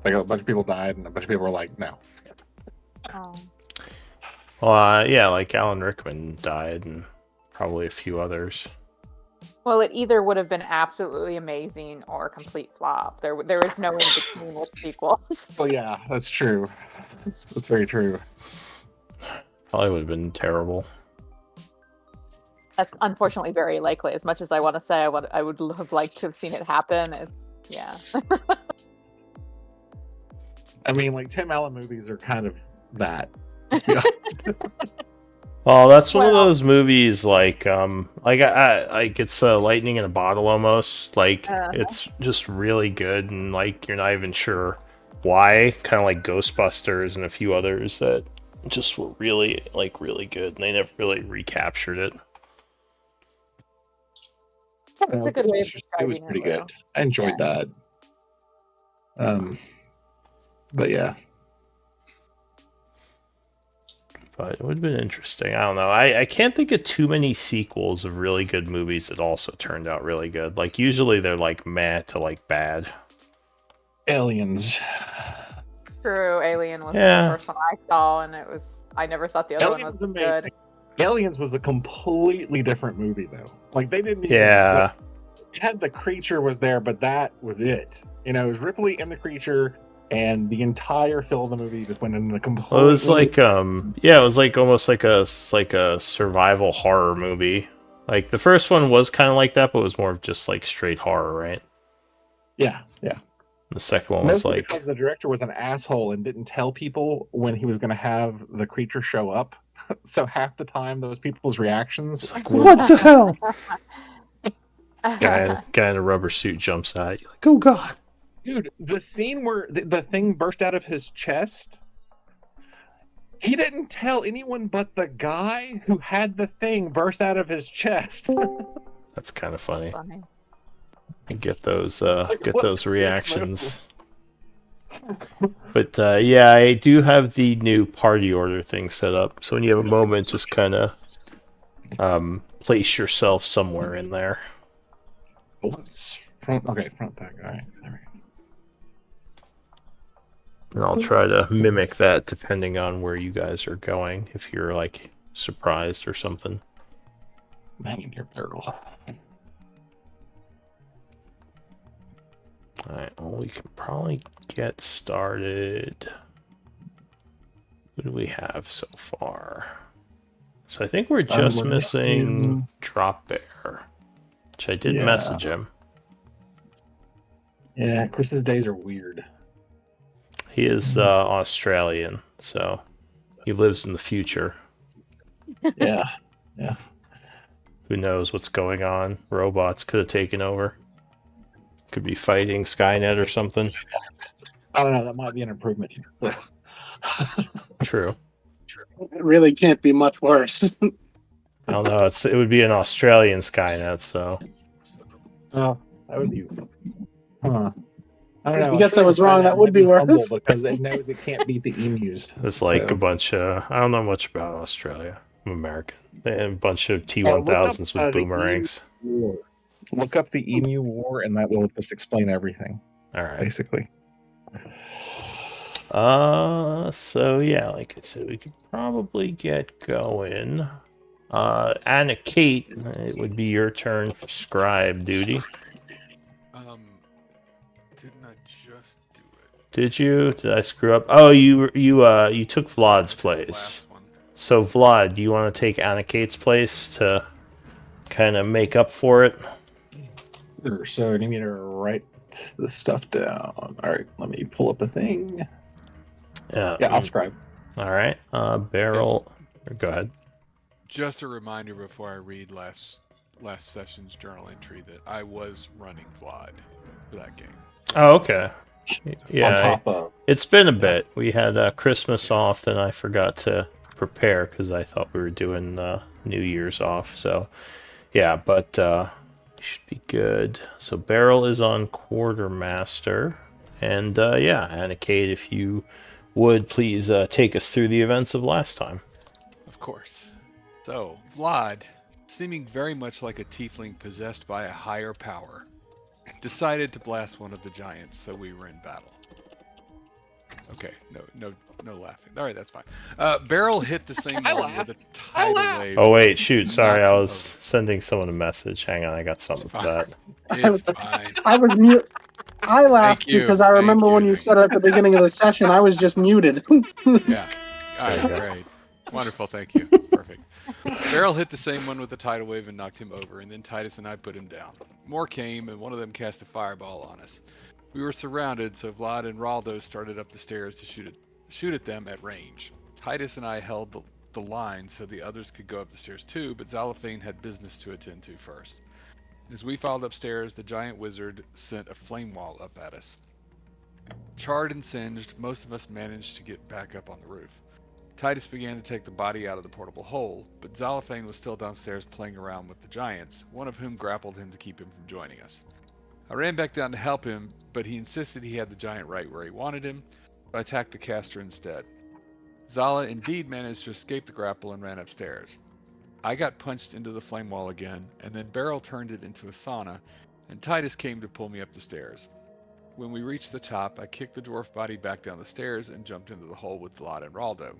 Like a bunch of people died, and a bunch of people were like, "No." Oh. Well, yeah, like Alan Rickman died, and probably a few others. Well, it either would have been absolutely amazing or a complete flop. There is no in between with sequels. Oh yeah, that's true. That's very true. Probably would have been terrible. That's unfortunately very likely. As much as I want to say I would have liked to have seen it happen. Yeah. I mean, like Tim Allen movies are kind of that. Well, that's one of Well- those movies like it's lightning in a bottle almost. Like it's just really good, and like you're not even sure why. Kind of like Ghostbusters and a few others that just were really good, and they never really recaptured it. That's a good way of It was describing pretty it. good. I enjoyed that. But yeah. But it would have been interesting. I don't know. I can't think of too many sequels of really good movies that also turned out really good. Like usually they're like meh to like bad. Aliens. True, Alien was Yeah. the first one I saw, and I never thought the other one was good. Aliens was a completely different movie though. Like they didn't even Yeah. had the creature was there, but that was it. You know, it was Ripley and the creature, and the entire feel of the movie just went in the complete. Well, it was like it was like almost like a survival horror movie. Like the first one was kind of like that, but it was more of just like straight horror, right? Yeah, yeah. The second one was Mostly like because the director was an asshole and didn't tell people when he was going to have the creature show up. So half the time, those people's reactions it's like, what the hell? Guy in a rubber suit jumps out. You're like, oh god. Dude, the scene where the thing burst out of his chest, he didn't tell anyone but the guy who had the thing burst out of his chest. That's kind of funny. Funny. I get those what those reactions. But yeah, I do have the new party order thing set up. So when you have a moment, just kind of place yourself somewhere in there. Front back. All right. There we go. And I'll try to mimic that depending on where you guys are going. If you're like surprised or something. Hang in your barrel. Alright, well, we can probably get started. Who do we have so far? So I think we're just missing Drop Bear, which I did message him. Yeah, Chris's days are weird. He is Australian, so he lives in the future. Yeah. Who knows what's going on? Robots could have taken over. Could be fighting Skynet or something. I don't know. That might be an improvement. True. It really can't be much worse. I don't know. It would be an Australian Skynet, so. Oh, that would be. Huh. I don't know. I guess I was wrong. That would be worse. Because it knows it can't beat the emus. It's like a bunch of. I don't know much about Australia. I'm American. They have a bunch of T-1000s with boomerangs. Look up the Emu War, and that will just explain everything. All right. Basically. So yeah, like I said, we could probably get going. Anna Kate, it would be your turn for scribe duty. Didn't I just do it? Did you? Did I screw up? Oh, you took Vlad's place. So Vlad, do you want to take Anna Kate's place to kind of make up for it? Sure. So I need me to write the stuff down. All right, let me pull up a thing. Yeah, I'll scribe. All right. Barrel. Go ahead. Just a reminder before I read last session's journal entry that I was running Vlad for that game. Oh, okay. Yeah, it's been a bit. We had Christmas off, then I forgot to prepare because I thought we were doing New Year's off. So, yeah, but should be good. So Beryl is on quartermaster, and yeah, Anna Kate, if you would please take us through the events of last time. Of course. So Vlad, seeming very much like a tiefling possessed by a higher power, decided to blast one of the giants, so we were in battle. Okay, no laughing. All right, that's fine. Beryl hit the same one with a tidal wave. Oh wait, shoot! Sorry, knocked I him was over. sending someone a message. Hang on, I got something for that. It's fine. I was mute. I laughed Thank you. because I remember when you Thank said at the beginning of the session I was just muted. Yeah. All There right, you go. great. Wonderful, thank you. Perfect. Beryl hit the same one with the tidal wave and knocked him over, and then Titus and I put him down. More came, and one of them cast a fireball on us. We were surrounded, so Vlad and Raldo started up the stairs to shoot at them at range. Titus and I held the line so the others could go up the stairs too, but Xalophane had business to attend to first. As we filed upstairs, the giant wizard sent a flame wall up at us. Charred and singed, most of us managed to get back up on the roof. Titus began to take the body out of the portable hole, but Xalophane was still downstairs playing around with the giants, one of whom grappled him to keep him from joining us. I ran back down to help him, but he insisted he had the giant right where he wanted him, so I attacked the caster instead. Zala indeed managed to escape the grapple and ran upstairs. I got punched into the flame wall again, and then Beryl turned it into a sauna, and Titus came to pull me up the stairs. When we reached the top, I kicked the dwarf body back down the stairs and jumped into the hole with Vlad and Raldo.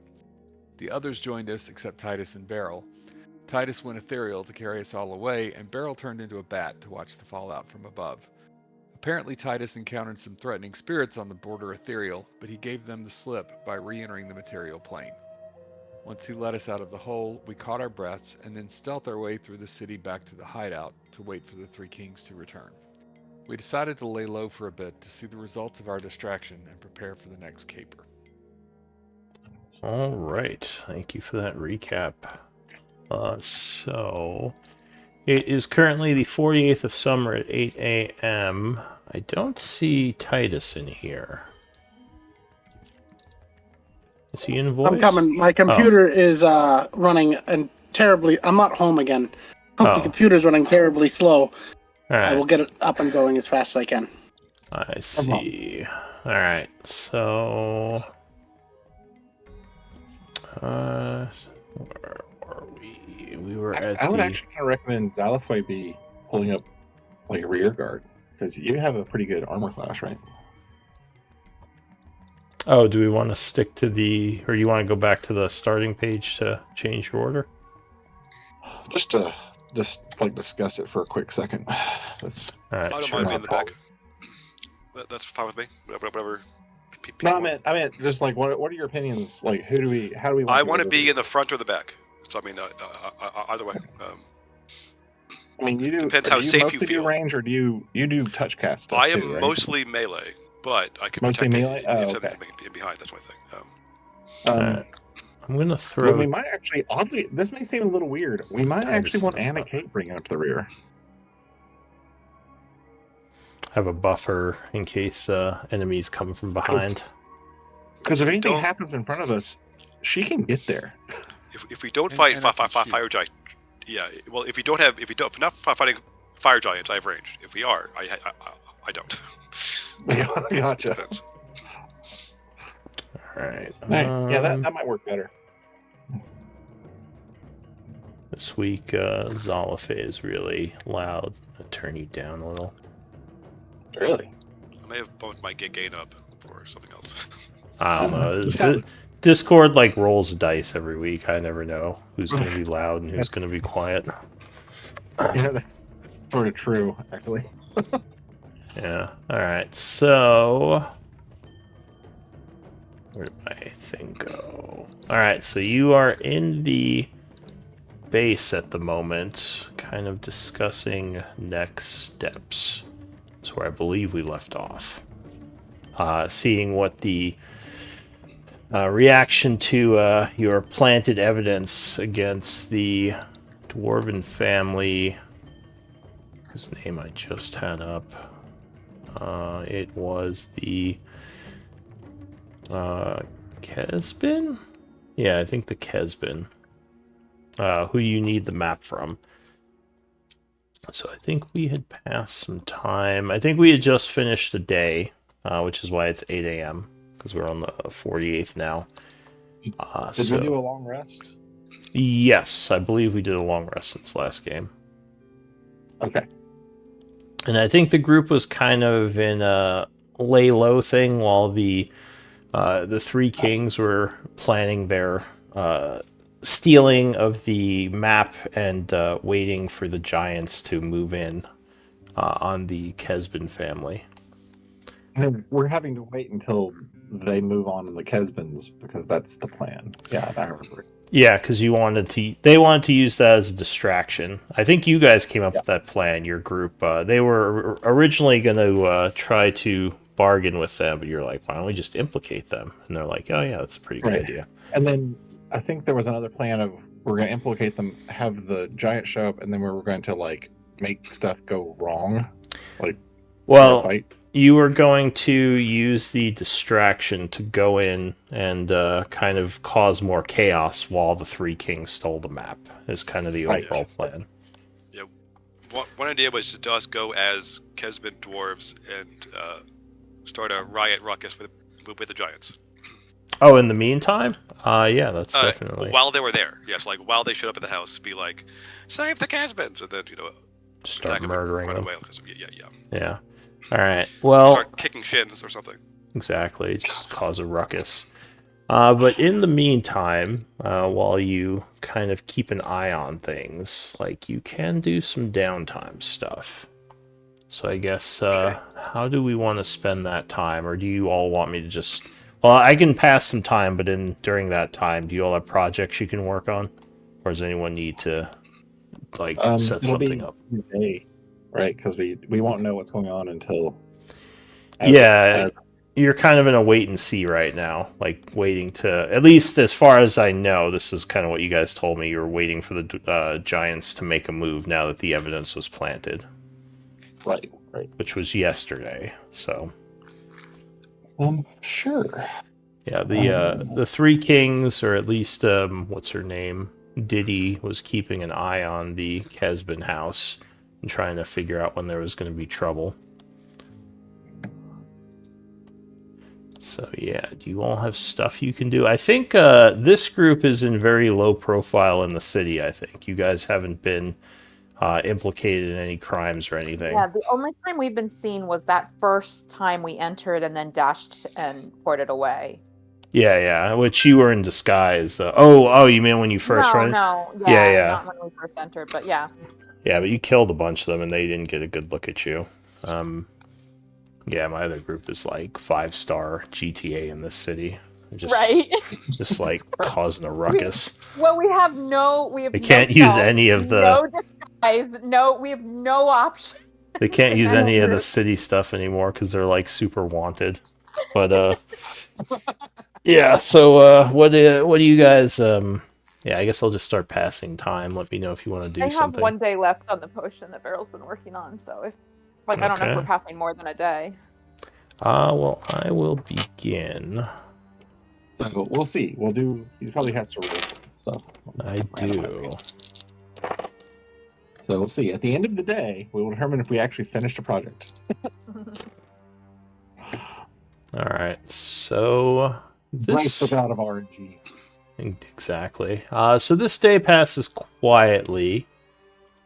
The others joined us except Titus and Beryl. Titus went ethereal to carry us all away, and Beryl turned into a bat to watch the fallout from above. Apparently Titus encountered some threatening spirits on the border ethereal, but he gave them the slip by re-entering the material plane. Once he let us out of the hole, we caught our breaths and then stealthed our way through the city back to the hideout to wait for the Three Kings to return. We decided to lay low for a bit to see the results of our distraction and prepare for the next caper. All right, thank you for that recap. So it is currently the 48th of summer at 8 a.m. I don't see Titus in here. Is he in voice? I'm coming. My computer is running and terribly. I'm not home again. My computer's running terribly slow. All right. I will get it up and going as fast as I can. I see. All right, so where were we? We were at I would actually kind of recommend Xalophane be pulling up like a rear guard because you have a pretty good armor class, right? Oh, do we want to stick to or you want to go back to the starting page to change your order? Just to discuss it for a quick second. That's All right, I don't sure. mind being in the back. That's fine with me. Whatever. No, I meant just like what are your opinions? Like how do we want I want to be in the front or the back. So I mean, either way. I mean, you do. Depends how do you safe mostly you feel. Do range, or do you touch cast stuff I am too, right? mostly melee, but I can Mostly protect melee? it Oh, if okay. something's in behind. That's my thing. Alright. I'm gonna throw. We might actually, oddly, this may seem a little weird. We might Titus actually want in the Anna front. Kate bringing up the rear. Have a buffer in case enemies come from behind. Because if anything Don't- happens in front of us, she can get there. If we don't And fight I can shoot. fire giants, yeah. Well, if we're not fighting fire giants, I have range. If we are, I don't. Gotcha. Depends. Alright. Yeah, that might work better. This week, Xalophane is really loud. I'll turn you down a little. Really? I may have bumped my gain up for something else. I don't know. You sound- Discord like rolls dice every week. I never know who's going to be loud and who's going to be quiet. Yeah, that's sort of true, actually. Yeah. All right. So where did my thing go? All right. So you are in the base at the moment, kind of discussing next steps. That's where I believe we left off. Seeing what the reaction to your planted evidence against the dwarven family, whose name I just had up. It was the Kesbin? Yeah, I think the Kesbin. Who you need the map from. So I think we had passed some time. I think we had just finished a day, which is why it's 8 a.m. because we're on the 48th now. Did we do a long rest? Yes, I believe we did a long rest since last game. Okay. And I think the group was kind of in a lay low thing while the the three kings were planning their stealing of the map and waiting for the giants to move in on the Kesben family. And we're having to wait until they move on in the Kesbens because that's the plan. Yeah, I remember. Yeah, because they wanted to use that as a distraction. I think you guys came up with that plan, your group. They were originally going to try to bargain with them, but you're like, why don't we just implicate them? And they're like, oh yeah, that's a pretty good idea. And then I think there was another plan of we're going to implicate them, have the giant show up, and then we were going to like make stuff go wrong. Like, well, you were going to use the distraction to go in and kind of cause more chaos while the three kings stole the map, is kind of the overall plan. Yeah. One idea was to just go as Kesben dwarves and start a riot ruckus with the giants. Oh, in the meantime? Yeah, that's definitely... While they were there, yes, like while they showed up at the house, be like, save the Kesbens, and then, start murdering them. Yeah. All right. Well, start kicking shins or something. Exactly. Just cause a ruckus. But in the meantime, while you kind of keep an eye on things, like you can do some downtime stuff. So I guess how do we want to spend that time, or do you all want me to just? Well, I can pass some time, but during that time, do you all have projects you can work on, or does anyone need to like set something up? Right, because we won't know what's going on until... You're kind of in a wait and see right now, like waiting to, at least as far as I know, this is kind of what you guys told me, you were waiting for the giants to make a move now that the evidence was planted. Right. Which was yesterday, so... Sure. Yeah, the three kings, or at least, what's her name? Diddy was keeping an eye on the Kesben house and trying to figure out when there was going to be trouble. So yeah, do you all have stuff you can do? I think this group is in very low profile in the city, I think. You guys haven't been implicated in any crimes or anything. Yeah, the only time we've been seen was that first time we entered and then dashed and ported away. Yeah, which you were in disguise. Oh, you mean when you first ran? No, yeah. Not when we first entered, but yeah. Yeah, but you killed a bunch of them and they didn't get a good look at you. Yeah, my other group is like 5-star GTA in this city. Just like causing a ruckus. We have they can't use any of the... No disguise, we have no option. They can't use any of the city stuff anymore because they're like super wanted. But, yeah, so what do you guys... Yeah, I guess I'll just start passing time. Let me know if you want to do something. I have 1 day left on the potion that Beryl's been working on, so I don't know if we're passing more than a day. Well, I will begin. So we'll see. We'll do. He probably has to roll. So I do. So we'll see. At the end of the day, we will determine if we actually finished a project. All right. So this took out of RNG. Exactly. So this day passes quietly.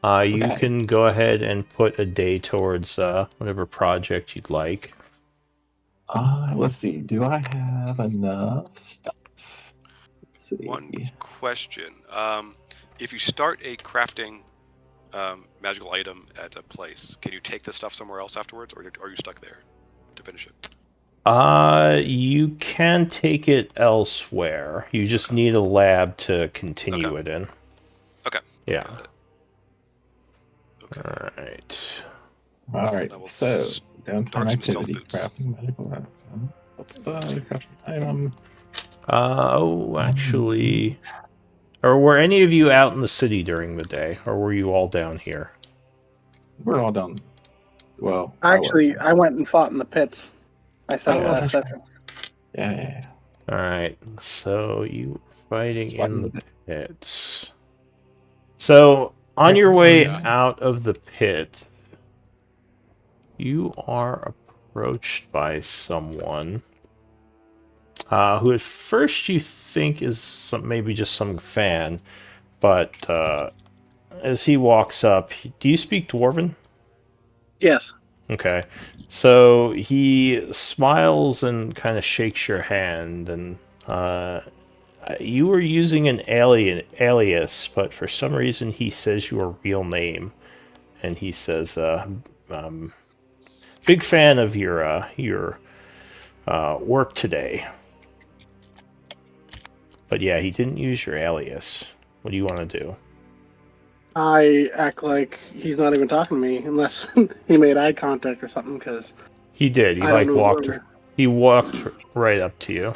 You can go ahead and put a day towards whatever project you'd like. Let's see. Do I have enough stuff? Let's see. One question. If you start a crafting magical item at a place, can you take the stuff somewhere else afterwards, or are you stuck there to finish it? You can take it elsewhere. You just need a lab to continue it in. Okay. Yeah. Okay. All right. So downtime activity, crafting medical item. Actually, or were any of you out in the city during the day, or were you all down here? We're all done. Well, actually, I went and fought in the pits. I saw last session. Yeah. All right. So you fighting in the pits. So on your way out of the pit, you are approached by someone who at first you think is maybe just some fan, but as he walks up, do you speak Dwarven? Yes. Okay. So he smiles and kind of shakes your hand, and you were using an alias, but for some reason he says your real name, and he says, "Big fan of your work today." But yeah, he didn't use your alias. What do you want to do? I act like he's not even talking to me unless he made eye contact or something, because He did. He I don't like know walked. where. He walked right up to you.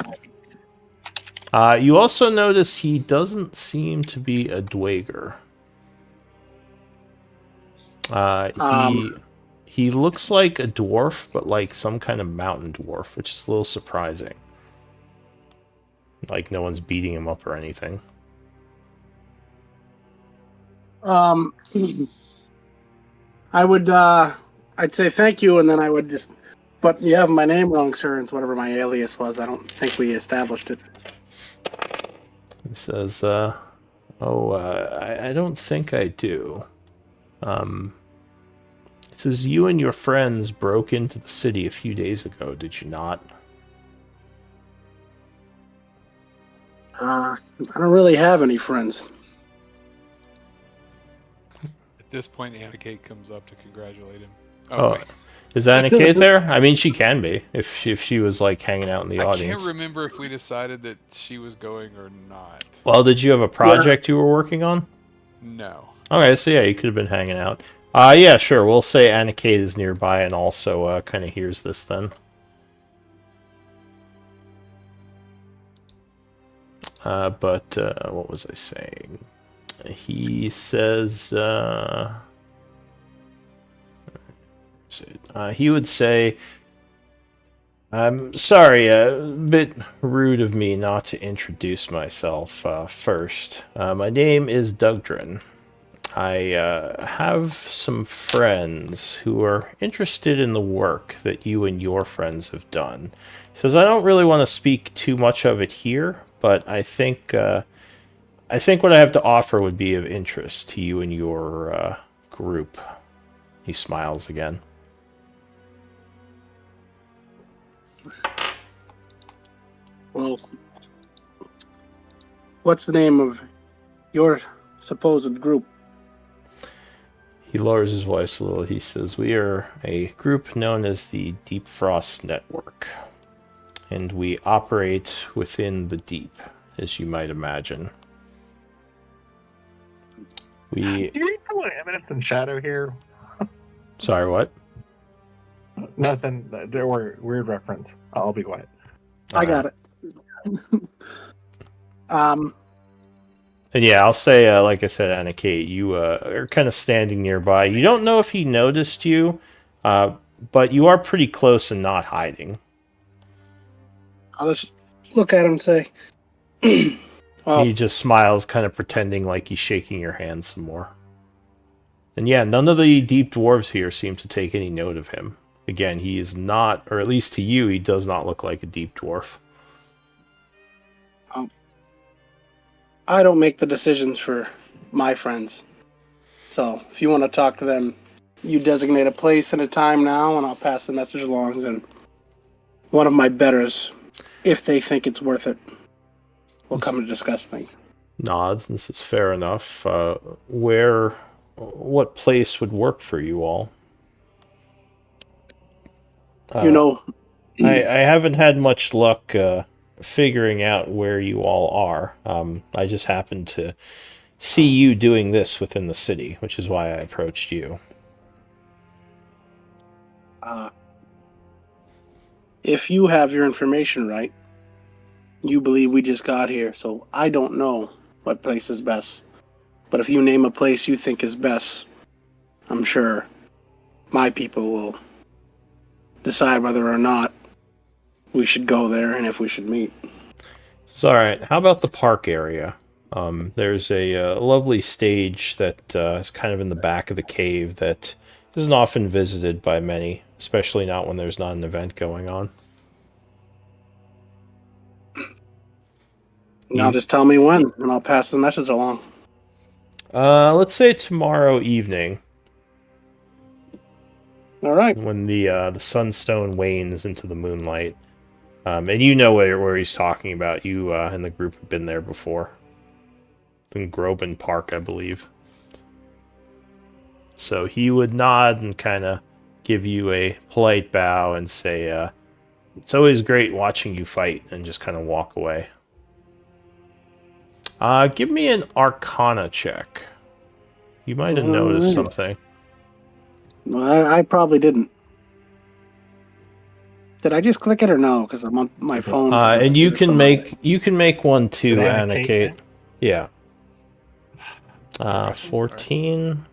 You also notice he doesn't seem to be a Dwager. Uh, Um, he he looks like a dwarf, but like some kind of mountain dwarf, which is a little surprising. Like no one's beating him up or anything. um, I would, I'd say thank you, and then I would just. But you have my name wrong, sir. It's whatever my alias was. I don't think we established it. He says, I don't think I do. It says you and your friends broke into the city a few days ago, did you not? I don't really have any friends. At this point, Anna Kate comes up to congratulate him. Oh, Wait. is Anna Kate there? I mean, she can be if she was like hanging out in the I audience. can't remember if we decided that she was going or not. Well, did you have a project you were working on? No. Okay, so yeah, you could have been hanging out. Yeah, sure. We'll say Anna Kate is nearby and also kind of hears this then. But what was I saying? He says he would say, "I'm sorry, a bit rude of me not to introduce myself first. My name is Dougdrin. I have some friends who are interested in the work that you and your friends have done." He says, "I don't really want to speak too much of it here, but I think what I have to offer would be of interest to you and your group." He smiles again. Well, what's the name of your supposed group? He lowers his voice a little. He says, "We are a group known as the Deep Frost Network, and we operate within the deep, as you might imagine. Do you know Eminence and Shadow here? Sorry, what? Nothing. There were weird reference. I'll be quiet. I got it. And yeah, I'll say, like I said, Anna Kate, you are kind of standing nearby. You don't know if he noticed you, but you are pretty close and not hiding. I'll just look at him and say, He just smiles, kind of pretending like he's shaking your hand some more. And yeah, none of the deep dwarves here seem to take any note of him. Again, he is not, or at least to you, he does not look like a deep dwarf. I don't make the decisions for my friends. So if you want to talk to them, you designate a place and a time now, and I'll pass the message along. And one of my betters, if they think it's worth it, will come to discuss things. Nods, and says, "Fair enough. What place would work for you all?" I haven't had much luck figuring out where you all are. I just happened to see you doing this within the city, which is why I approached you. If you have your information right, you believe we just got here, so I don't know what place is best. But if you name a place you think is best, I'm sure my people will decide whether or not we should go there and if we should meet. It's all right. How about the park area? There's a lovely stage that is kind of in the back of the cave that isn't often visited by many, especially not when there's not an event going on. Now just tell me when, and I'll pass the message along. Let's say tomorrow evening. All right. When the sunstone wanes into the moonlight, and you know where he's talking about. You and the group have been there before. In Groban Park, I believe. So he would nod and kind of give you a polite bow and say, it's always great watching you fight, and just kind of walk away. Give me an Arcana check. You might have noticed something. Well, I probably didn't. Did I just click it or no? Because I'm on my phone. And you can make one too, Anna-Kate. Yeah. 14.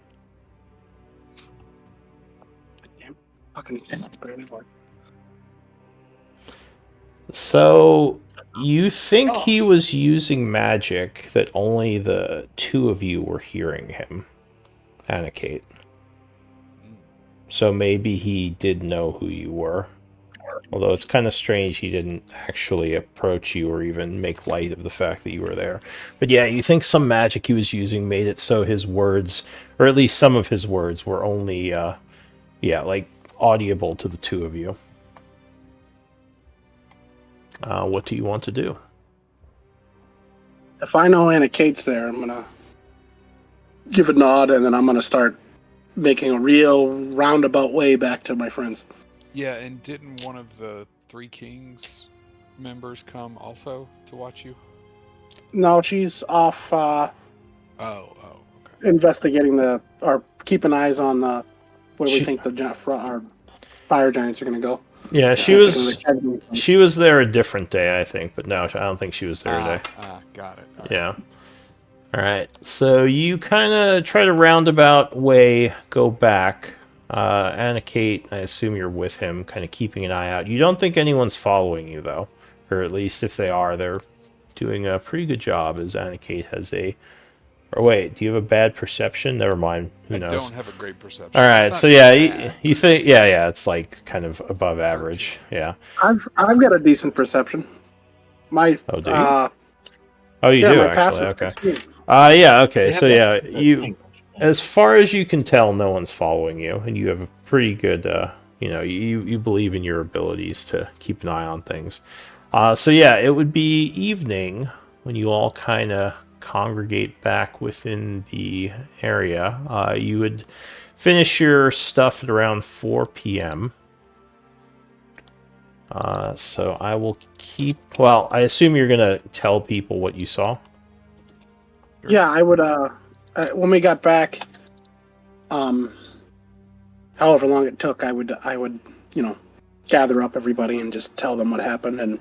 So you think he was using magic that only the two of you were hearing him, Anna-Kate. So maybe he did know who you were. Although it's kind of strange he didn't actually approach you or even make light of the fact that you were there. But yeah, you think some magic he was using made it so his words, or at least some of his words, were only, like audible to the two of you. What do you want to do? If I know Anna Kate's there, I'm gonna give a nod, and then I'm gonna start making a real roundabout way back to my friends. Yeah, and didn't one of the Three Kings members come also to watch you? No, she's off Okay. investigating or keeping eyes on where we think our fire giants are going to go. Yeah, she was there a different day, I think, but no, I don't think she was there today. Got it. All right. Yeah. All right. So you kind of try to roundabout way go back. Anna-Kate, I assume you're with him, kind of keeping an eye out. You don't think anyone's following you, though. Or at least if they are, they're doing a pretty good job, as Anna-Kate has a... Or wait, do you have a bad perception? Never mind. Who knows? I don't have a great perception. All right, so yeah, you think... Yeah, it's like kind of above average. Yeah. I've got a decent perception. My... Oh, do you? Oh, you do, actually. Okay. Yeah, okay, so yeah, you... As far as you can tell, no one's following you, and you have a pretty good, you believe in your abilities to keep an eye on things. So yeah, it would be evening when you all kind of congregate back within the area. You would finish your stuff at around 4 p.m. So I will keep... Well, I assume you're going to tell people what you saw? Yeah, I would... when we got back, however long it took, I would, gather up everybody and just tell them what happened and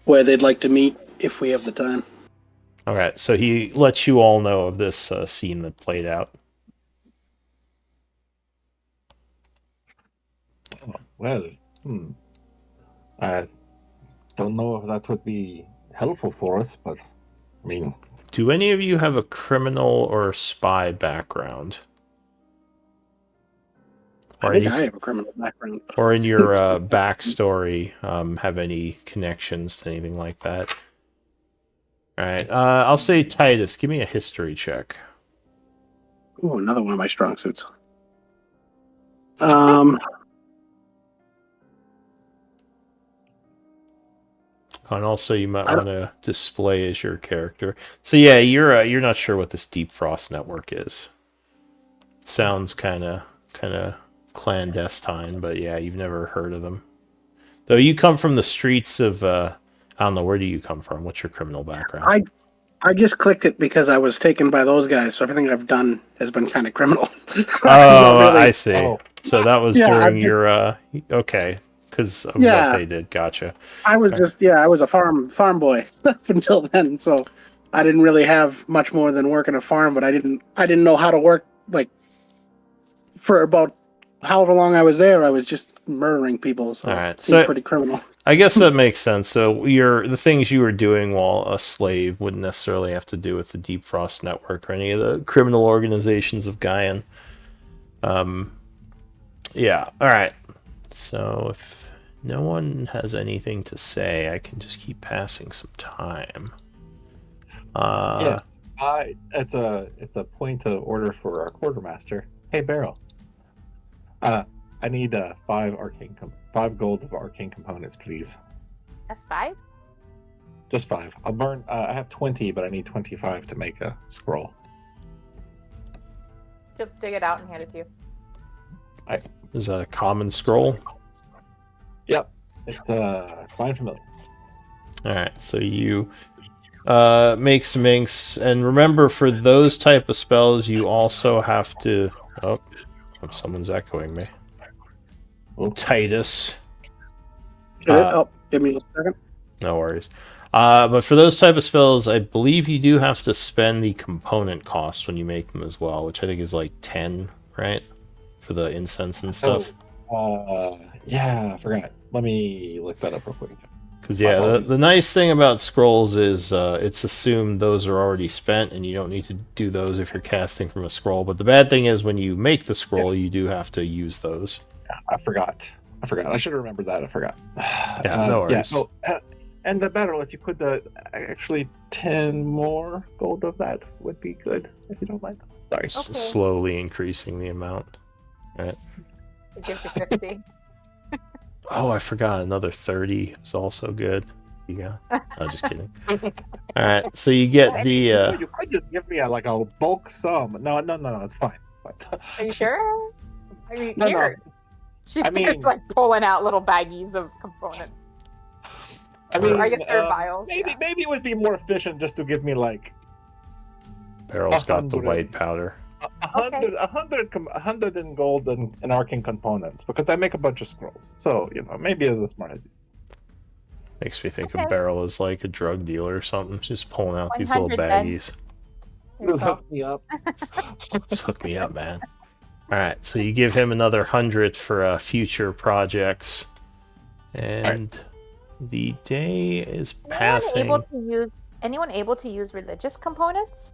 where they'd like to meet if we have the time. Okay, so he lets you all know of this scene that played out. Well, I don't know if that would be helpful for us, but I mean... Do any of you have a criminal or spy background? I think I have a criminal background. Or in your backstory, have any connections to anything like that? All right, I'll say Titus, give me a history check. Ooh, another one of my strong suits. And also, you might want to display as your character. So yeah, you're not sure what this Deep Frost network is. It sounds kind of clandestine, but yeah, you've never heard of them. Though you come from the streets of, I don't know, where do you come from? What's your criminal background? I just clicked it because I was taken by those guys, so everything I've done has been kind of criminal. Oh, really... I see. Oh. So that was during your, okay. Because of what they did, gotcha. I was I was a farm boy up until then, so I didn't really have much more than working a farm, but I didn't know how to work, like, for about however long I was there. I was just murdering people, so, all right. So pretty criminal. I guess that makes sense. So the things you were doing while a slave wouldn't necessarily have to do with the Deep Frost Network or any of the criminal organizations of Gaian. Yeah, all right. So if no one has anything to say, I can just keep passing some time. Yes, it's a point of order for our quartermaster. Hey, Beryl. I need 5 gold of arcane components, please. That's 5? Just 5. I'll burn. I have 20, but I need 25 to make a scroll. Just dig it out and hand it to you. Is that a common scroll? Yep, it's fine familiar. All right, so you make some inks, and remember, for those type of spells, you also have to. Oh, someone's echoing me. Titus. Give me a second. No worries. But for those type of spells, I believe you do have to spend the component cost when you make them as well, which I think is like 10, right? For the incense and stuff. Yeah, I forgot. Let me look that up real quick. Because, yeah, the nice thing about scrolls is it's assumed those are already spent, and you don't need to do those if you're casting from a scroll. But the bad thing is when you make the scroll, you do have to use those. I forgot. I should have remembered that. I forgot. Yeah, no worries. Yeah. Oh, and the battle, if you could actually 10 more gold of that would be good, if you don't mind. Sorry. Okay. Slowly increasing the amount. Right. It gives you 50. Oh, I forgot. Another 30 is also good. Yeah. No, just kidding. All right. So you get the. You could just give me a bulk sum. No, it's fine. It's fine. Are you sure? I mean, No. here. She starts pulling out little baggies of components. I mean, I guess they're vials. Maybe it would be more efficient just to give me Barrel's got the white powder. 100 in gold and arcane components, because I make a bunch of scrolls. So, maybe it's a smart idea. Makes me think of Barrel as like a drug dealer or something, just pulling out these little 100 baggies. Just hook me up. Just hook me up, man. Alright, so you give him another 100 for future projects. And the day is passing. Anyone able to use religious components?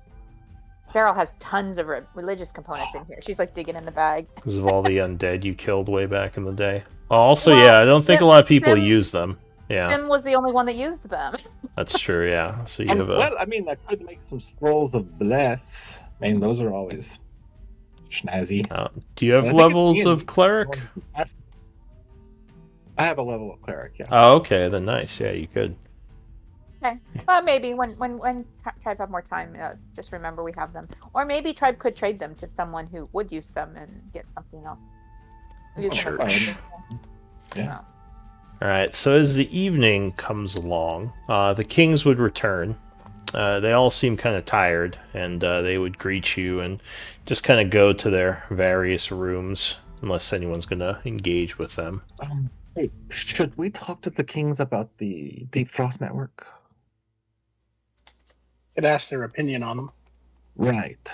Beryl has tons of religious components in here. She's digging in the bag. Because of all the undead you killed way back in the day. Also, I don't think a lot of people use them. Yeah. Tim was the only one that used them. That's true, yeah. So you have Well, I mean, I could make some scrolls of bless. I mean, those are always snazzy. Do you have levels of cleric? I have a level of cleric, yeah. Oh, okay, then nice. Yeah, you could. Okay. Maybe when Tribe have more time, just remember we have them. Or maybe Tribe could trade them to someone who would use them and get something else. Church. Yeah. Alright, so as the evening comes along, the kings would return. They all seem kind of tired, and they would greet you and just kind of go to their various rooms, unless anyone's going to engage with them. Hey, should we talk to the kings about the Deep Frost Network? Could ask their opinion on them. Right.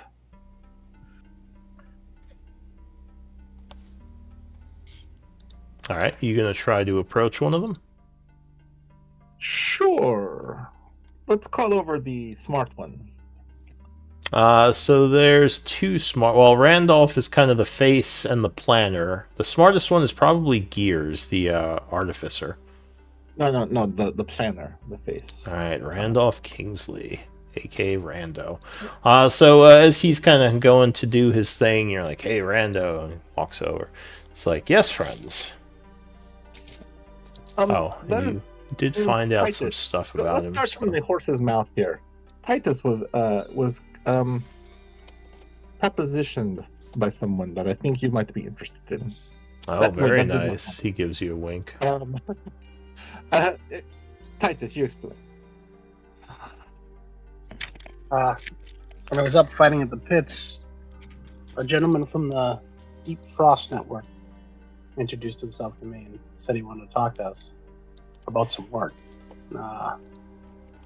Alright, you going to try to approach one of them? Sure. Let's call over the smart one. So there's two smart... Well, Randolph is kind of the face and the planner. The smartest one is probably Gears, the artificer. No, the planner, the face. Alright, Randolph Kingsley, a.k.a. Rando. So as he's kind of going to do his thing, you're like, hey, Rando, and he walks over. It's like, yes, friends. And you did find out some stuff about him. Let's start from the horse's mouth here. Titus was propositioned by someone that I think you might be interested in. Oh, very nice. He gives you a wink. Titus, you explain. When I was up fighting at the pits, a gentleman from the Deep Frost Network introduced himself to me and said he wanted to talk to us about some work.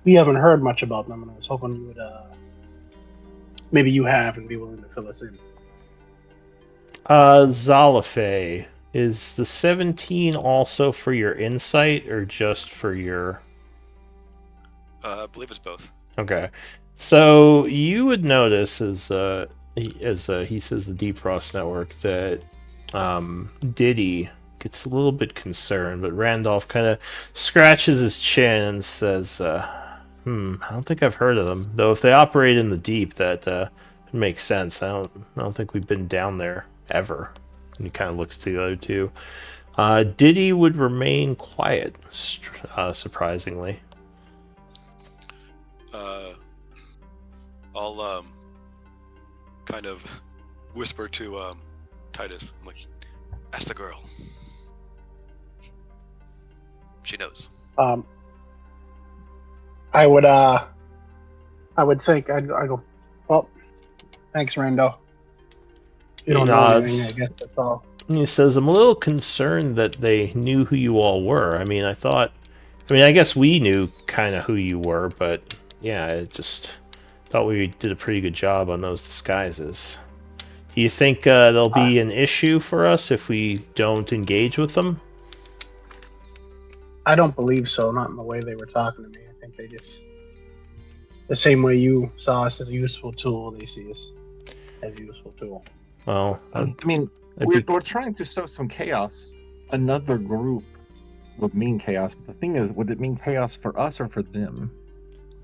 We haven't heard much about them, and I was hoping you would, maybe you have and be willing to fill us in. Zalafe, is the 17 also for your insight or just for your... I believe it's both. Okay. So you would notice as he says the Deep Frost Network that Diddy gets a little bit concerned, but Randolph kind of scratches his chin and says, I don't think I've heard of them. Though if they operate in the deep, that makes sense. I don't think we've been down there ever. And he kind of looks to the other two. Diddy would remain quiet, surprisingly. I'll kind of whisper to Titus. I'm like, ask the girl. She knows. I would think I'd go. Well, thanks, Rando. You don't know anything. I guess that's all. He says, I'm a little concerned that they knew who you all were. I guess we knew kind of who you were, but yeah, I just thought we did a pretty good job on those disguises. Do you think there'll be an issue for us if we don't engage with them? I don't believe so, not in the way they were talking to me. I think they just, the same way you saw us as a useful tool, they see us as a useful tool. Well, we're trying to sow some chaos. Another group would mean chaos, but the thing is, would it mean chaos for us or for them?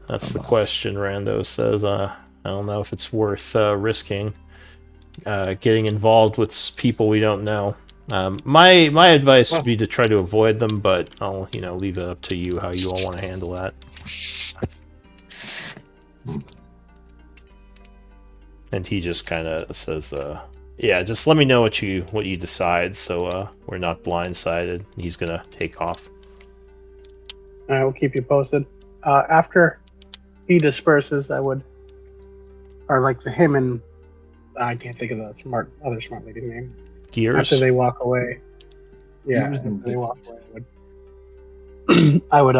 That's the question, Rando says. I don't know if it's worth risking getting involved with people we don't know. My advice would be to try to avoid them, but I'll leave it up to you how you all want to handle that. And he just kind of says, "Yeah, just let me know what you decide, so we're not blindsided." He's gonna take off. I will keep you posted. After he disperses, I would, or like him and I can't think of the other smart lady's name. Gears. After they walk away, Gears and they walk away. I would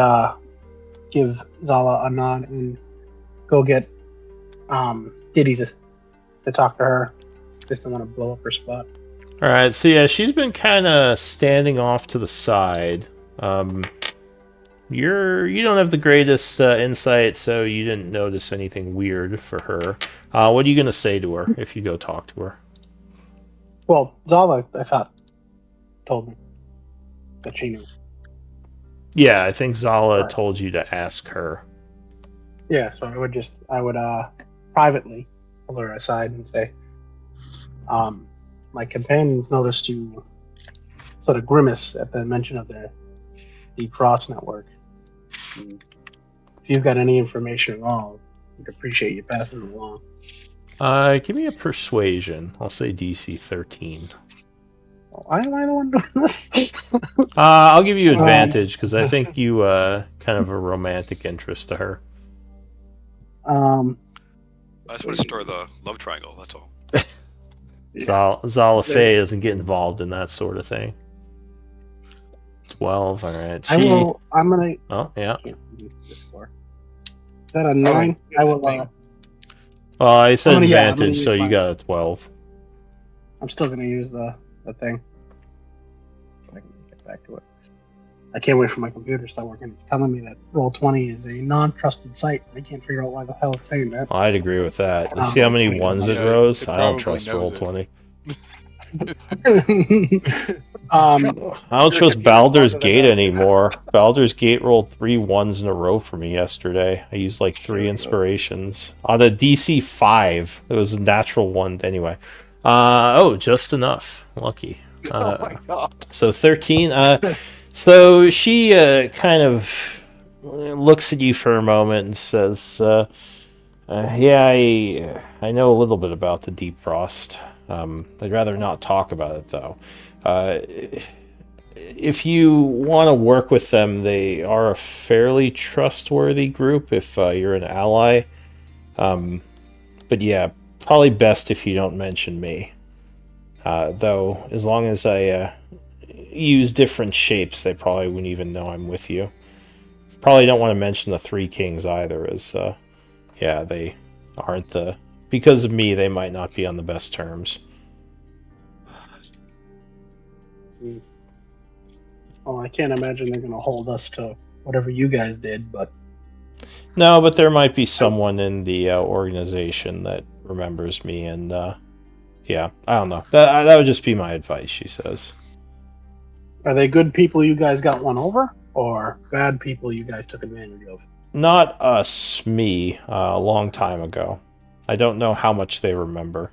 give Zala a nod and go get Diddy's to talk to her. Just don't want to blow up her spot. All right, so yeah, she's been kind of standing off to the side. You don't have the greatest insight, so you didn't notice anything weird for her. What are you gonna say to her if you go talk to her? Well, Zala, I thought, told me that she knew. Yeah, I think Zala told you to ask her. Yeah, so I would privately pull her aside and say, my companions noticed you sort of grimace at the mention of the Deep Frost Network. And if you've got any information at all, I'd appreciate you passing it along. Give me a persuasion. I'll say DC 13. Why am I the one doing this? I'll give you advantage because I think you kind of a romantic interest to her. I just want to stir the love triangle. That's all. Zala Faye doesn't get involved in that sort of thing. 12. All right. I'm gonna. Oh yeah. I can't use this score. Is that a 9? I will. Well, I said advantage, so you got a 12. I'm still gonna use the thing. I can get back to it. I can't wait for my computer to start working. It's telling me that Roll20 is a non-trusted site. I can't figure out why the hell it's saying that. Well, I'd agree with that. You see how many ones it rose? I don't trust Roll20. I don't trust Baldur's Gate anymore. Baldur's Gate rolled 3 ones in a row for me yesterday. I used like 3 inspirations. On a DC 5, it was a natural 1 anyway. Just enough. Lucky. Oh my god. So 13. So she kind of looks at you for a moment and says, yeah, I know a little bit about the Deep Frost. I'd rather not talk about it, though. If you want to work with them, they are a fairly trustworthy group if you're an ally. But yeah, probably best if you don't mention me. Though, as long as I use different shapes, they probably wouldn't even know I'm with you. Probably don't want to mention the Three Kings either, as they aren't because of me, they might not be on the best terms. Well, I can't imagine they're going to hold us to whatever you guys did, but... No, but there might be someone in the organization that remembers me, and I don't know. That would just be my advice, she says. Are they good people you guys got one over, or bad people you guys took advantage of? Not us, me, a long time ago. I don't know how much they remember.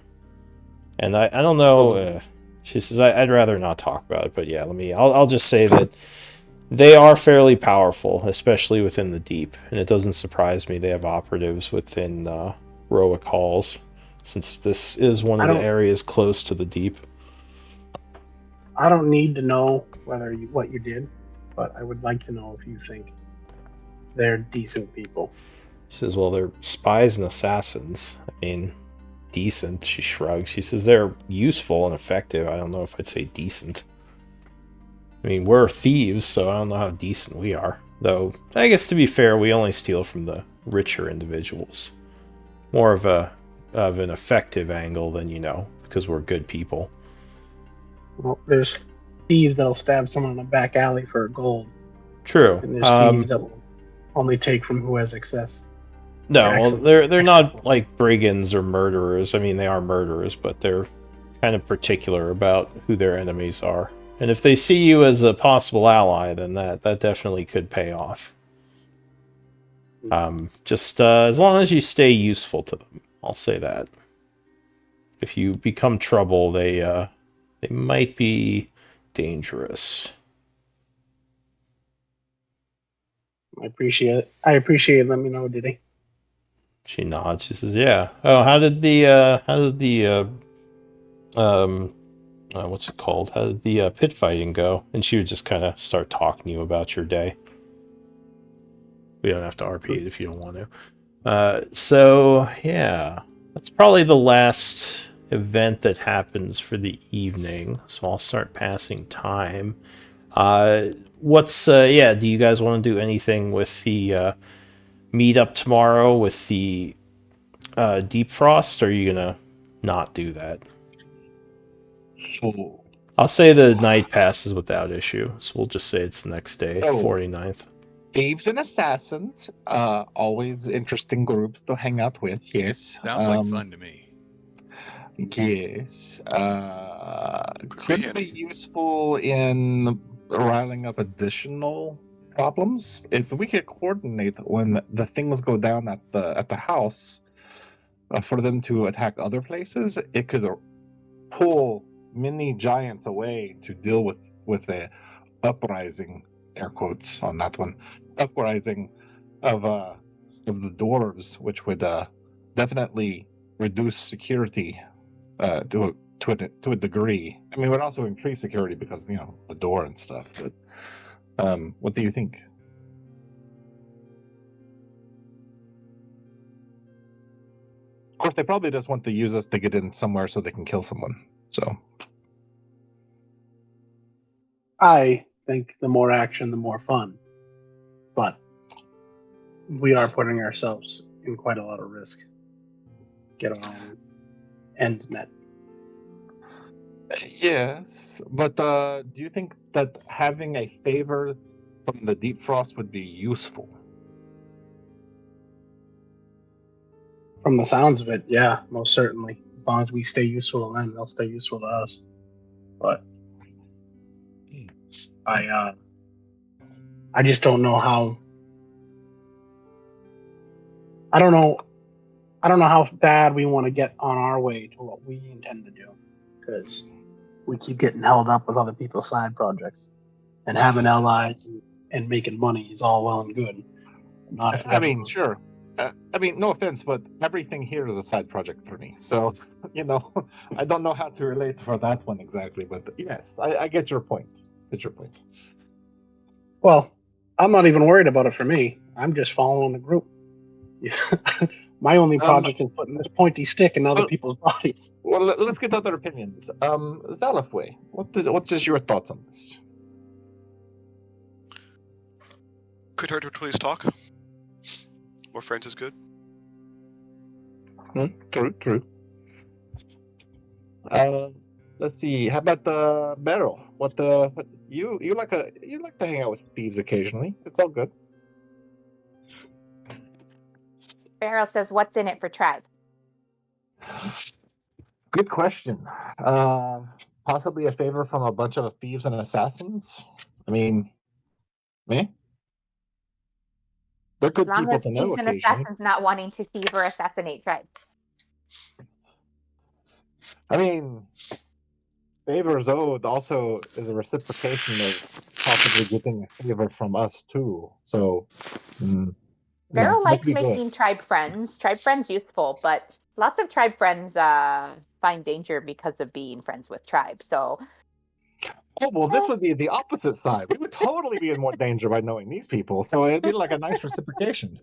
And I don't know, She says, I'd rather not talk about it, but yeah, I'll just say that they are fairly powerful, especially within the deep, and it doesn't surprise me they have operatives within Roic Halls, since this is one of the areas close to the deep. I don't need to know what you did, but I would like to know if you think they're decent people. She says, well, they're spies and assassins. I mean, decent, she shrugs. She says they're useful and effective. I don't know if I'd say decent. I mean, we're thieves, so I don't know how decent we are. Though, I guess to be fair, we only steal from the richer individuals. More of an effective angle than, because we're good people. Well, there's thieves that'll stab someone in the back alley for gold. True. And there's thieves that will only take from who has excess. No, well, they're not like brigands or murderers. I mean, they are murderers, but they're kind of particular about who their enemies are. And if they see you as a possible ally, then that definitely could pay off. Just as long as you stay useful to them, I'll say that. If you become trouble, they might be dangerous. I appreciate it. Let me know, Diddy. She nods. She says, "Yeah. Oh, how did the what's it called? How did the pit fighting go?" And she would just kind of start talking to you about your day. We don't have to RP it if you don't want to. So yeah, that's probably the last event that happens for the evening. So I'll start passing time. Do you guys want to do anything with the meet up tomorrow with the Deep Frost, or are you gonna not do that? So, I'll say the night passes without issue, so we'll just say it's the next day, 49th. Thieves and assassins, always interesting groups to hang out with, yes. Sounds like fun to me. Yes. Could be useful in riling up additional problems. If we could coordinate when the things go down at the house for them to attack other places, it could pull many giants away to deal with the uprising, air quotes on that one, uprising of the dwarves, which would definitely reduce security to a degree. I mean, it would also increase security because the door and stuff. But what do you think? Of course, they probably just want to use us to get in somewhere so they can kill someone. So I think the more action, the more fun. But we are putting ourselves in quite a lot of risk. Get our own ends met. Yes, but do you think that having a favor from the Deep Frost would be useful? From the sounds of it, yeah, most certainly. As long as we stay useful to them, they'll stay useful to us. But I just don't know how. I don't know how bad we want to get on our way to what we intend to do, because we keep getting held up with other people's side projects, and having allies and making money is all well and good. Not I mean, sure. I mean, no offense, but everything here is a side project for me. So, I don't know how to relate for that one exactly, but yes, I get your point. Well, I'm not even worried about it for me. I'm just following the group. My only project is putting this pointy stick in other people's bodies. Well, let's get other opinions. Zalafway, what is your thoughts on this? Could hurt to please talk. More friends is good. True. Let's see. How about the Beryl? What you like to hang out with thieves occasionally? It's all good. Beryl says, "What's in it for Tribe?" Good question. Possibly a favor from a bunch of thieves and assassins. I mean, me. They're good as long people as to know. Thieves and assassins not wanting to thieve or assassinate Tribe. I mean, favors owed also is a reciprocation of possibly getting a favor from us too. So, Beryl might likes be good. making tribe friends. Tribe friends useful, but lots of tribe friends find danger because of being friends with tribe. So Oh well, this would be the opposite side. We would totally be in more danger by knowing these people. So it'd be like a nice reciprocation.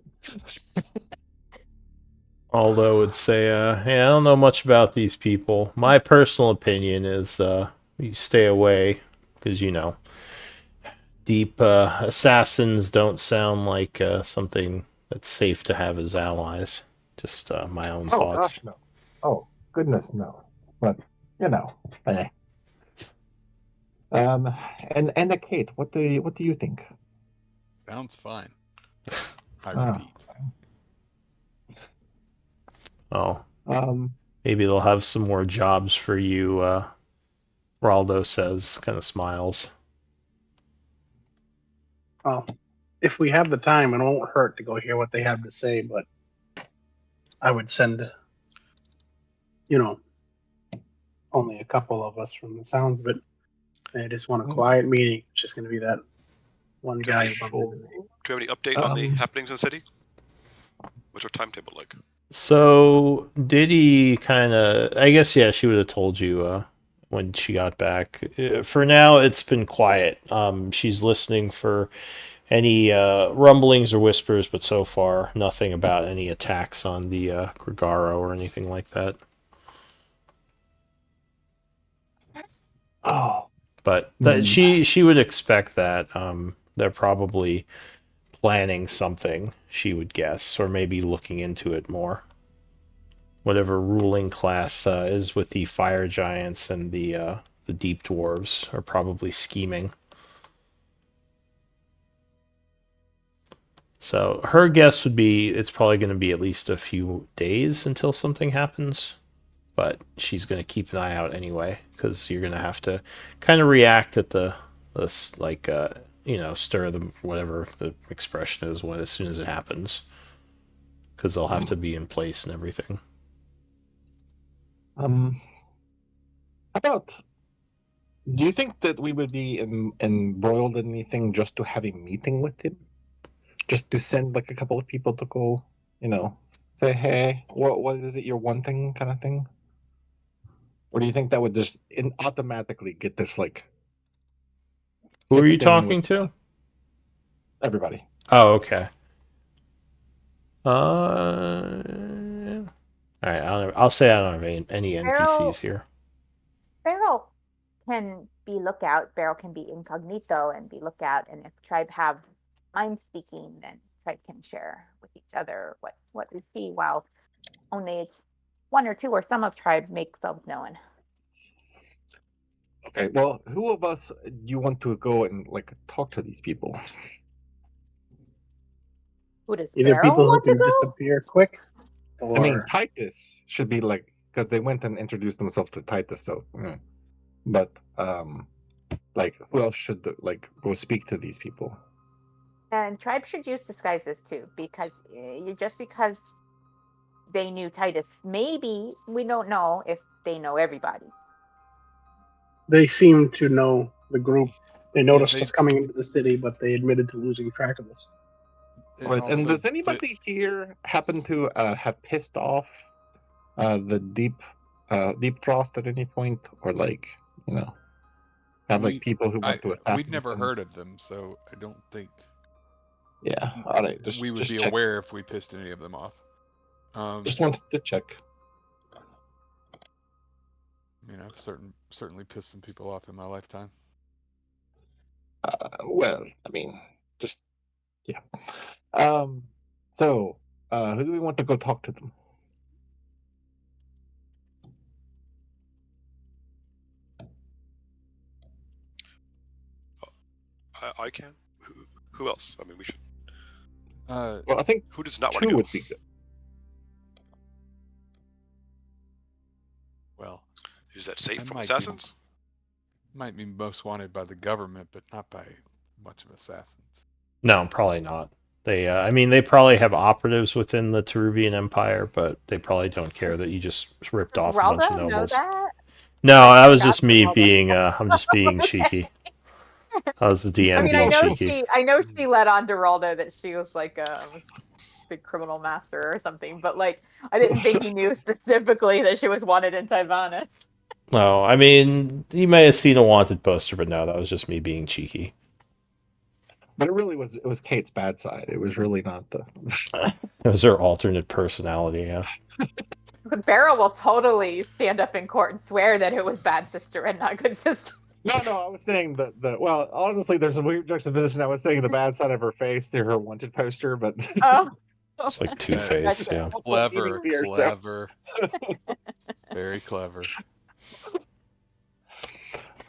Although it's say, hey, I don't know much about these people. My personal opinion is you stay away because deep assassins don't sound like something that's safe to have as allies. Just my own Oh thoughts. gosh, no. Oh goodness, no. But eh. And Kate, what do you think? Sounds fine. I repeat. Oh, maybe they'll have some more jobs for you. Raldo says, kind of smiles. Well, if we have the time, it won't hurt to go hear what they have to say, but I would send, only a couple of us from the sounds of it. I just want a quiet meeting. It's just going to be that one guy. Do you have any update on the happenings in the city? What's your timetable like? So Diddy kind of, I guess, yeah, she would have told you when she got back. For now, it's been quiet. She's listening for any rumblings or whispers, but so far, nothing about any attacks on the Gregaro or anything like that. Oh, but she would expect that. They're probably planning something, she would guess, or maybe looking into it more. Whatever ruling class is with the fire giants and the deep dwarves are probably scheming. So her guess would be it's probably going to be at least a few days until something happens, but she's going to keep an eye out anyway because you're going to have to kind of react at the stir them, whatever the expression is, as soon as it happens, because they'll have to be in place and everything. How about? Do you think that we would be embroiled in anything just to have a meeting with him? Just to send like a couple of people to go, say, hey, what is it you're wanting, kind of thing? Or do you think that would just automatically get this like? Who are you talking to? Everybody. Oh, okay. All right, I'll say I don't have any NPCs here. Beryl can be lookout. Beryl can be incognito and be lookout. And if tribe have mind speaking, then tribe can share with each other what we see, while only one or two or some of tribe make themselves known. Okay, well, who of us do you want to go and like talk to these people? Who does Either Beryl people who want to can go? disappear quick, or I mean, Titus should be like, because they went and introduced themselves to Titus, so. But like, who else should go speak to these people? And tribe should use disguises too, because just because they knew Titus, maybe we don't know if they know everybody. they seem to know the group. They noticed us coming into the city, but they admitted to losing track of us. Right. And does anybody here happen to have pissed off the deep frost at any point, or have people who want to assassinate? We'd never heard of them, so I don't think. Yeah. All right. We would be aware if we pissed any of them off. Just wanted to check. I mean, I've certainly pissed some people off in my lifetime. Well, I mean, just yeah. So, who do we want to go talk to them? I can. Who else? I mean, we should. Well, I think who does not want to go? Would be good. Well, is that safe from assassins? Might be most wanted by the government, but not by much of assassins. No, probably not. They probably have operatives within the Teruvian Empire, but they probably don't care that you just ripped off a bunch of nobles. Know that? No, that was just That's me all the- being. I'm just being Okay. cheeky. I was the DM I mean, being cheeky. I know she let on to Geraldo that she was like a big criminal master or something, but like I didn't think he knew specifically that she was wanted in Tyrannus. No, I mean, you may have seen a wanted poster, but no, that was just me being cheeky. But it was Kate's bad side. It was really not the. It was her alternate personality, yeah. But Beryl will totally stand up in court and swear that it was bad sister and not good sister. No, I was saying well, honestly, there's a weird juxtaposition. I was saying the bad side of her face to her wanted poster, but Oh. It's like Two-Face, yeah. Clever, clever. Very clever.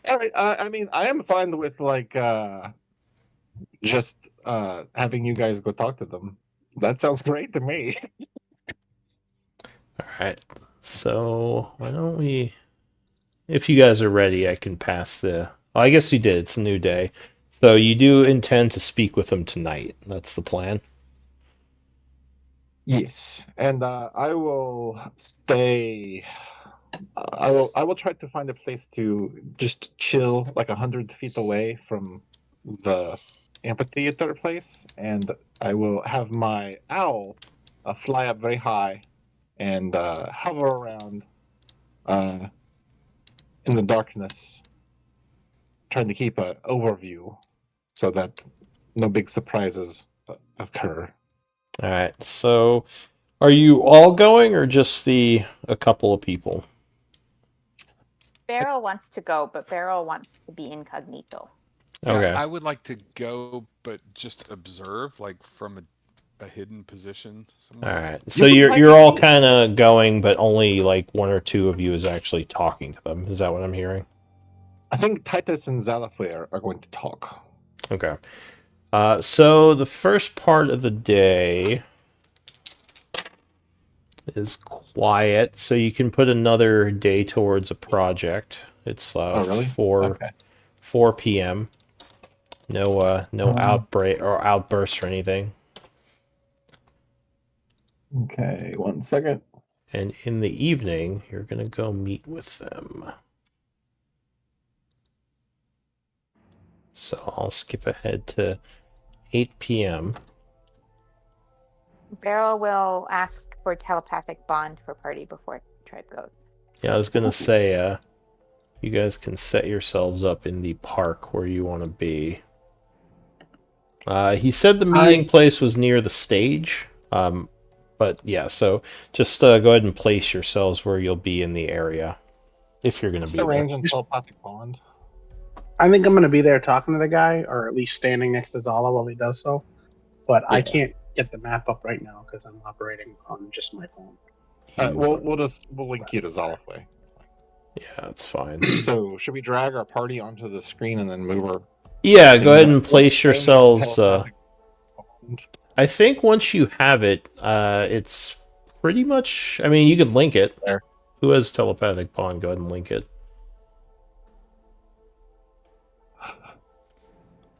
All right. I mean, I am fine with like just having you guys go talk to them. That sounds great to me. All right. So why don't we? If you guys are ready, I can pass the. Well, I guess you did. It's a new day, so you do intend to speak with them tonight. That's the plan. Yes, and I will stay. I will try to find a place to just chill, like 100 feet away from the amphitheater place, and I will have my owl fly up very high and hover around in the darkness, trying to keep an overview so that no big surprises occur. All right. So, are you all going, or just a couple of people? Beryl wants to go, but Beryl wants to be incognito. Okay. Yeah, I would like to go, but just observe, like from a hidden position somewhere. All right. So you're all kind of going, but only like one or two of you is actually talking to them. Is that what I'm hearing? I think Titus and Zalafir are going to talk. Okay. So the first part of the day is quiet, so you can put another day towards a project. It's really? 4 p.m. No outbreak or outburst or anything. Okay, 1 second. And in the evening, you're gonna go meet with them. So I'll skip ahead to 8 p.m. Beryl will ask for telepathic bond for party before tribe goes. Yeah, I was gonna say, you guys can set yourselves up in the park where you want to be. He said the meeting place was near the stage. But yeah, so just go ahead and place yourselves where you'll be in the area if you're going to be there. Range and telepathic bond. I think I'm going to be there talking to the guy, or at least standing next to Zala while he does so. But I can't get the map up right now because I'm operating on just my phone. We'll link you to Zalafway. Yeah, it's fine. So should we drag our party onto the screen and then move her? Yeah, go ahead and place yourselves. I think once you have it, it's pretty much. I mean, you can link it. There. Who has telepathic bond? Go ahead and link it.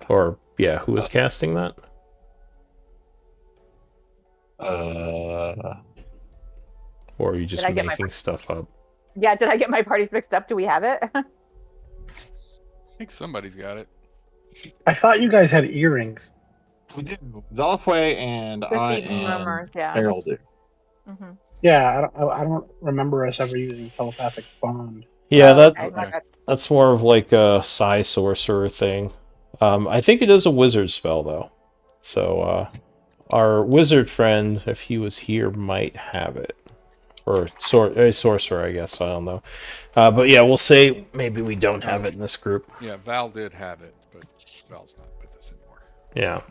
Or yeah, who is casting that? Or are you just making stuff up? Yeah, did I get my parties mixed up? Do we have it? I think somebody's got it. I thought you guys had earrings. We did. Zalafway and I and Beryl do. Mm-hmm. Yeah, I don't remember us ever using telepathic bond. Yeah, that's more of like a psi sorcerer thing. I think it is a wizard spell though. So our wizard friend, if he was here, might have it. Or a sorcerer, I guess. I don't know. But yeah, we'll say maybe we don't have it in this group. Yeah, Val did have it, but Val's not with us anymore. Yeah.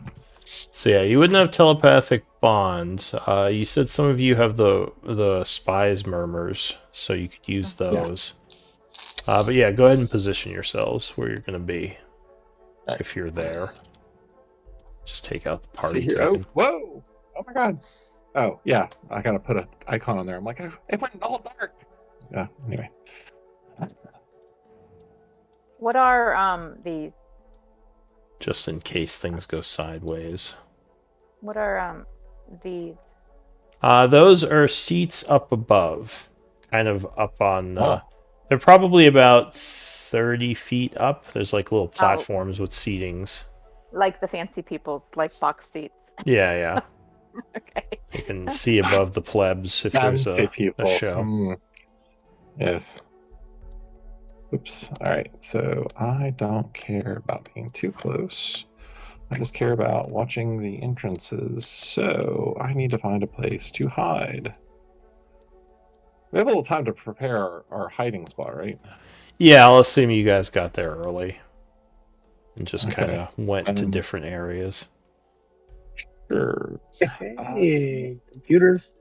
So yeah, you wouldn't have telepathic bond. You said some of you have the spies murmurs, so you could use those. Yeah. But yeah, go ahead and position yourselves where you're going to be if you're there. Just take out the party token. Whoa! Oh my god! Oh yeah, I gotta put an icon on there. I'm like, it went all dark. Yeah. Anyway. What are these? Just in case things go sideways. What are these? Those are seats up above, kind of up on They're probably about 30 feet up. There's like little platforms with seatings. Like the fancy people's like box seats. Yeah. Okay. You can see above the plebs if there's Fancy a people. show. Yes. Oops. All right. So I don't care about being too close. I just care about watching the entrances. So I need to find a place to hide. We have a little time to prepare our hiding spot, right? Yeah, I'll assume you guys got there early and just Okay. kind of went to different areas. Sure. Hey, computers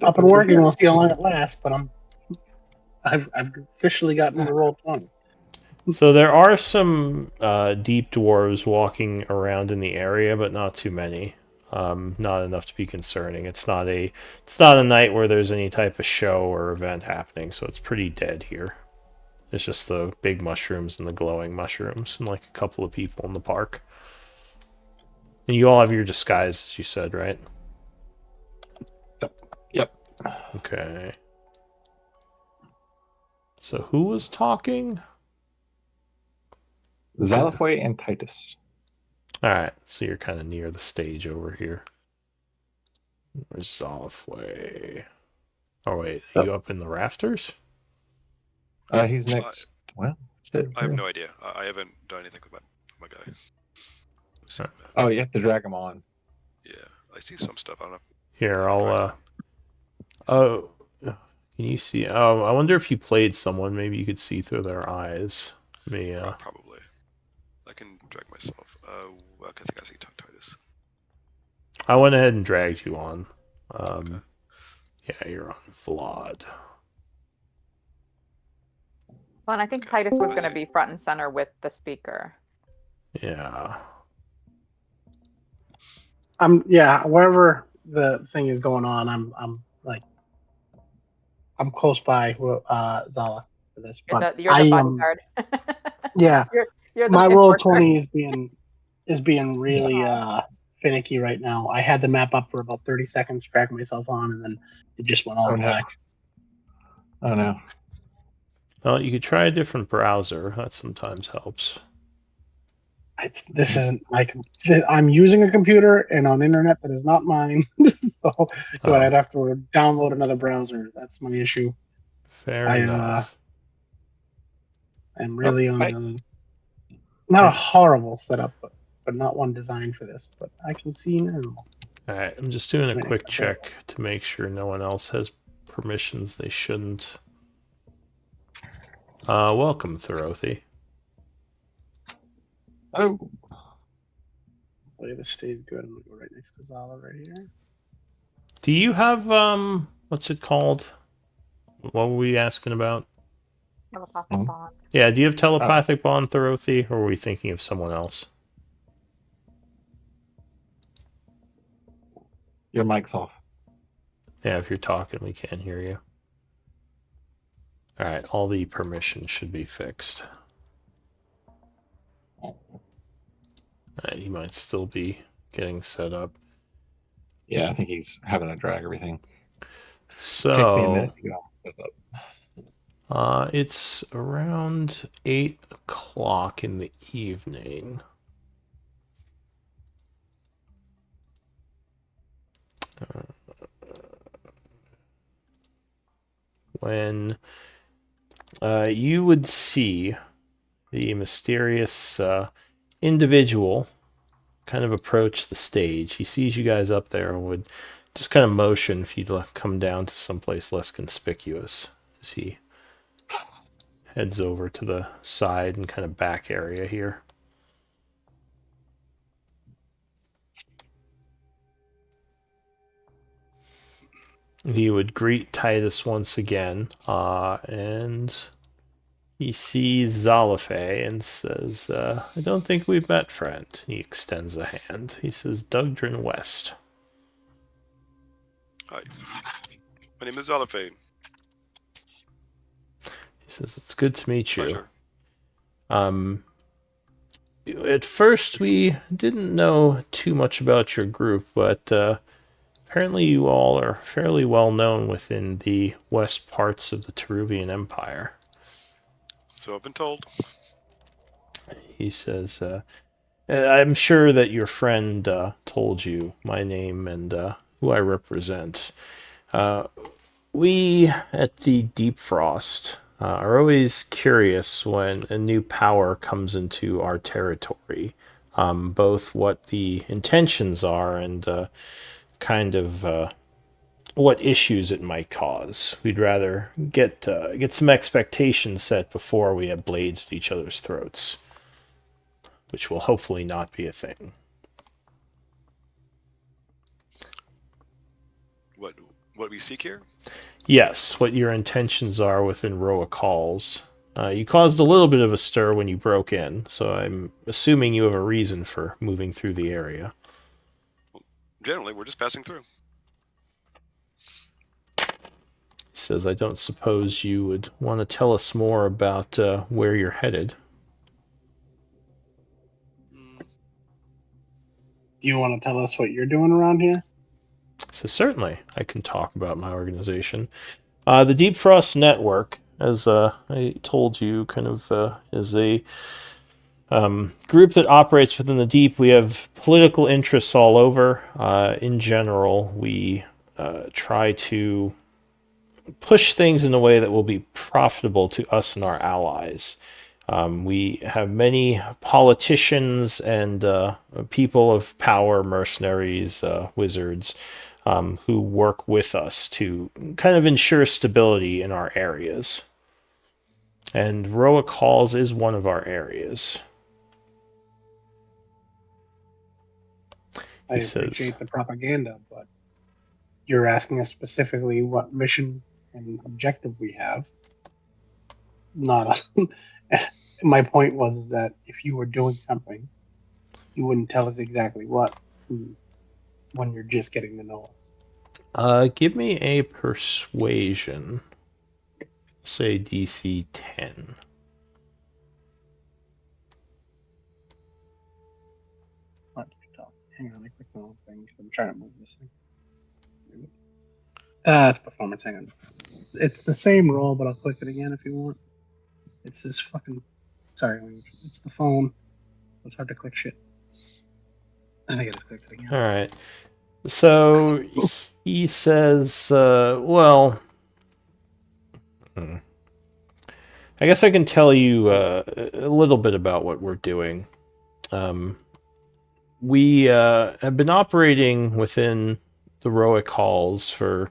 up and working. We'll see how long it lasts. But I've officially gotten to roll 20. So there are some deep dwarves walking around in the area, but not too many. Not enough to be concerning. It's not a night where there's any type of show or event happening, so it's pretty dead here. It's just the big mushrooms and the glowing mushrooms and like a couple of people in the park. And you all have your disguises, you said, right? Yep. Okay. So who was talking? Zalafwe and Titus. Alright, so you're kind of near the stage over here. Where's Zalafwe? Oh wait, are you up in the rafters? He's next. Well, shit, I have no idea. I haven't done anything with my guy. Oh, you have to drag him on. Yeah, I see some stuff. I don't know. Here, I'll oh, can you see? Oh, I wonder if you played someone. Maybe you could see through their eyes. Probably. I can drag myself. I think I see Titus. I went ahead and dragged you on. Okay. Yeah, you're on Vlad. Well, and I think Titus was going to be front and center with the speaker. Yeah. Wherever the thing is going on, I'm close by Zala for this. You're the bodyguard. Yeah. You're the my roll enforcer. 20 is being really finicky right now. I had the map up for about 30 seconds, dragged myself on, and then it just went all black. Oh no. Well, you could try a different browser. That sometimes helps. This isn't I'm using a computer and on internet that is not mine. So I'd have to download another browser. That's my issue. Fair enough. I'm really on not a horrible setup, but not one designed for this. But I can see now. All right, I'm just doing a quick check to make sure no one else has permissions they shouldn't. Welcome, Thorothy. Oh. Hopefully this stays good. I'm gonna go right next to Zala right here. Do you have what's it called? What were we asking about? Telepathic bond. Yeah, do you have telepathic bond, Thorothy, or were we thinking of someone else? Your mic's off. Yeah, if you're talking, we can't hear you. All right, all the permissions should be fixed. He might still be getting set up. Yeah, I think he's having to drag everything. So, it takes me a minute to get all the stuff up. It's around 8 o'clock in the evening. When you would see the mysterious individual kind of approach the stage. He sees you guys up there and would just kind of motion for you to come down to someplace less conspicuous as he heads over to the side and kind of back area here. He would greet Titus once again, and he sees Zalafwe and says, I don't think we've met, friend. He extends a hand. He says, Dugdrin West. Hi. My name is Zalafwe. He says, it's good to meet you. Pleasure. At first, we didn't know too much about your group, but apparently you all are fairly well known within the west parts of the Teruvian Empire. So I've been told. He says, I'm sure that your friend told you my name and who I represent. We at the Deep Frost are always curious when a new power comes into our territory, both what the intentions are and kind of what issues it might cause. We'd rather get some expectations set before we have blades at each other's throats, which will hopefully not be a thing. What we seek here? Yes, what your intentions are within Roa Calls. You caused a little bit of a stir when you broke in, so I'm assuming you have a reason for moving through the area. Generally, we're just passing through. He says, I don't suppose you would want to tell us more about where you're headed. Do you want to tell us what you're doing around here? So certainly, I can talk about my organization. The Deep Frost Network, as I told you, kind of is a group that operates within the deep. We have political interests all over. In general, we try to push things in a way that will be profitable to us and our allies. We have many politicians and people of power, mercenaries, wizards, who work with us to kind of ensure stability in our areas. And Roa Halls is one of our areas. I appreciate the propaganda, but you're asking us specifically what mission and objective we have. Not a, my point was that if you were doing something, you wouldn't tell us exactly what when you're just getting to know us. Give me a persuasion. Say DC 10. Hang on, I clicked the wrong thing because I'm trying to move this thing. It's performance. Hang on. It's the same roll, but I'll click it again if you want. It's this fucking. Sorry, it's the phone. It's hard to click shit. I think I just clicked it again. All right. So he says, well, I guess I can tell you a little bit about what we're doing. We have been operating within the Roic Halls for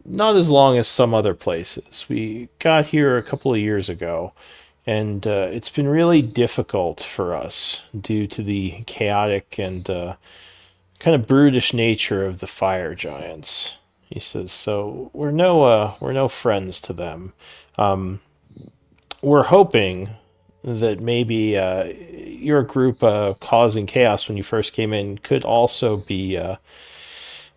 not as long as some other places. We got here a couple of years ago, and it's been really difficult for us due to the chaotic and kind of brutish nature of the fire giants. He says, so we're no friends to them. We're hoping that maybe your group causing chaos when you first came in could also be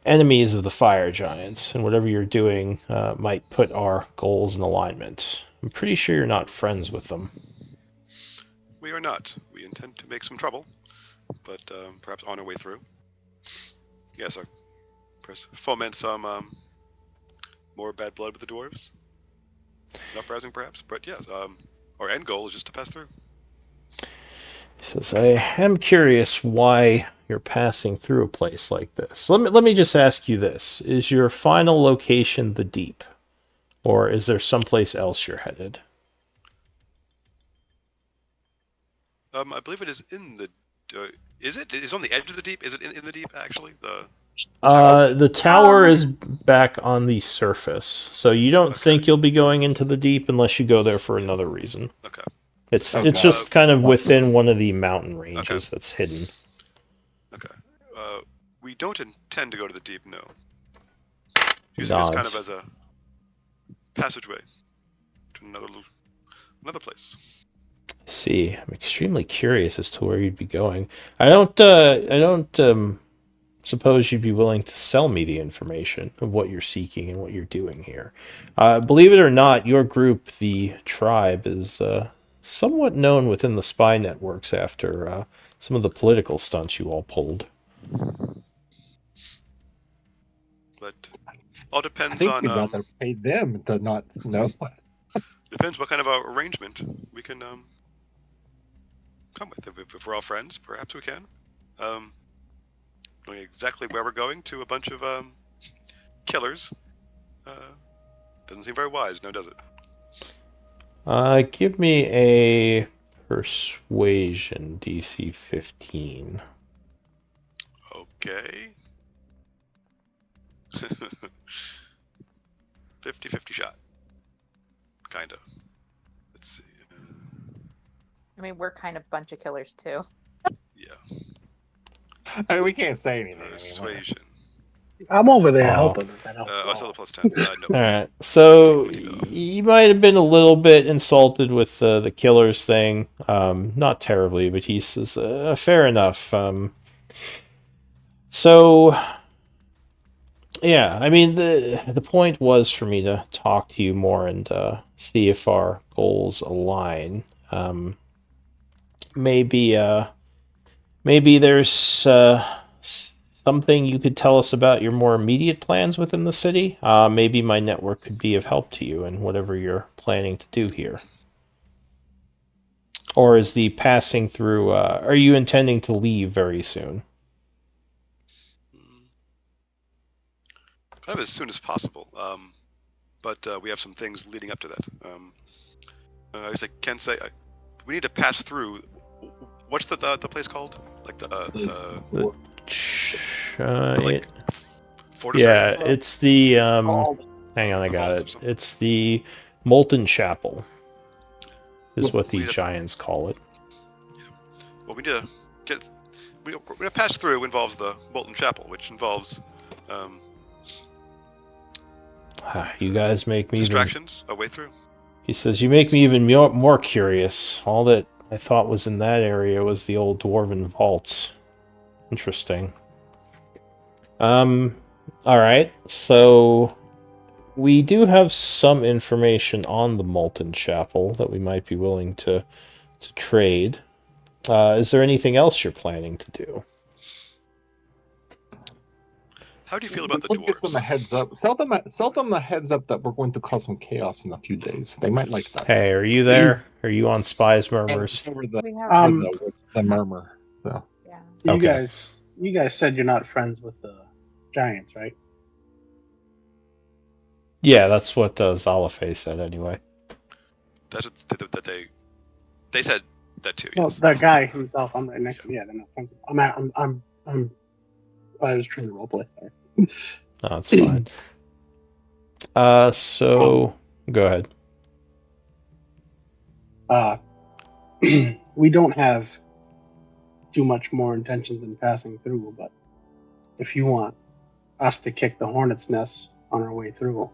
enemies of the fire giants, and whatever you're doing might put our goals in alignment. I'm pretty sure you're not friends with them. We are not. We intend to make some trouble, but perhaps on our way through. Yes, sir. Foment some more bad blood with the dwarves. An uprising, perhaps, but yes, our end goal is just to pass through. He says, I am curious why you're passing through a place like this. Let me just ask you this. Is your final location the deep? Or is there someplace else you're headed? I believe it is in the... is it? Is it on the edge of the deep? Is it in the deep, actually? The tower is back on the surface, so you don't think you'll be going into the deep unless you go there for another reason. Okay. It's just kind of within one of the mountain ranges that's hidden. Okay. We don't intend to go to the deep, no. Using this kind of as a passageway to another place. See, I'm extremely curious as to where you'd be going. I don't suppose you'd be willing to sell me the information of what you're seeking and what you're doing here. Believe it or not, your group, the tribe, is somewhat known within the spy networks after some of the political stunts you all pulled. but all I depends think on you'd rather pay them to not know. depends what kind of arrangement we can come with. If we're all friends, perhaps we can. Knowing exactly where we're going to a bunch of killers doesn't seem very wise, now does it? Give me a persuasion DC 15. Okay. 50-50 shot. Kinda. Let's see. I mean, we're kind of a bunch of killers too. Yeah. I mean, we can't say anything. Persuasion. I'm over there Oh. helping. If that helps. I saw the plus 10. No. Alright, so you might have been a little bit insulted with the killers thing. Not terribly, but he says, fair enough. So, yeah, I mean, the point was for me to talk to you more and see if our goals align. Maybe there's something you could tell us about your more immediate plans within the city. Maybe my network could be of help to you in whatever you're planning to do here. Or is the passing through, are you intending to leave very soon? Kind of as soon as possible. But we have some things leading up to that. I was like, Ken say, we need to pass through. What's the place called? Like like fortress yeah, area? it's the hang on, I got it. It's the Molten Chapel, is what the Giants call it. Yeah. Well, we need to get. We're gonna pass through. Involves the Molten Chapel, which involves you guys make me distractions a way through. He says, you make me even more curious. All that I thought was in that area was the old dwarven vaults. Interesting. Alright, so we do have some information on the Molten Chapel that we might be willing to trade. Is there anything else you're planning to do? How do you feel about the We'll give them dwarves? a heads up. Sell them a heads up that we're going to cause some chaos in a few days. They might like that. Hey, are you there? Are you on Spies Murmurs? The murmur. So. Yeah. Okay. You guys said you're not friends with the Giants, right? Yeah, that's what Zalafe said anyway. That's that they said that too. Well, Yes. that guy himself. I'm right next to him. Yeah, they're not friends. I was trying to roleplay. Sorry. No, that's fine. So go ahead. We don't have too much more intentions than passing through, but if you want us to kick the hornet's nest on our way through,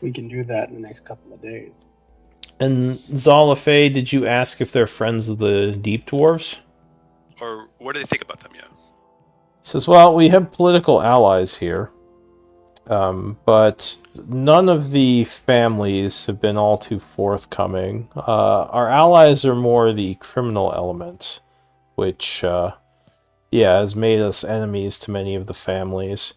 we can do that in the next couple of days. And Zalafe, did you ask if they're friends of the Deep Dwarves? Or what do they think about them? Yeah. Says, well, we have political allies here, but none of the families have been all too forthcoming. Our allies are more the criminal elements, which, has made us enemies to many of the families.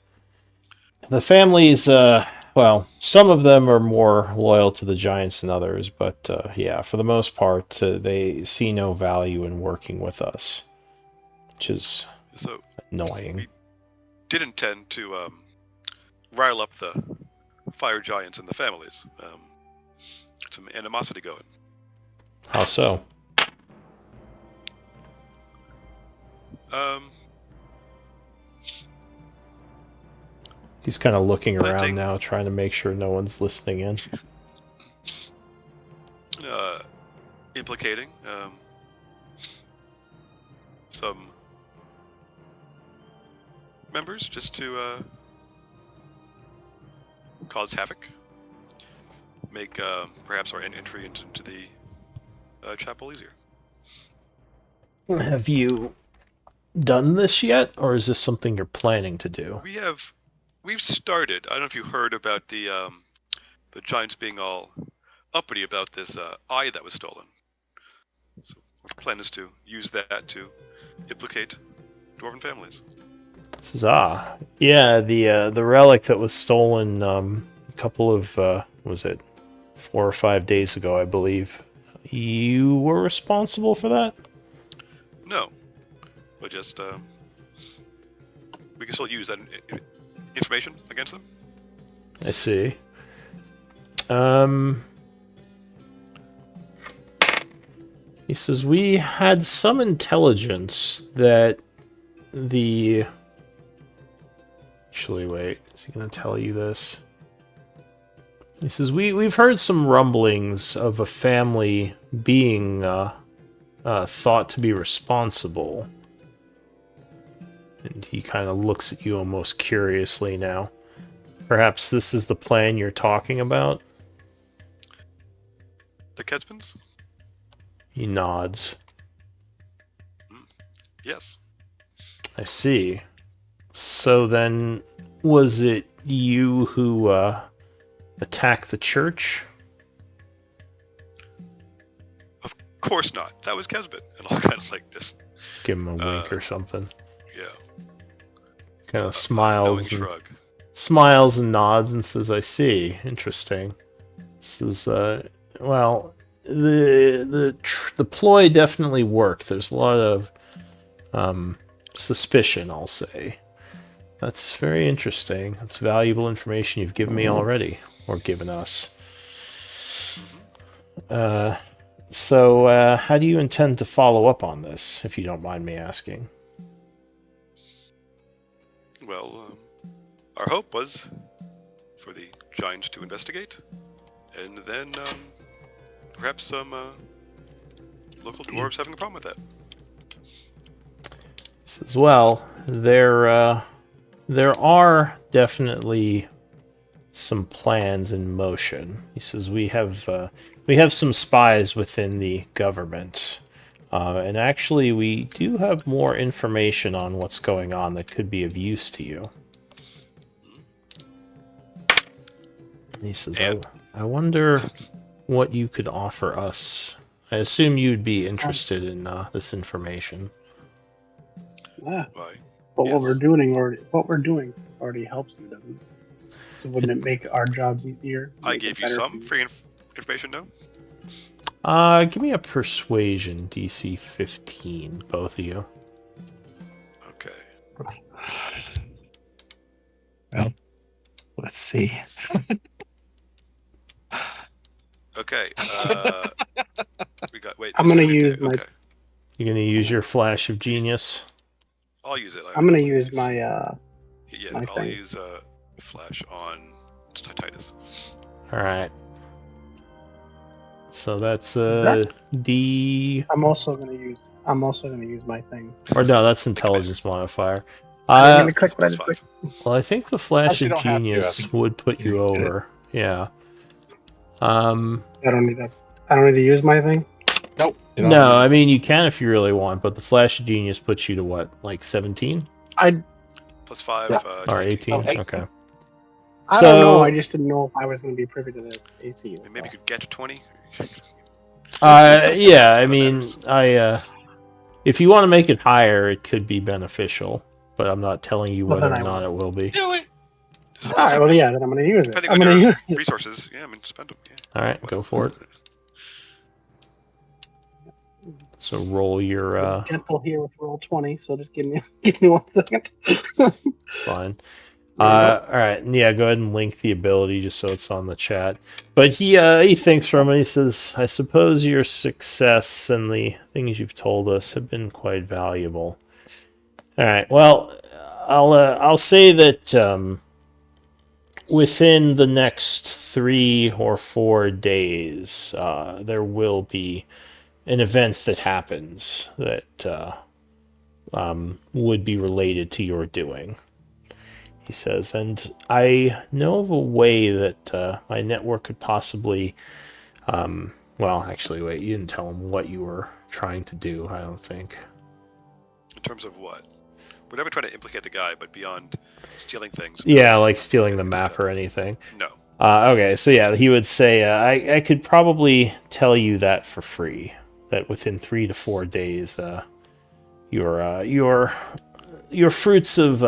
The families, well, some of them are more loyal to the Giants than others, but for the most part, they see no value in working with us, which is annoying. We did intend to rile up the fire giants and the families. Some animosity going. How so? He's kind of looking around now, trying to make sure no one's listening in. Implicating some members just to cause havoc, make perhaps our entry into the chapel easier. Have you done this yet, or is this something you're planning to do? We've started. I don't know if you heard about the Giants being all uppity about this eye that was stolen. So our plan is to use that to implicate dwarven families. Says, yeah, the relic that was stolen a couple of was it 4 or 5 days ago, I believe. You were responsible for that? No, but just we can still use that information against them. I see. He says, we had some intelligence that the... Actually, wait. Is he going to tell you this? He says, we've heard some rumblings of a family being thought to be responsible. And he kind of looks at you almost curiously now. Perhaps this is the plan you're talking about? The Kespins? He nods. Yes. I see. So then, was it you who attacked the church? Of course not. That was Kesbit. And I'll kind of like just Give him a wink or something. Yeah. Kind of smiles and shrug. smiles and nods and says, "I see. Interesting." This is well, the ploy definitely worked. There's a lot of suspicion, I'll say. That's very interesting. That's valuable information you've given me already, or given us. So, how do you intend to follow up on this, if you don't mind me asking? Well, our hope was for the Giants to investigate, and then perhaps some local dwarves having a problem with that. Says, well, there are definitely some plans in motion. He says we have some spies within the government, and actually we do have more information on what's going on that could be of use to you. And he says, I wonder what you could offer us. I assume you'd be interested in this information. Yeah. Why? But Yes. what we're doing already helps you, doesn't it? So wouldn't it make our jobs easier? I Make it gave you better some for you? free information, no? Give me a persuasion DC 15, both of you. Okay. Well, let's see. Okay. We got. Wait. I'm gonna right use there. my- Okay. You're gonna use your flash of genius. I'll use it. I'm gonna use my Yeah, my I'll thing. use flash on Titus. All right. So that's that- D, I'm also gonna use my thing. or no, that's intelligence modifier. I didn't even click what I Plus just 5. clicked. Well, I think the flash Actually, of you don't have to. I genius think would put you you did it. over. Yeah. I don't need to use my thing. Nope. you don't No, have I to. mean you can if you really want, but the flash of genius puts you to what, like 17 Plus 5. Yeah. or 18? Oh, 18. Okay. I don't know. I just didn't know if I was gonna be privy to the AC. And maybe you could get to 20. Yeah, I That mean, matters. if you want to make it higher, it could be beneficial, but I'm not telling you Well, whether or then I not it will be. Do it. All right. Well, yeah. Then I'm gonna use it. Depending I'm on gonna your use it. resources, yeah, I mean, spend them. Yeah. All right, go for it. So roll your Gentle here with roll 20. So just give me 1 second. it's fine. All right, and yeah, go ahead and link the ability just so it's on the chat. But he thinks from it. He says, "I suppose your success and the things you've told us have been quite valuable." All right. Well, I'll say that within the next 3 or 4 days, there will be an event that happens that would be related to your doing. He says, and I know of a way that my network could possibly, well, actually, wait, you didn't tell him what you were trying to do, I don't think. In terms of what? We're never trying to implicate the guy, but beyond stealing things. Yeah, like stealing the map or anything. No. Okay, so yeah, he would say, I could probably tell you that for free, that within 3 to 4 days, your your fruits of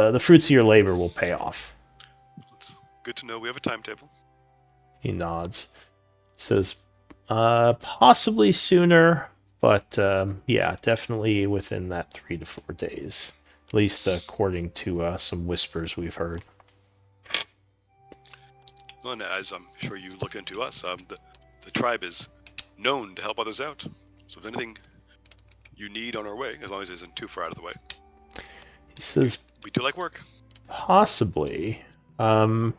your labor will pay off. It's good to know we have a timetable. He nods. Says, possibly sooner, but yeah, definitely within that 3 to 4 days. At least according to some whispers we've heard. Well, and as I'm sure you look into us, the tribe is known to help others out. So if anything you need on our way, as long as it isn't too far out of the way. He says, we do like work. Possibly. Do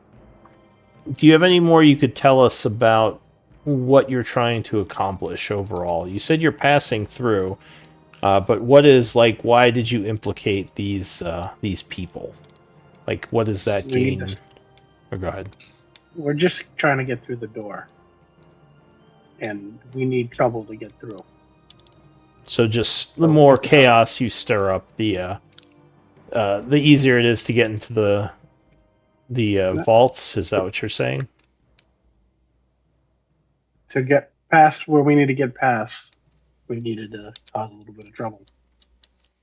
you have any more you could tell us about what you're trying to accomplish overall? You said you're passing through, but what is, like, why did you implicate these people? Like, what does that gain? Oh, go ahead. We're just trying to get through the door. And we need trouble to get through. So just the more chaos you stir up, the easier it is to get into the vaults. Is that what you're saying? To get past where we need to get past, we needed to cause a little bit of trouble.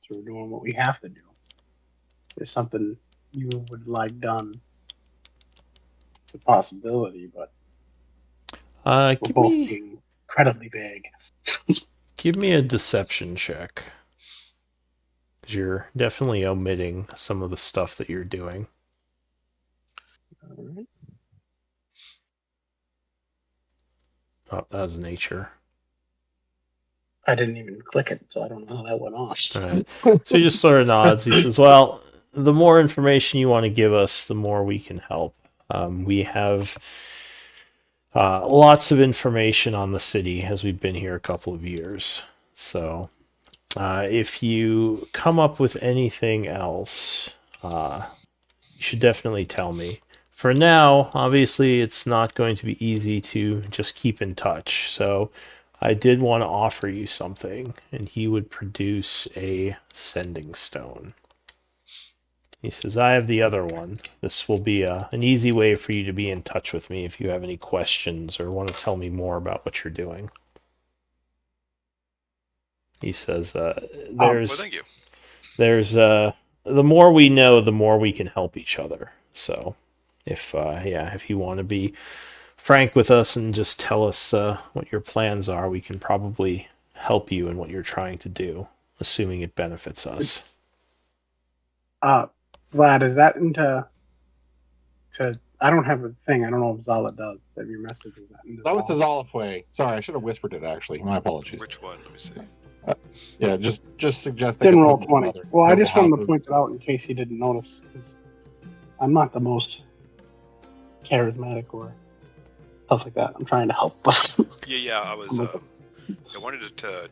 So we're doing what we have to do. If there's something you would like done, it's a possibility, but we're both being incredibly vague. Give me a deception check. Because you're definitely omitting some of the stuff that you're doing. All right. Oh, that was nature. I didn't even click it, so I don't know how that went off. All right. So he just sort of nods. He says, well, the more information you want to give us, the more we can help. We have lots of information on the city as we've been here a couple of years. So if you come up with anything else, you should definitely tell me. For now, obviously, it's not going to be easy to just keep in touch. So I did want to offer you something, and he would produce a sending stone. He says, I have the other one. This will be an easy way for you to be in touch with me if you have any questions or want to tell me more about what you're doing. He says, thank you. There's the more we know, the more we can help each other. So if you want to be frank with us and just tell us what your plans are, we can probably help you in what you're trying to do, assuming it benefits us. Vlad, is that into I don't have a thing. I don't know if Zala does. That your message is that into that was the Zalafway. Sorry, I should have whispered it, actually. My apologies. Which one? Let me see. Yeah, just suggest. Didn't roll 20. Well, I just wanted to point it out in case he didn't notice, because I'm not the most charismatic or stuff like that. I'm trying to help. Yeah. I was. I wanted to.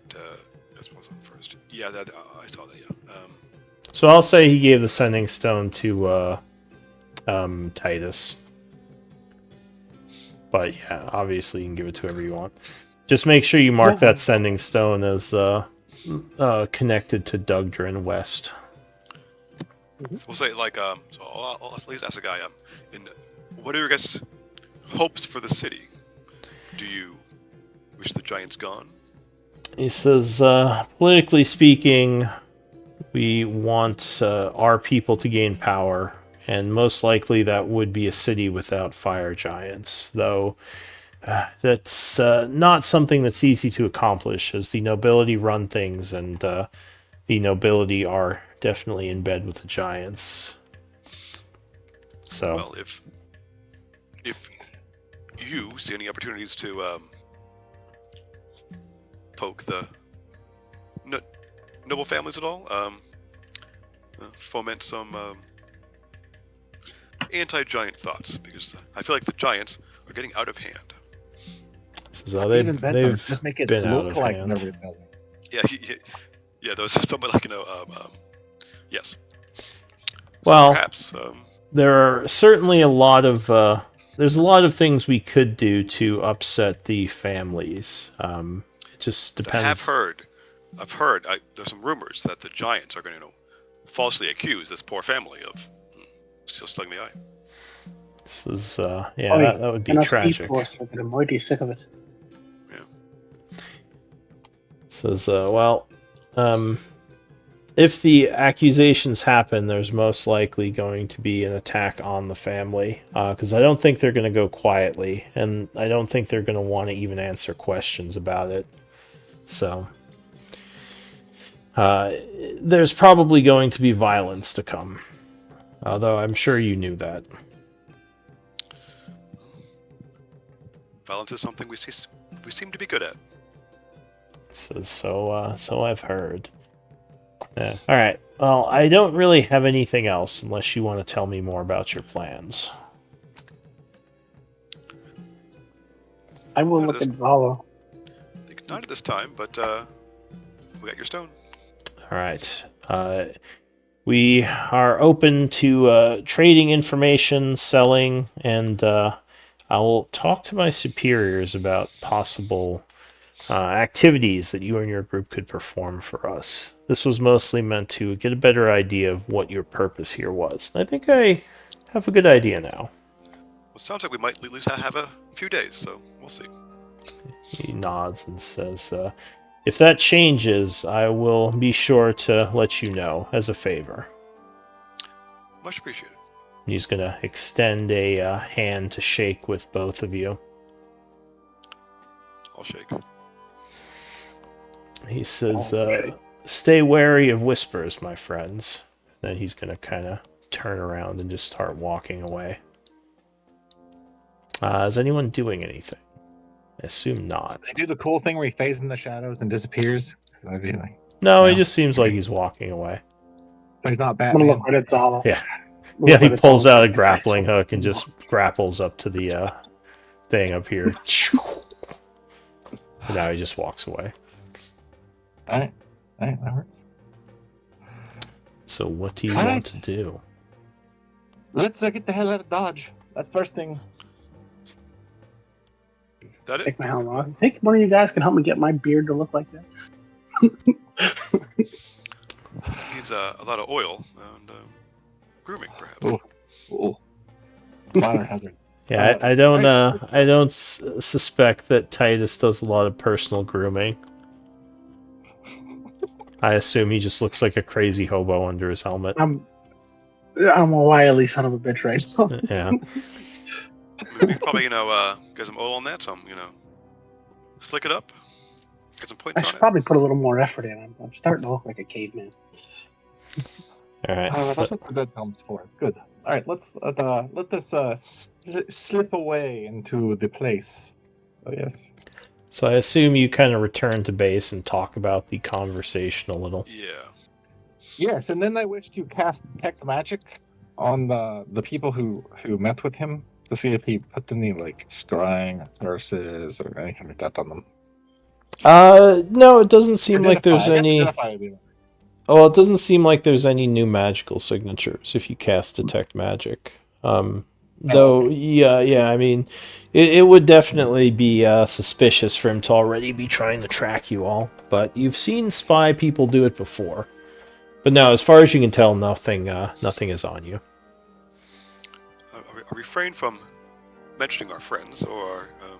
This wasn't first. Yeah, I saw that. Yeah. So I'll say he gave the sending stone to Titus. But yeah, obviously you can give it to whoever you want. Just make sure you mark that sending stone as connected to Dugdrin West. So we'll say so I'll at least ask a guy. What are your guys' hopes for the city? Do you wish the giants gone? He says, politically speaking, we want our people to gain power, and most likely that would be a city without fire giants, though that's not something that's easy to accomplish, as the nobility run things, and the nobility are definitely in bed with the giants. So, well, if you see any opportunities to poke the noble families at all, foment some anti-giant thoughts, because I feel like the giants are getting out of hand. So they've just make it been out look of like hand. Yeah. Those somebody like yes. Well, so perhaps there are certainly a lot of there's a lot of things we could do to upset the families. It just depends. I've heard. There's some rumors that the giants are going to falsely accuse this poor family of stealing the eye. This is that would be tragic. I'm mighty sick of it. Yeah. Says, if the accusations happen, there's most likely going to be an attack on the family, because I don't think they're going to go quietly, and I don't think they're going to want to even answer questions about it. So, there's probably going to be violence to come, although I'm sure you knew that. Violence is something we seem to be good at. So I've heard. Yeah. All right. Well, I don't really have anything else unless you want to tell me more about your plans. I will look at Zala. Not at this time, but we got your stone. All right. We are open to trading information, selling, and I will talk to my superiors about possible activities that you and your group could perform for us. This was mostly meant to get a better idea of what your purpose here was. I think I have a good idea now. Well, it sounds like we might at least have a few days, so we'll see. He nods and says, if that changes, I will be sure to let you know as a favor. Much appreciated. He's going to extend a hand to shake with both of you. I'll shake. He says, stay wary of whispers, my friends. Then he's going to kind of turn around and just start walking away. Is anyone doing anything? I assume not. They do the cool thing where he fades in the shadows and disappears. That'd be like, No, he just seems like he's walking away. but he's not I'm Batman. gonna look right at Zala. Yeah. Yeah, he pulls out a grappling hook and just grapples up to the thing up here. And now he just walks away. All right, that works. So what do you want to do? Let's get the hell out of Dodge. That's first thing. That it? Take my helmet off. Think one of you guys can help me get my beard to look like that? Needs a lot of oil and grooming, perhaps. Ooh. Fire hazard. Yeah, I don't suspect that Titus does a lot of personal grooming. I assume he just looks like a crazy hobo under his helmet. I'm a wily son of a bitch right now. Yeah. Maybe probably, get some oil on that, slick it up, get some points I on should it. probably put a little more effort in. I'm starting to look like a caveman. All right. That's what the bed comes for. It's good. All right, let this slip away into the place. Oh yes. So I assume you kind of return to base and talk about the conversation a little. Yeah. Yes, and then I wish to cast detect magic on the people who met with him to see if he put any like scrying curses or anything like that on them. No, it doesn't seem like there's any. Oh, it doesn't seem like there's any new magical signatures if you cast detect magic. Though, yeah, I mean, it would definitely be suspicious for him to already be trying to track you all. But you've seen spy people do it before. But no, as far as you can tell, nothing is on you. I refrain from mentioning our friends or our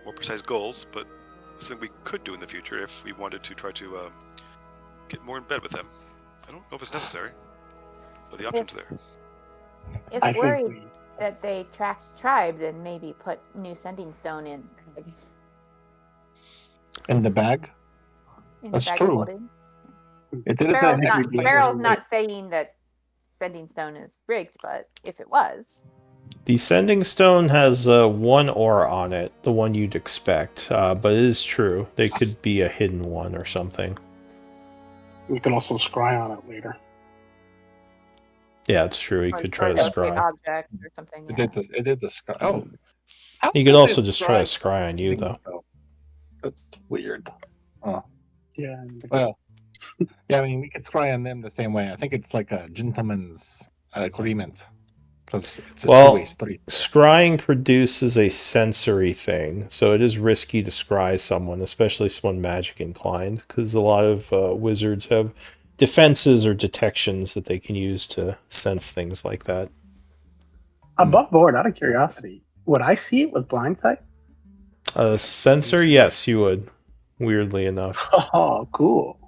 more precise goals, but something we could do in the future if we wanted to try to get more in bed with them. I don't know if it's necessary, but the option's there. If worried that they tracked tribe, then maybe put new sending stone in. In the bag? That's bag true. holding. It did say Barrel's not saying that sending stone is rigged, but if it was. The sending stone has one aura on it, the one you'd expect, but it is true. They could be a hidden one or something. You can also scry on it later. Yeah, it's true. He could try to scry. Object or something. Yeah. It did the scry. Oh. He could also just try to scry on you, though. That's weird. Oh. Yeah. Well, yeah, I mean, we could scry on them the same way. I think it's like a gentleman's agreement. Because it's always 3. Scrying produces a sensory thing, so it is risky to scry someone, especially someone magic inclined, because a lot of wizards have defenses or detections that they can use to sense things like that. Above board, out of curiosity, would I see it with blind sight? A sensor? Yes, you would. Weirdly enough. Oh, cool.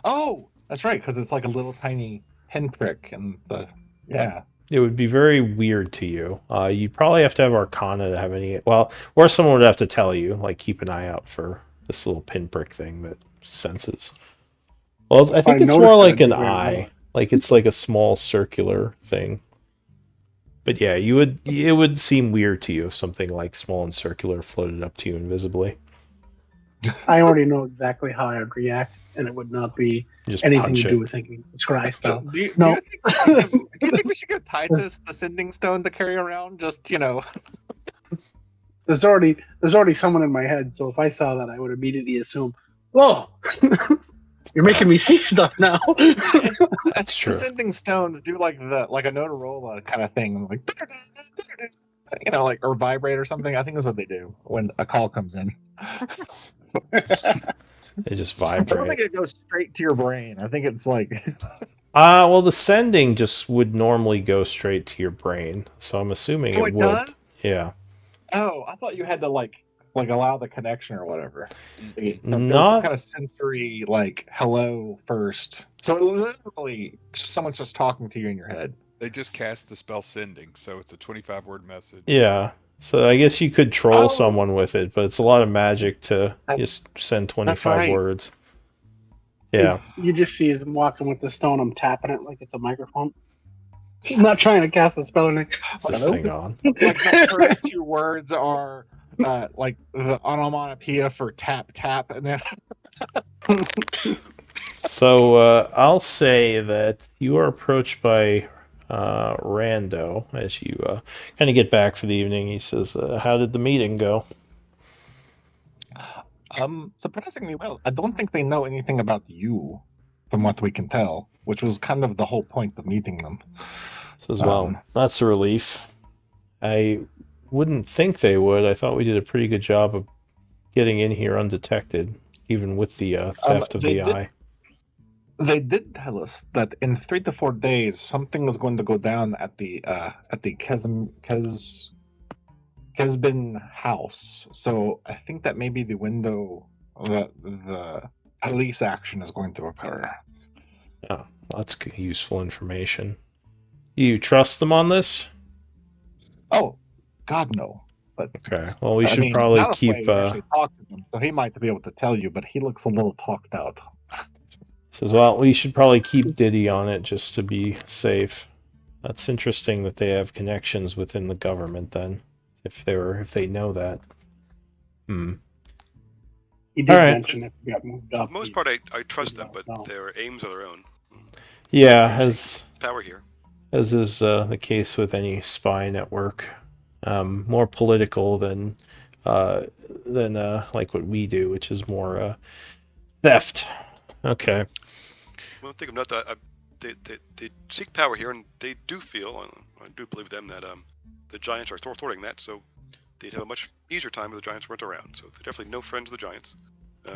Oh, that's right, because it's like a little tiny pinprick, and yeah. It would be very weird to you. You'd probably have to have Arcana to have any. Well, or someone would have to tell you, like, keep an eye out for this little pinprick thing that senses. Well, I If I think it's more noticed it, like I'd be an very eye. Like it's like a small circular thing. But yeah, it would seem weird to you if something like small and circular floated up to you invisibly. I already know exactly how I would react, and it would not be You just anything punch to do it. with thinking scry So, spell. do No. you think we should give, do you think we should give Titus the sending stone to carry around? Just There's already someone in my head, so if I saw that, I would immediately assume, "Whoa, you're making me see stuff now." That's the true. sending stones do like a Motorola kind of thing, like like or vibrate or something. I think that's what they do when a call comes in. They just I don't think vibrate. it goes straight to your brain. I think it's like Well, the sending just would normally go straight to your brain, so I'm assuming oh, it it would. does. Yeah. Oh, I thought you had to like allow the connection or whatever. It was some Not kind of sensory like hello first. So it literally just someone starts talking to you in your head. They just cast the spell sending, so it's a 25-word message. Yeah. So I guess you could troll Oh. someone with it, but it's a lot of magic to just send 25 right. words. Yeah. You just see as I'm walking with the stone, I'm tapping it like it's a microphone. I'm not trying to cast a spell or anything. Is this thing on? Like the first two words are like the onomatopoeia for tap tap, and then So I'll say that you are approached by Rando as you kind of get back for the evening. He says, "How did the meeting go?" surprisingly well. I don't think they know anything about you, from what we can tell, which was kind of the whole point of meeting them. Says, "Well, that's a relief. I wouldn't think they would. I thought we did a pretty good job of getting in here undetected, even with the theft of the eye." They did tell us that in 3 to 4 days, something is going to go down at the Kesbin house. So I think that maybe the window that the police action is going to occur. Oh, that's useful information. You trust them on this? Oh, God no. But okay, well we should probably keep. Actually talk to him, so he might be able to tell you, but he looks a little talked out. Says, well, we should probably keep Diddy on it just to be safe. That's interesting that they have connections within the government. Then, if they know that. He did mention if we got moved up. For the most part, I trust them, but their aims are their own. Yeah, as power here. As is the case with any spy network, more political than like what we do, which is more theft. Okay. One thing of note that they seek power here, and they do feel, I do believe them, that the Giants are thwarting that, so they'd have a much easier time if the Giants weren't around. So they're definitely no friends of the Giants.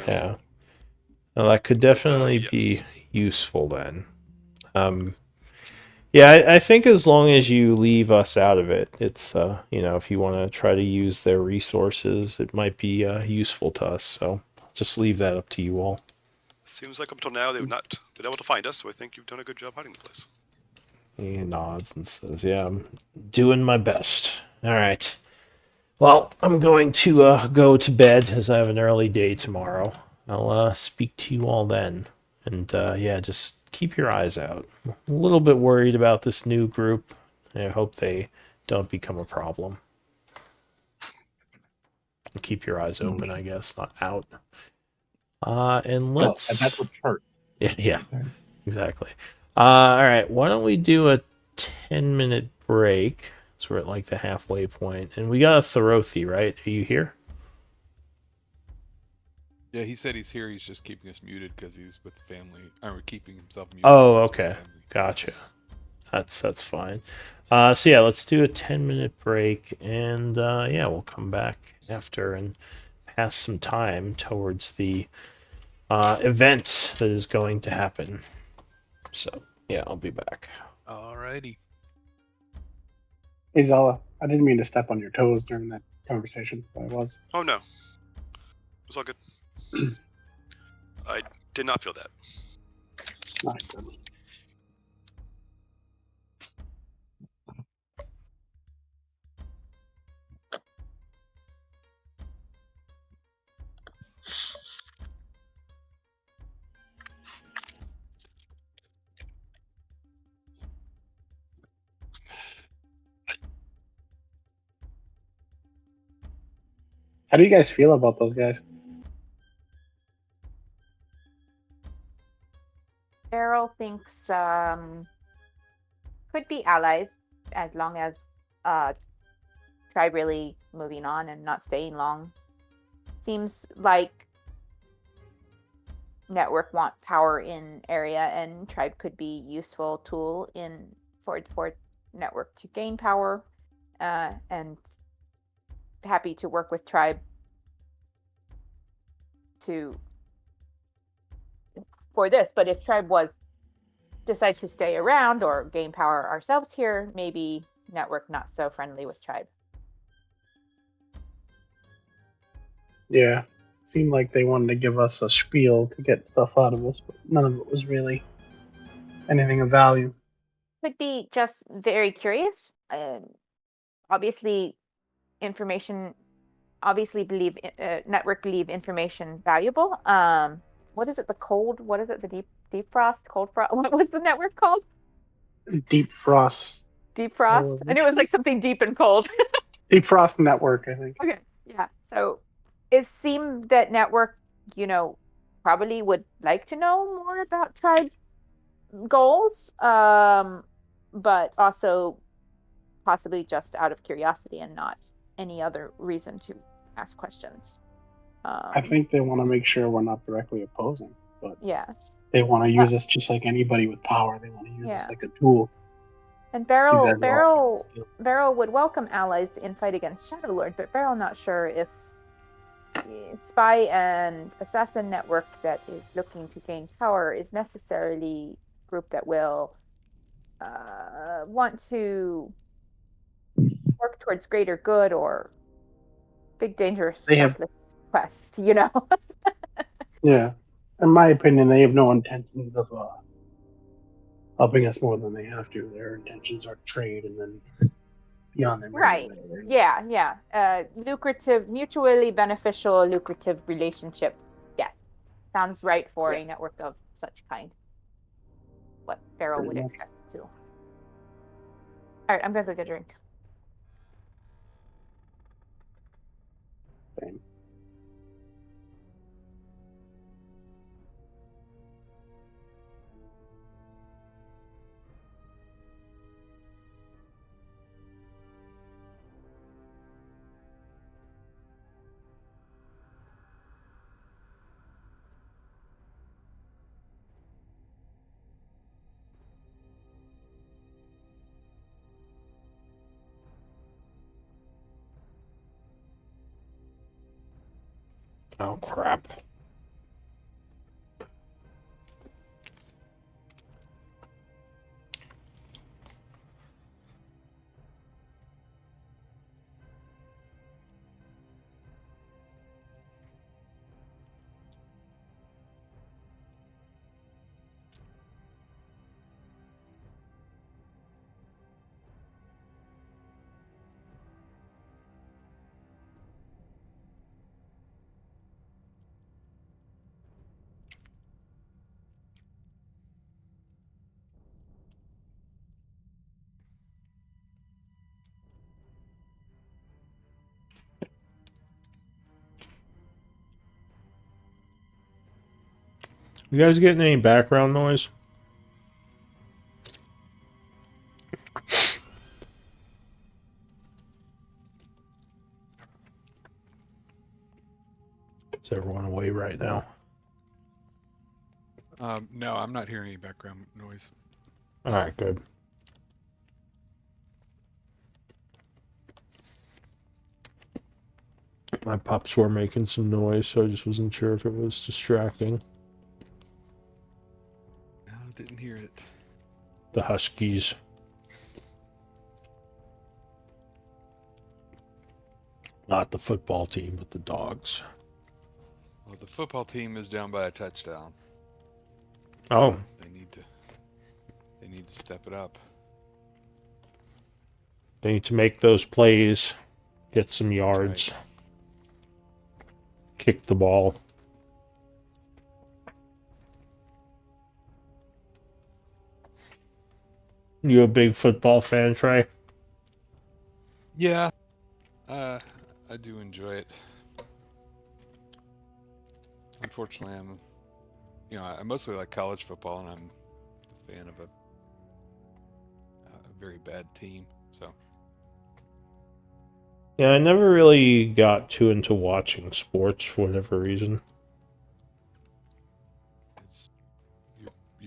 Yeah. Well, that could definitely be useful then. Yeah, I think as long as you leave us out of it, it's if you want to try to use their resources, it might be useful to us. So I'll just leave that up to you all. Seems like up until now they've not been able to find us, so I think you've done a good job hiding the place. He nods and says, "Yeah, I'm doing my best." All right. Well, I'm going to go to bed as I have an early day tomorrow. I'll speak to you all then. And just keep your eyes out. I'm a little bit worried about this new group. I hope they don't become a problem. Keep your eyes open, I guess, not out. And let's... and that's what hurt. Yeah, exactly. All right, why don't we do a 10-minute break? So we're at like the halfway point. And we got a Thorothi, right? Are you here? Yeah, he said he's here. He's just keeping us muted because he's with the family. Or keeping himself muted. Oh, okay. Gotcha. That's fine. So yeah, let's do a 10-minute break, and we'll come back after and pass some time towards the event that is going to happen. So yeah, I'll be back. Alrighty. Hey Zala, I didn't mean to step on your toes during that conversation, but I was. Oh no, it was all good. I did not feel that. Not good. How do you guys feel about those guys? Beryl thinks could be allies as long as try really moving on and not staying long. Seems like network want power in area, and tribe could be useful tool in for network to gain power, and happy to work with tribe to for this. But if tribe decides to stay around or gain power ourselves here, maybe network not so friendly with tribe. Yeah. Seemed like they wanted to give us a spiel to get stuff out of us, but none of it was really anything of value. Could be just very curious. Obviously, information. Obviously, believe network believe information valuable. What is it? The cold. What is it? The deep frost, cold frost. What was the network called? Deep Frost. Deep frost. I knew it was like something deep and cold. Deep Frost Network, I think. Okay. Yeah. So it seemed that network, probably would like to know more about tribe goals, but also possibly just out of curiosity and not any other reason to ask questions. I think they want to make sure we're not directly opposing, but Yeah. they want to use us just like anybody with power. They want to use us Yeah. like a tool. And You guys are all- Beryl would welcome allies in fight against Shadowlord, but Beryl not sure if the spy and assassin network that is looking to gain power is necessarily a group that will want to work towards greater good or big dangerous They have- selfless quest, you know. Yeah. In my opinion, they have no intentions of helping us more than they have to. Their intentions are trade and then beyond them. Right. Yeah. Lucrative, mutually beneficial, lucrative relationship. Yeah. Sounds right for a network of such kind. What Beryl would expect too. All right, I'm gonna go get a drink. Same. Oh, crap. You guys getting any background noise? Is everyone away right now? No, I'm not hearing any background noise. All right, good. My pups were making some noise, so I just wasn't sure if it was distracting. No, didn't hear it. The Huskies. Not the football team, but the dogs. Well, the football team is down by a touchdown. Oh. They need to need to step it up. They need to make those plays, get some yards, kick the ball. You a big football fan, Trey? Yeah, I do enjoy it. Unfortunately, I mostly like college football, and I'm a fan of a very bad team. So Yeah, I never really got too into watching sports for whatever reason.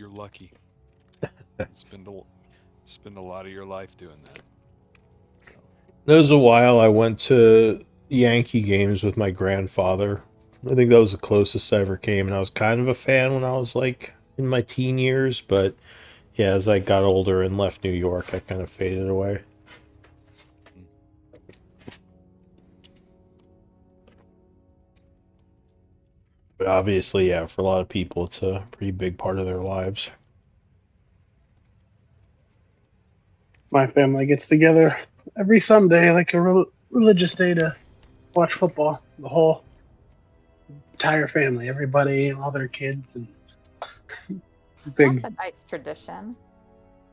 you're lucky. Spend a lot of your life doing that. So. There was a while I went to Yankee games with my grandfather. I think that was the closest I ever came, and I was kind of a fan when I was like in my teen years, but yeah, as I got older and left New York, I kind of faded away. But obviously, yeah, for a lot of people, it's a pretty big part of their lives. My family gets together every Sunday, like a religious day, to watch football. The whole entire family, everybody, and all their kids, and big. That's a nice tradition.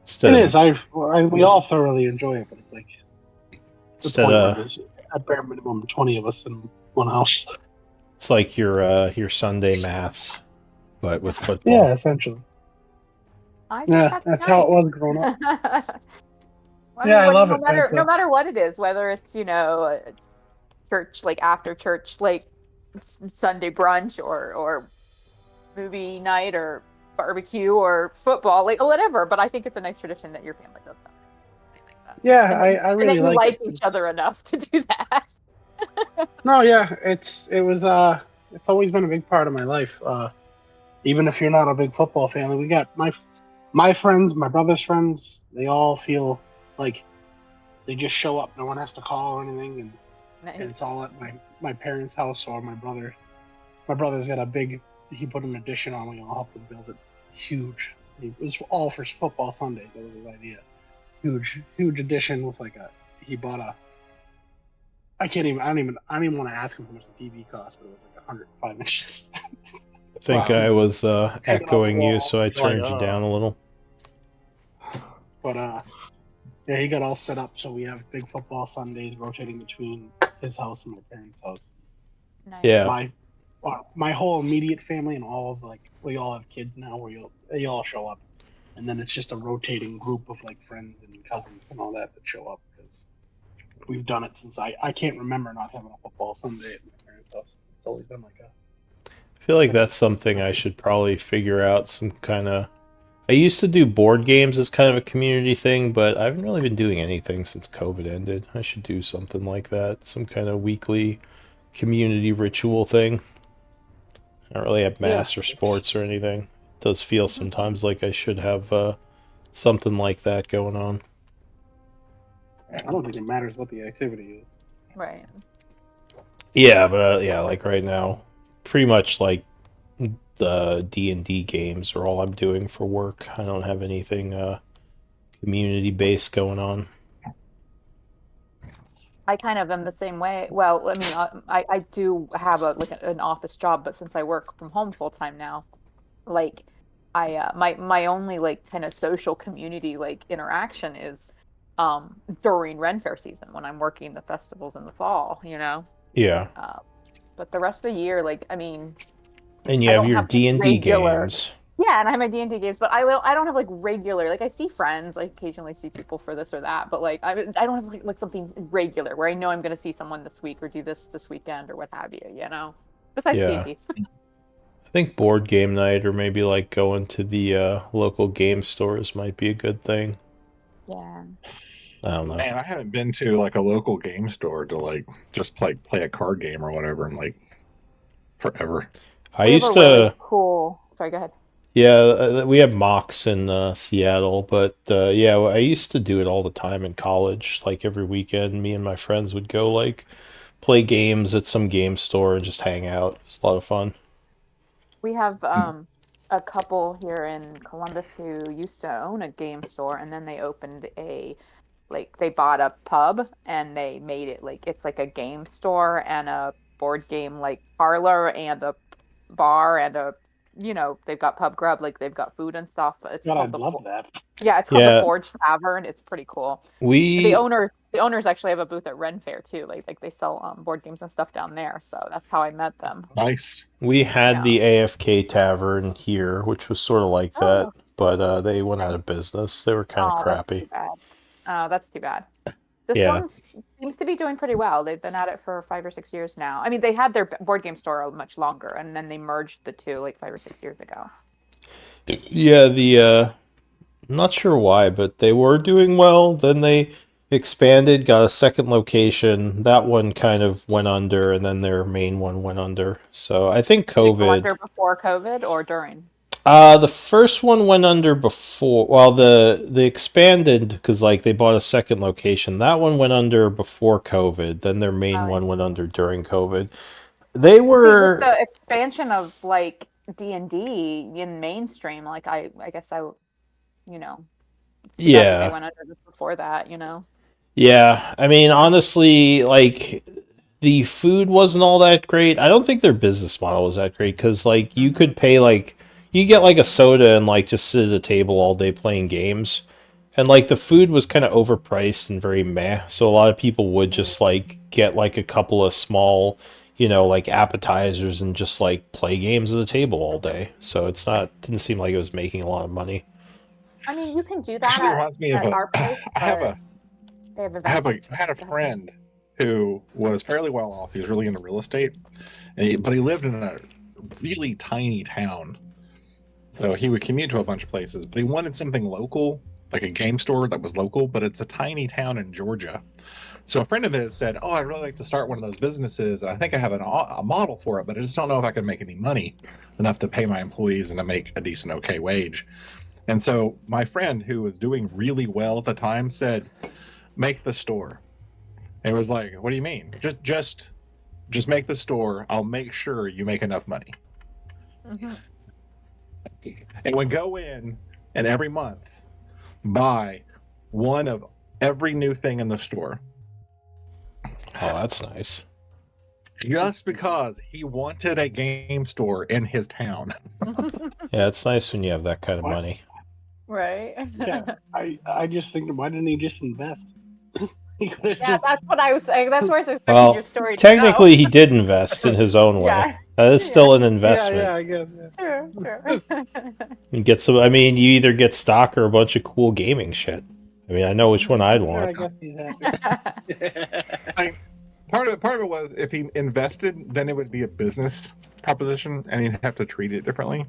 It is. We all thoroughly enjoy it, but it's like the point where there's at bare minimum 20 of us in one house. It's like your Sunday mass, but with football. Yeah, essentially. That's nice. How it was growing up. I love it. No matter what it is, whether it's church, like after church, like Sunday brunch or movie night or barbecue or football, like whatever. But I think it's a nice tradition that your family does that. Yeah, I really like each other enough to do that. No, yeah, it's always been a big part of my life. Even if you're not a big football fan, we got my friends, my brother's friends. They all feel like they just show up. No one has to call or anything, and, nice. And it's all at my parents' house or my brother. My brother's got he put an addition on. We all helped him build it. Huge. It was all for football Sundays. That was his idea. Huge addition with he bought a. I don't even want to ask him how much the TV cost, but it was like 105 inches. I think I was echoing you, so I turned you down a little. But yeah, he got all set up, so we have big football Sundays rotating between his house and my parents' house. Nice. Yeah. My whole immediate family and all of we all have kids now where they all show up, and then it's just a rotating group of friends and cousins and all that show up because we've done it since I can't remember not having a football Sunday at my parents' house. It's always been like that. I feel like that's something I should probably figure out some kind of. I used to do board games as kind of a community thing, but I haven't really been doing anything since COVID ended. I should do something like that, some kind of weekly community ritual thing. I don't really have mass or sports or anything. It does feel sometimes like I should have something like that going on. I don't think it matters what the activity is. Right. Yeah, but like right now, pretty much like the D&D games are all I'm doing for work. I don't have anything community based going on. I kind of am the same way. Well, I mean, I do have an office job, but since I work from home full time now, my only kind of social community interaction is during Ren Fair season when I'm working the festivals in the fall. Yeah. But the rest of the year, I mean. And you have your D&D games. Yeah, and I have my D&D games, but I don't have regular. I see friends, I occasionally see people for this or that, but I don't have something regular where I know I'm going to see someone this week or do this weekend or what have you. Besides D&D. I think board game night or maybe going to the local game stores might be a good thing. Yeah. I don't know. Man, I haven't been to a local game store to just play a card game or whatever in forever. I used to. Really cool. Sorry, go ahead. Yeah, we have mocks in Seattle, but I used to do it all the time in college. Every weekend, me and my friends would go play games at some game store and just hang out. It's a lot of fun. We have a couple here in Columbus who used to own a game store, and then they opened they bought a pub and they made it like it's like a game store and a board game like parlor and a bar and they've got pub grub, like they've got food and stuff. It's God, called I'd love that. Yeah, it's called the Yeah, Forge Tavern. It's pretty cool. The we owners actually have a booth at Ren Fair too. Like they sell board games and stuff down there. So that's how I met them. Nice. we had Yeah. the AFK Tavern here, which was sort of like that, Oh, but they went out of business. They were kind of oh, that's crappy. too bad. Oh, that's too bad. This Yeah. one seems to be doing pretty well. They've been at it for 5 or 6 years now. I mean, they had their board game store much longer, and then they merged the two like 5 or 6 years ago. Yeah, I'm not sure why, but they were doing well. Then they expanded, got a second location. That one kind of went under, and then their main one went under. So I think Did it go COVID. under before COVID or during? The first one went under before. Well, the expanded because like they bought a second location. That one went under before COVID. Then their main Oh, one went under during COVID. They See, with were, the expansion of like D&D in mainstream, like I guess you know, it's too bad that they yeah, went under just before that. yeah. I mean, honestly, like the food wasn't all that great. I don't think their business model was that great because like you Mm-hmm. could pay like you get like a soda and like just sit at a table all day playing games. And like the food was kind of overpriced and very meh. So a lot of people would just like get like a couple of small, like appetizers and just like play games at the table all day. So didn't seem like it was making a lot of money. I mean, you can do Actually that reminds me of at our place, but they have events and I had a stuff. friend who was fairly well off. He was really into real estate, but he lived in a really tiny town. So he would commute to a bunch of places, but he wanted something local, like a game store that was local, but it's a tiny town in Georgia. So a friend of his said, "Oh, I'd really like to start one of those businesses, and I think I have a model for it, but I just don't know if I can make any money enough to pay my employees and to make a decent, okay wage." And so my friend, who was doing really well at the time, said, "Make the store." And it was like, "What do you mean? Just make the store. I'll make sure you make enough money." Mm-hmm. And would go in and every month buy one of every new thing in the store. Oh, that's nice. Just because he wanted a game store in his town. Yeah, it's nice when you have that kind of What? money. Right. Yeah, I just think, why didn't he just invest? He could've Yeah, just- that's what I was saying. That's where I was expecting Well, your story to technically, go. he did invest in his own way. Yeah. That is still an yeah, investment. I guess. Yeah. Sure. You get some. I mean, you either get stock or a bunch of cool gaming shit. I mean, I know which one I'd Yeah, I want. guess he's happy. Part of it was if he invested, then it would be a business proposition, and he'd have to treat it differently.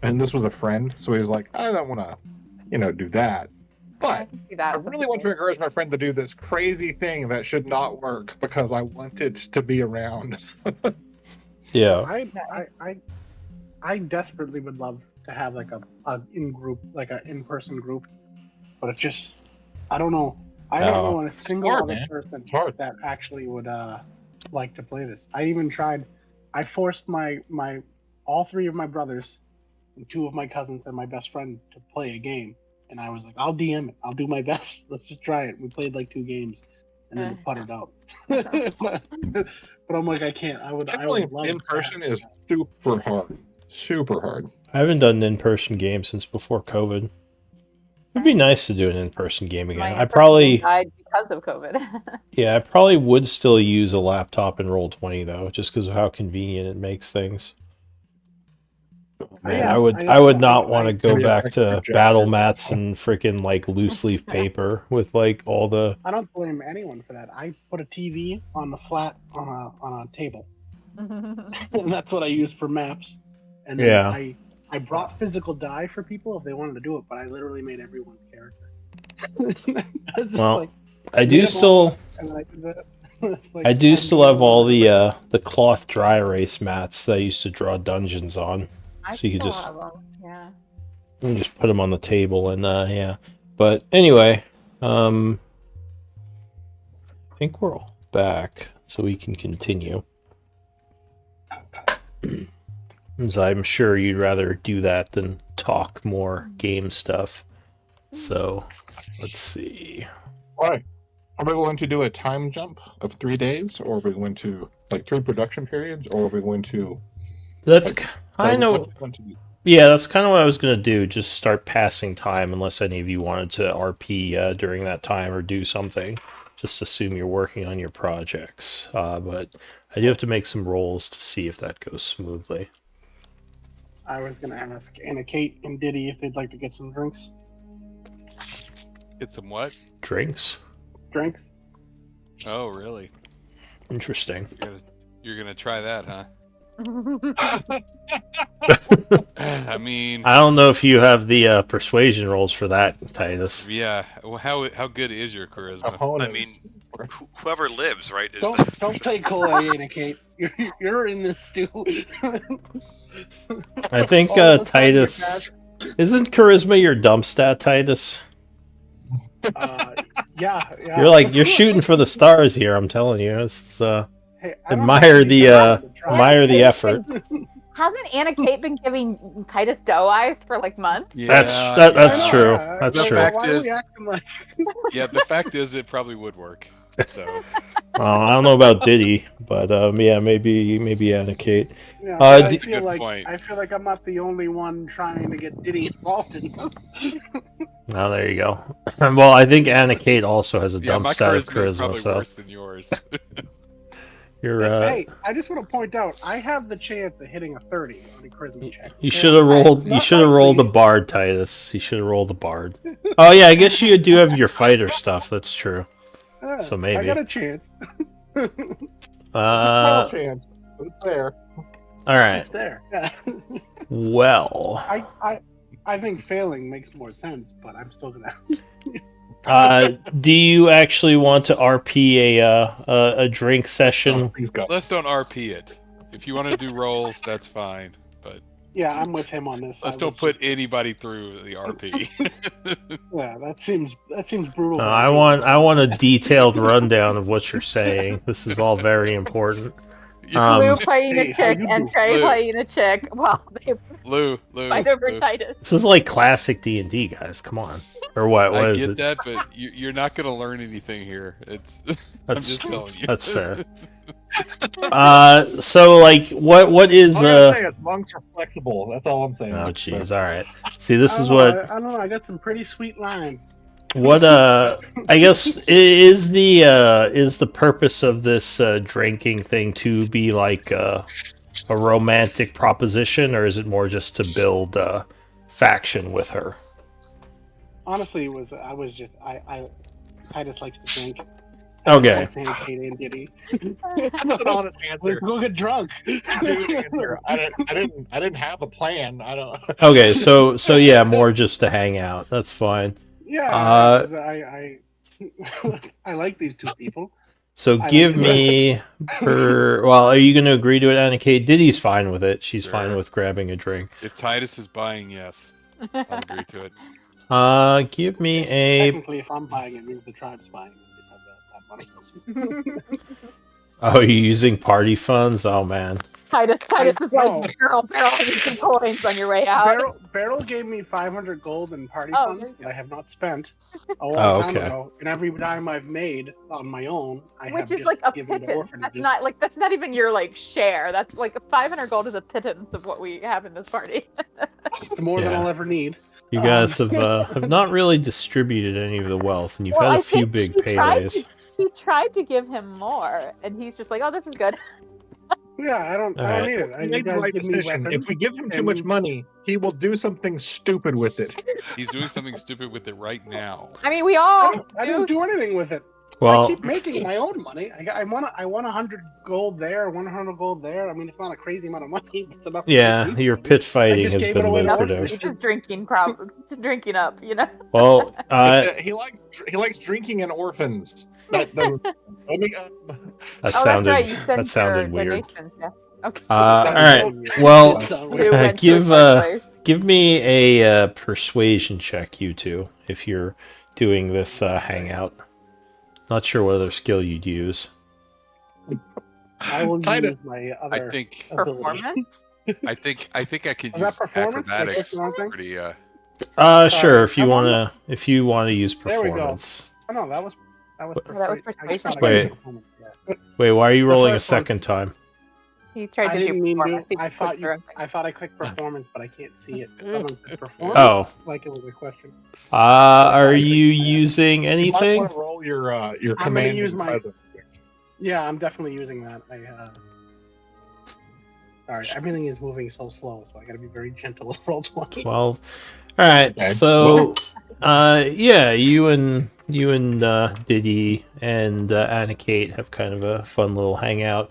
And this was a friend, so he was like, "I don't want to, do that." I But can see that I as a really want to thing. encourage my friend to do this crazy thing that should not work because I want it to be around. Yeah. I desperately would love to have like a in-person group, but it just I don't know. I don't know a single hard, other man. person It's hard. that actually would like to play this. I even tried. I forced my all three of my brothers and two of my cousins and my best friend to play a game, and I was like, "I'll DM it. I'll do my best. Let's just try it." We played like 2 games, and then we puttered out. But I'm like, I can't. I would love In person is super hard. Super hard. I haven't done an in-person game since before COVID. It'd be nice to do an in-person game again. My I in-person probably, died because of COVID. yeah, I probably would still use a laptop and Roll20 though, just because of how convenient it makes things. Man, Yeah, I would not want to go Maybe back like to projector. battle mats and freaking like loose leaf paper with like all the. I don't blame anyone for that. I put a TV on the flat on a table, and that's what I use for maps. And then Yeah. I brought physical die for people if they wanted to do it, but I literally made everyone's character. I was just Well, like, I made do them still. all, and then I did that. It's like, I do I'm still doing have all it. the cloth dry erase mats that I used to draw dungeons on. I So you could still just have them. Yeah. you can just put them on the table and yeah. But anyway, I think we're all back, so we can continue. As I'm sure you'd rather do that than talk more game stuff. So, let's see. All right. Are we going to do a time jump of 3 days, or are we going to like 3 production periods, or are we going to? That's Like, kind of what do you want to do? yeah. That's kind of what I was gonna do. Just start passing time, unless any of you wanted to RP during that time or do something. Just assume you're working on your projects. But I do have to make some rolls to see if that goes smoothly. I was gonna ask Anna Kate and Diddy if they'd like to get some drinks. Get some what? Drinks. Drinks? Oh, really? Interesting. You're gonna try that, huh? I mean, I don't know if you have the persuasion rolls for that, Titus. yeah. Well, how good is your charisma? I mean, whoever lives, right? Is Don't take cola, Anna Kate. You're in this too. I think All of a sudden Titus isn't charisma your dump stat, Titus. Yeah. You're shooting for the stars here. I'm telling you, it's Hey, I don't admire know, the admire the effort. Hasn't Anna Kate been giving Titus dough eyes for like months? Yeah, that's true. Yeah. That's The true. fact Why is- are we acting like? yeah. The fact is, it probably would work. So I don't know about Diddy, but yeah, maybe Anna Kate. Yeah, Uh, I d- feel Good like point. I'm not the only one trying to get Diddy involved in this. Oh, there you go. Well, I think Anna Kate also has a yeah, dump my stat of charisma is charisma, probably so worse than yours. you're Hey, I just want to point out, I have the chance of hitting a 30 on a charisma check. you should have rolled. You Not should have rolled a likely. bard, Titus. You should have rolled a bard. Oh yeah, I guess you do have your fighter stuff. That's true. Yeah, So maybe. I got a chance. Small chance. It's there. All right. It's there. Yeah. Well, I think failing makes more sense, but I'm still gonna. do you actually want to RP a drink session? Please go. Let's don't RP it. If you want to do rolls, that's fine. But Yeah, I'm with him on this. let's I don't was put just- anybody through the RP. Yeah, that seems brutal. I want a detailed rundown of what you're saying. This is all very important. Lou playing hey, a how chick you and do? Trey Lou. playing a chick while they Lou, fight over Lou. Titus. This is like classic D&D, guys. Come on. Or what? What I is get it? that, but you're not gonna learn anything here. It's I'm That's just telling you. that's fair. So like, what is All I'm saying is monks are flexible. That's all I'm saying. Oh jeez. All right. See, this is I what don't know. I got some pretty sweet lines. I guess is the purpose of this drinking thing to be like a romantic proposition, or is it more just to build faction with her? Honestly, Titus likes to drink. Okay. Likes Anna Kate and Diddy. That's an honest Let's answer. go get drunk. I didn't have a plan. I don't. Okay, so yeah, more just to hang out. That's fine. Yeah, Uh, 'cause I like these two people. So I give like me her. Well, are you going to agree to it, Anna Kate? Diddy's fine with it. She's fine Sure. with grabbing a drink. If Titus is buying, yes, I'll agree to it. Give me a. Technically, if I'm buying it, means the tribe's buying it. We just have that money. Oh, you're using party funds? Oh man. Titus is No. like barrel with some coins on your way out. Barrel gave me 500 gold in party Oh, funds there you that I have not spent a long Oh, time okay. ago. And every time I've made on my own, I Which have is just like a given to pittance. orphanages. That's not even your like share. That's like 500 gold is a pittance of what we have in this party. It's more than Yeah. I'll ever need. You guys have not really distributed any of the wealth, and you've had a few big paydays. He tried to give him more, and he's just like, "Oh, this is good." Yeah, I don't Alright. need it. He You made the guys right give me decision. weapons. If we give him too and- much money, he will do something stupid with it. He's doing something stupid with it right now. I mean, we all I didn't do anything with it. I Well, keep making my own money. I want 100 gold there, 100 gold there. I mean, it's not a crazy amount of money. But it's enough. yeah, to your pit fighting just has gave been it away to lucrative. orphanages. just drinking up, you know. Well, He likes drinking in orphans. That doesn't. Let me, that That's sounded right. You sent that sounded your weird. donations, yeah. Okay. All right. Well, So, Who went to give, a fun place. give me a persuasion check, you two, if you're doing this hangout. Not sure what other skill you'd use. I will Titus. use my I other think ability. Performance. I think I could Was that use performance? Did I click acrobatics. the wrong thing? Pretty. Sure. If you I'm on wanna, if you wanna use There we go. performance. Oh, no, that was that was I just thought I Wait. clicked performance. Yeah. Wait, why are you The rolling a first one. second time? He tried I to do didn't mean to. performance. He I clicked thought the wrong thing. I thought I clicked performance, but I can't see it. Someone said performance. Oh. Like it was a question. Are you using You might anything? want to roll your I'm gonna command use and my- presence. Yeah, I'm definitely using that. Sorry, everything is moving so slow, so I gotta be very gentle with roll 20. 12. All right. Okay. So, yeah, you and Diddy and Anna Kate have kind of a fun little hangout.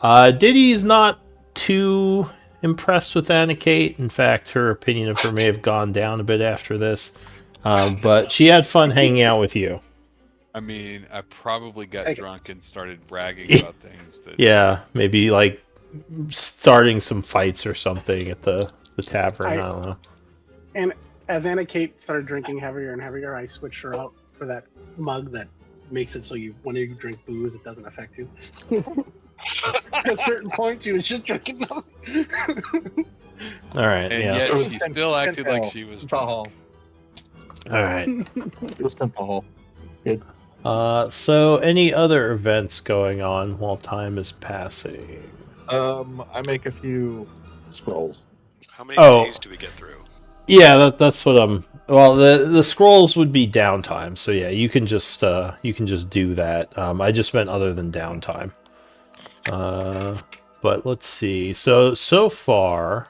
Diddy's not too impressed with Anna Kate. In fact, her opinion of her may have gone down a bit after this. But she had fun hanging out with you. I mean, I probably got Hey. drunk and started bragging about things that. Yeah, maybe like starting some fights or something at the tavern. I don't know. And as Anna Kate started drinking heavier and heavier, I switched her out for that mug that makes it so when you drink booze, it doesn't affect you. At a certain point, she was just drinking milk. All right. And Yeah. yet It was she ten- still acted like ten she was Alcohol. drunk. All right. It was alcohol. Good. So any other events going on while time is passing? I make a few scrolls. How many Oh. days do we get through? Yeah, that's what I'm. Well, the scrolls would be downtime, so yeah, you can just do that. I just meant other than downtime. But let's see. So far,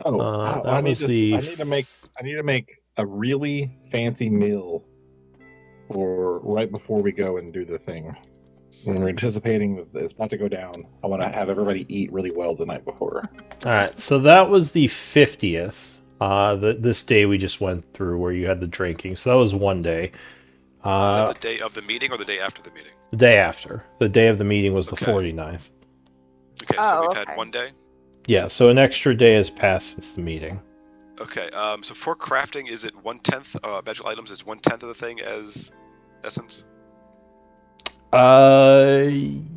Oh, that I need was to. the. I need to make a really fancy meal for right before we go and do the thing. When we're anticipating that it's about to go down, I want to have everybody eat really well the night before. All right, so that was the 50th. This day we just went through where you had the drinking. So that was one day. Is that the day of the meeting or the day after the meeting? The day after. The day of the meeting was the Okay. 49th. Okay, so Oh, we've okay. had one day. Yeah, so an extra day has passed since the meeting. Okay, so for crafting, is it 1/10? Magical items is 1/10 of the thing as essence.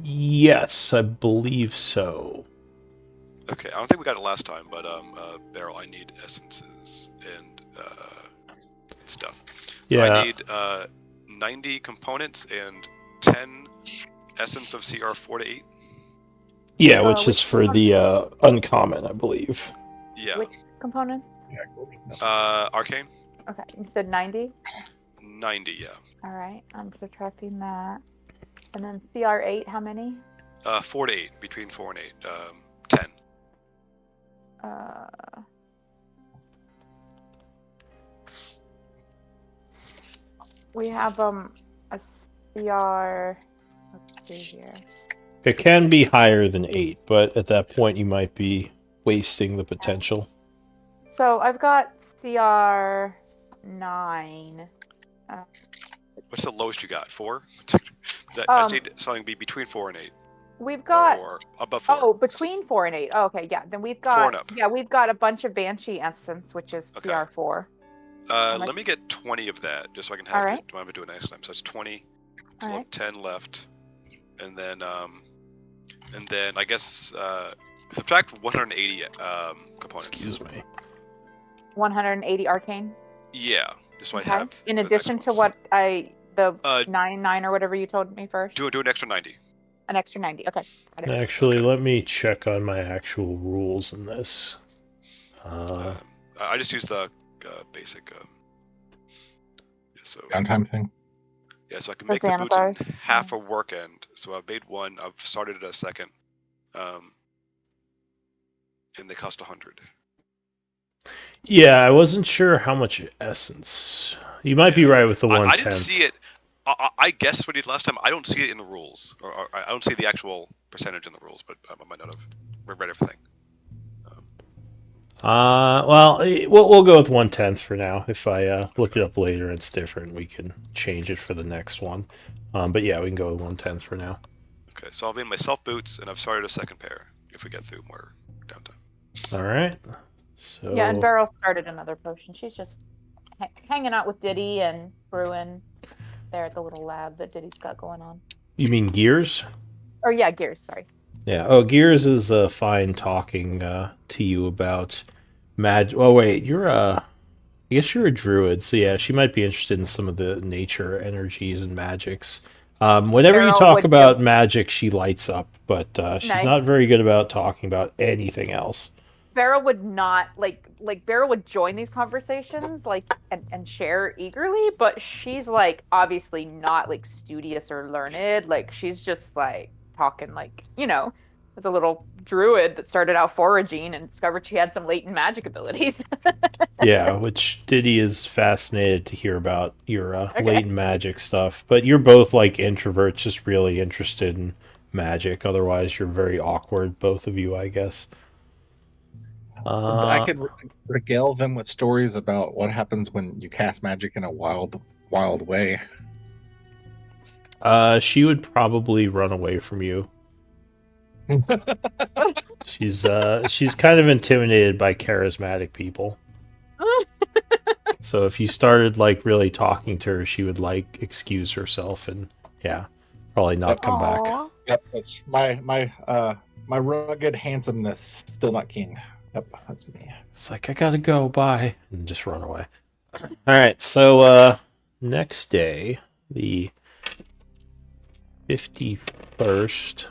Yes, I believe so. Okay, I don't think we got it last time, but Beryl, I need essences and stuff. So Yeah. I need 90 components and 10 essence of CR 4 to 8. Yeah, which which is for the uncommon, I believe. Yeah. Which components? Yeah, cool. Arcane. Okay, you said 90. 90, yeah. All right, I'm subtracting that. And then CR8, how many? 4 to 8, between 4 and 8. 10. We have a CR. Let's see here. It can be higher than 8, but at that point you might be wasting the potential. So I've got CR9. What's the lowest you got? 4? I need something be between 4 and 8. We've got Or above 4. oh, between 4 and 8. Oh, okay, yeah. Then we've 4 got and up. we've got a bunch of Banshee essence, which is Okay. CR4. Let me get 20 of that, just so I can have All right. it. I'm gonna do it next time. So it's 20. So All we'll right. have 10 left, and then I guess subtract 180 components. Excuse me. 180 arcane. Yeah, just so Okay. I have. In the addition next to ones. what the 9 or whatever you told me first. Do an extra 90. An extra 90. Okay. Got it. Actually, Okay. let me check on my actual rules in this. I just use the basic. So Downtime thing. yeah, so I can For make the boots Xanabars? in half a work end. So I've made one. I've started it a second. And they cost 100. Yeah, I wasn't sure how much essence. You might be right with the I 1/10. didn't see it. I guessed what he did last time. I don't see it in the rules, or I don't see the actual percentage in the rules, but I might not have read everything. Well, we'll go with 1/10 for now. If I look it up later and it's different, we can change it for the next one. But yeah, we can go with 1/10 for now. Okay, so I'll be in my self boots, and I've started a second pair if we get through more downtime. All right. So Yeah, and Beryl started another potion. She's just hanging out with Diddy and brewing there at the little lab that Diddy's got going on. you mean gears? Or yeah, gears. Sorry. Yeah. Oh, Gears is fine talking to you about mag. Oh wait, I guess you're a druid, so yeah, she might be interested in some of the nature energies and magics. Whenever you Beryl talk would just about magic, she lights up, but she's nice. not very good about talking about anything else. Beryl would not like Beryl would join these conversations like and share eagerly, but she's like obviously not like studious or learned. Like she's just like talking like, as a little druid that started out foraging and discovered she had some latent magic abilities. Yeah, which Diddy is fascinated to hear about your Okay. latent magic stuff. But you're both like introverts, just really interested in magic. Otherwise, you're very awkward, both of you, I guess. I could regale them with stories about what happens when you cast magic in a wild, wild way. She would probably run away from you. She's kind of intimidated by charismatic people. So if you started like really talking to her, she would like excuse herself and yeah, probably not come back. Aw. Yep, that's my rugged handsomeness still not king. Yep, that's me. It's like I gotta go, bye, and just run away. All right, so next day, the 51st,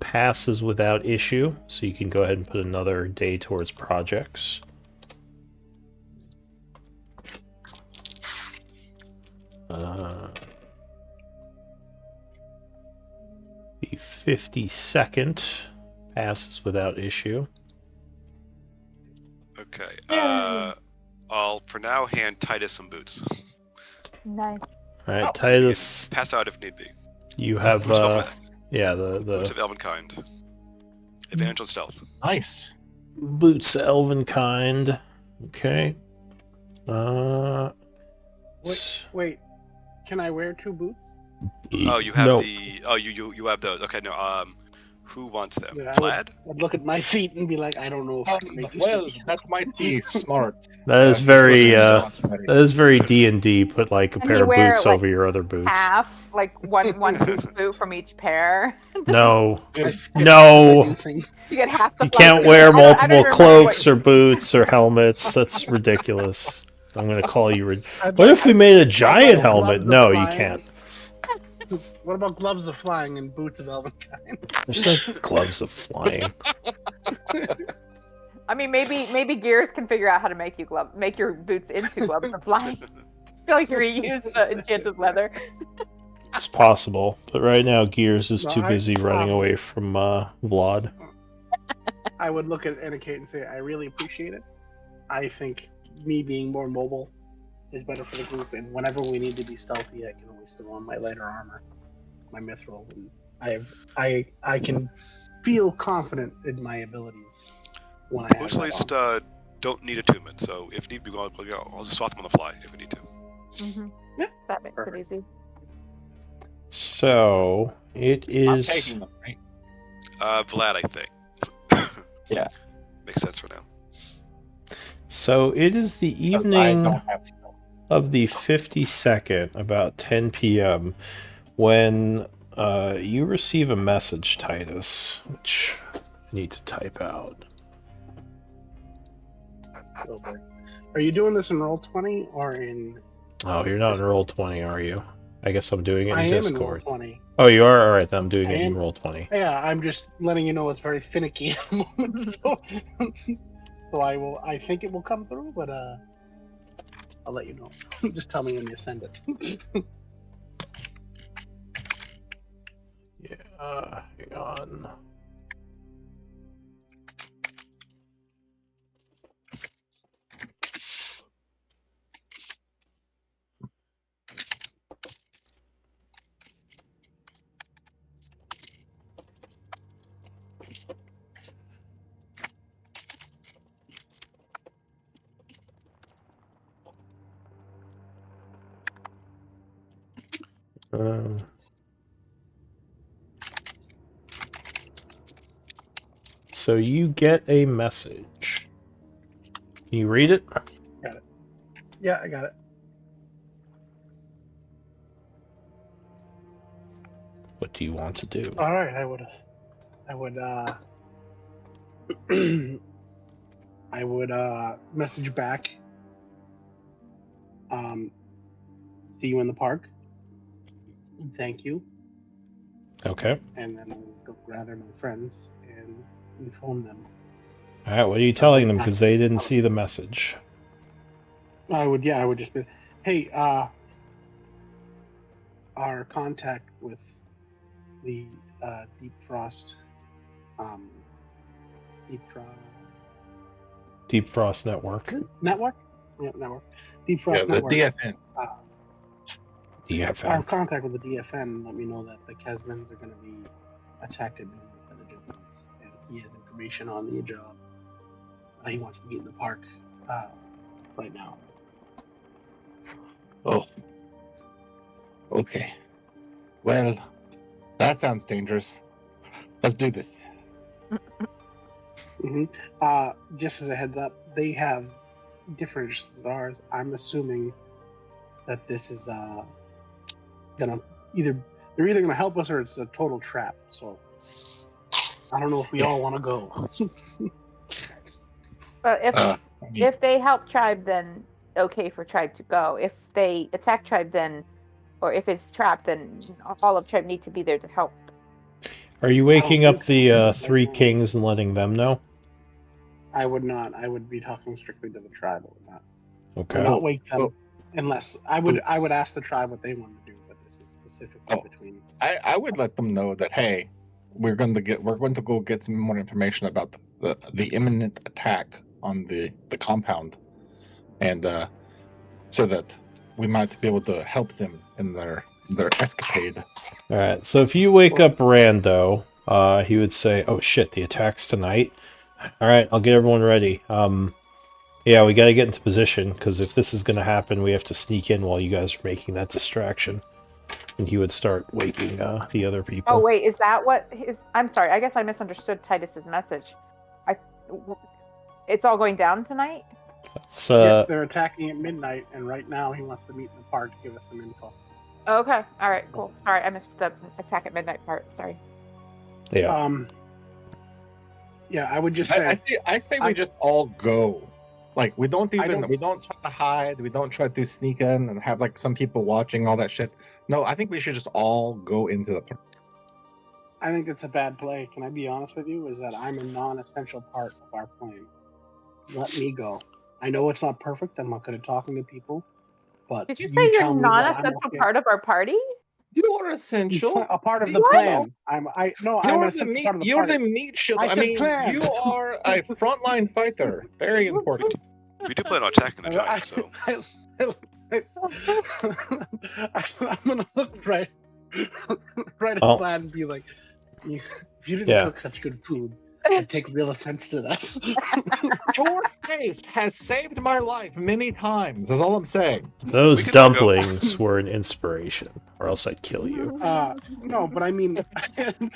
passes without issue, so you can go ahead and put another day towards projects. The 52nd passes without issue. Okay. Yay. I'll for now hand Titus some boots. Nice. All right, Oh, Titus, Pass out if need be. you have Boots of the boots of Elvenkind. Advantage on stealth. Nice. boots Elvenkind. Okay. Wait. Can I wear 2 boots? Oh, you have no. the. Oh, you have those. Okay, no. Who wants them? Yeah, Plaid. I'd look at my feet and be like, I don't know if I can make you Well, see. that might be smart. That is He's very listening to us, that is very D&D. Put like a And pair you of wear boots like over your other boots. half, like one boot from each pair. No, I skip no. the new thing. You get half the You can't flank. wear I don't multiple even remember cloaks what or boots or helmets. That's ridiculous. I'm gonna call you. I'd What like- if we made a What giant about helmet? gloves of No, you flying? can't. What about gloves of flying and boots of Elvenkind? There's no gloves of flying. I mean, maybe Gears can figure out how to make your boots into gloves of flying. I feel like you reuse the enchanted leather. It's possible, but right now Gears is No, too busy running away from Vlad. I would look at Etiquette and say, I really appreciate it. I think me being more mobile is better for the group, and whenever we need to be stealthy, I can always throw on my lighter armor, my mithril, and I can feel confident in my abilities when I have Boots that at least on. don't need attunement, so if need be, I'll just swap them on the fly if we need to. Mm-hmm. Yeah, That makes perfect. it easy. So it I'm is. taking them, right? Vlad, I think. Yeah. Makes sense for now. So it is the 'Cause I evening don't have stealth. of the 52nd, about 10 p.m., when you receive a message, Titus, which I need to type out. Oh, boy. Are you doing this in Roll20 or in... Oh, you're not in Roll20, are you? I guess I'm doing it in I am Discord. in Roll20. Oh, you are? Alright, then I'm doing I it in am. Roll20. Yeah, I'm just letting you know it's very finicky at the moment, so I think it will come through, but I'll let you know. Just tell me when you send it. Yeah, hang on. So you get a message. Can you read it? Got it. Yeah, I got it. What do you want to do? All right, I would I would message back. See you in the park. Thank you. Okay. And then I would go gather my friends and inform them. All right. What are you telling them? Because they didn't see the message. I would just be, hey, our contact with the Deep Frost Network. Network? Yeah, network. Deep Frost Network. The DFN. DFN. Our contact with the DFN let me know that the Kesmans are going to be attacked at midnight by the Giants, and he has information on the job. He wants to meet in the park right now. Oh. Okay. Well, that sounds dangerous. Let's do this. Mm-hmm. Just as a heads up, they have different stars. I'm assuming that this is they're either gonna help us or it's a total trap. So I don't know if we all want to go. But if they help Tribe, then okay for Tribe to go. If they attack Tribe, then, or if it's trapped, then all of Tribe need to be there to help. Are you waking up the three kings and letting them know? I would not. I would be talking strictly to the tribe. I would not. Okay. I would not wake them unless I would ask the tribe what they want to do. But this is specifically between. I would let them know that, hey, we're going to go get some more information about the imminent attack on the compound, and so that we might be able to help them in their escapade. All right. So if you wake up Rando, he would say, "Oh shit, the attack's tonight." All right, I'll get everyone ready. Yeah, we got to get into position because if this is going to happen, we have to sneak in while you guys are making that distraction. And he would start waking the other people. Oh wait, is that what his? I'm sorry. I guess I misunderstood Titus's message. It's all going down tonight. Yes, they're attacking at midnight, and right now he wants to meet in the park to give us some info. Okay. All right. Cool. Sorry, I missed the attack at midnight part. Sorry. Yeah. Yeah, I would just say. I say we just all go. Like we don't try to hide. We don't try to sneak in and have like some people watching all that shit. No, I think we should just all go into the park. I think it's a bad play. Can I be honest with you? Is that I'm a non-essential part of our plan. Let me go. I know it's not perfect. I'm not good at talking to people. But did you say you're non-essential part of our party? You are essential. A part of the plan. I'm a part of the You're party. the meat shield. I mean, plan. you are a frontline fighter. Very important. We do plan on attacking the giants, so. I'm gonna look right at Vlad and be like, if you didn't cook such good food, I'd take real offense to that. Your face has saved my life many times. That's all I'm saying. Those dumplings were an inspiration, or else I'd kill you. No, but I mean, I'm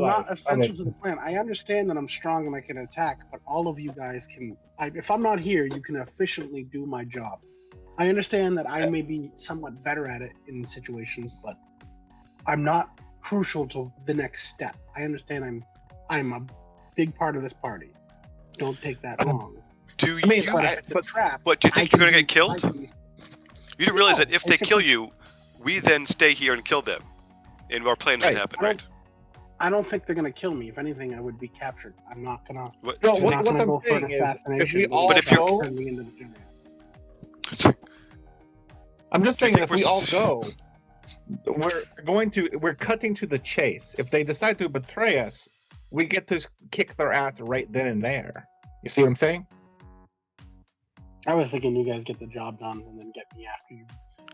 not essential to the plan. I understand that I'm strong and I can attack, but all of you guys can. If I'm not here, you can efficiently do my job. I understand that I may be somewhat better at it in situations, but I'm not crucial to the next step. I understand I'm a big part of this party. Don't take that wrong. But do you think you're going to get killed? You do realize that if they kill you, we then stay here and kill them. And our plan doesn't happen, right? I don't think they're going to kill me. If anything, I would be captured. I'm not going to go for an assassination. I'm just saying that if we all go, we're cutting to the chase. If they decide to betray us, we get to kick their ass right then and there. You see what I'm saying? I was thinking you guys get the job done and then get me after you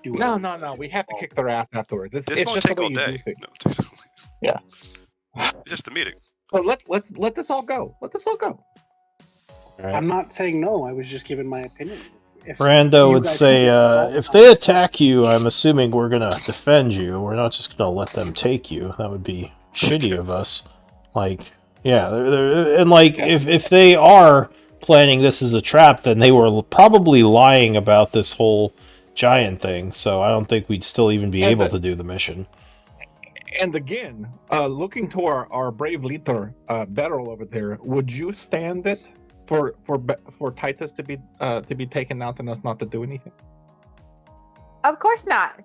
do it. No. We have to kick their ass afterwards. This won't take all day. No. Yeah. Just the meeting. So let this all go. Let this all go. Right. I'm not saying no. I was just giving my opinion. Rando would say, if they attack you, I'm assuming we're going to defend you. We're not just going to let them take you. That would be shitty of us. Like, yeah. If they are planning this as a trap, then they were probably lying about this whole giant thing. So I don't think we'd still even be able to do the mission. And again, looking to our brave leader, Beryl over there, would you stand it for Titus to be taken out and us not to do anything? Of course not.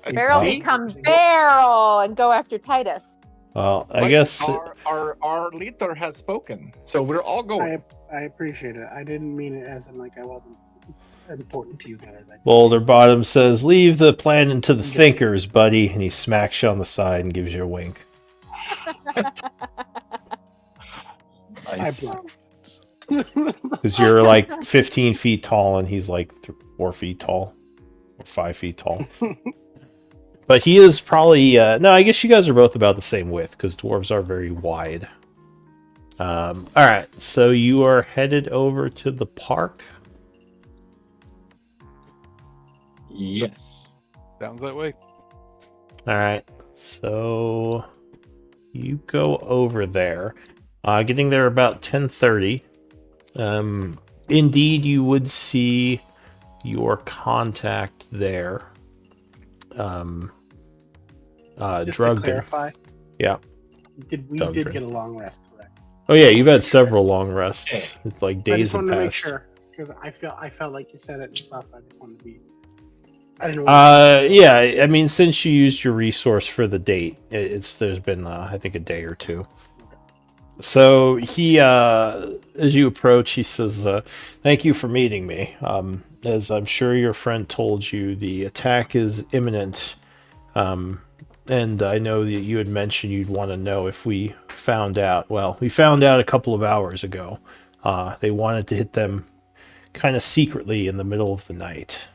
I Beryl see. becomes Beryl and go after Titus. Well, I But guess our leader has spoken, so we're all going. I appreciate it. I didn't mean it as in like I wasn't important to you guys. Boulder Bottom says, "Leave the planning to the thinkers, buddy," and he smacks you on the side and gives you a wink. Nice. Because you're like 15 feet tall and he's like 4 feet tall or 5 feet tall. But he is probably no. I guess you guys are both about the same width because dwarves are very wide. All right, so you are headed over to the park. Yes. Sounds that way. All right, so you go over there. Getting there about 10:30. Indeed, you would see your contact there. Just Drugged to clarify, Yeah. did Dugdrin. get a long rest, correct? Oh yeah, you've had several long rests. It's like I days just have wanted to make passed. sure because I felt like you said it and stuff. I just wanted to be. I didn't know. Yeah, I mean, since you used your resource for the date, there's been I think a day or two. So he, as you approach, he says, "Thank you for meeting me. As I'm sure your friend told you, the attack is imminent. And I know that you had mentioned you'd want to know if we found out. Well, we found out a couple of hours ago. They wanted to hit them kind of secretly in the middle of the night.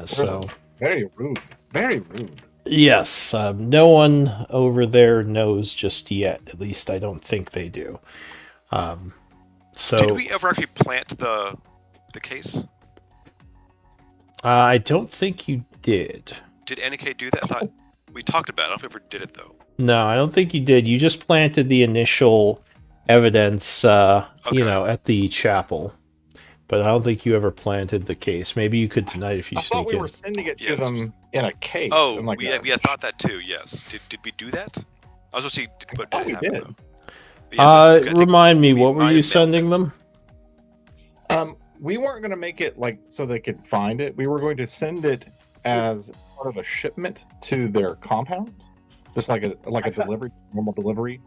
So Very rude. Very rude. yes, no one over there knows just yet. At least I don't think they do. So did we ever actually plant the case? I don't think you did. Did NK do that? I thought we talked about it. I don't know if we ever did it though. No, I don't think you did. You just planted the initial evidence, at the chapel. But I don't think you ever planted the case. Maybe you could tonight if you I thought sneak we in. were sending it to them in a case. Oh, in like we had thought that too. Yes. Did we do that? I was supposed to see. But thought we happen, did. though. But yes, I think Remind me, we what were might you have sending them? We weren't going to make it like so they could find it. We were going to send it as part of a shipment to their compound, just like a delivery, normal delivery,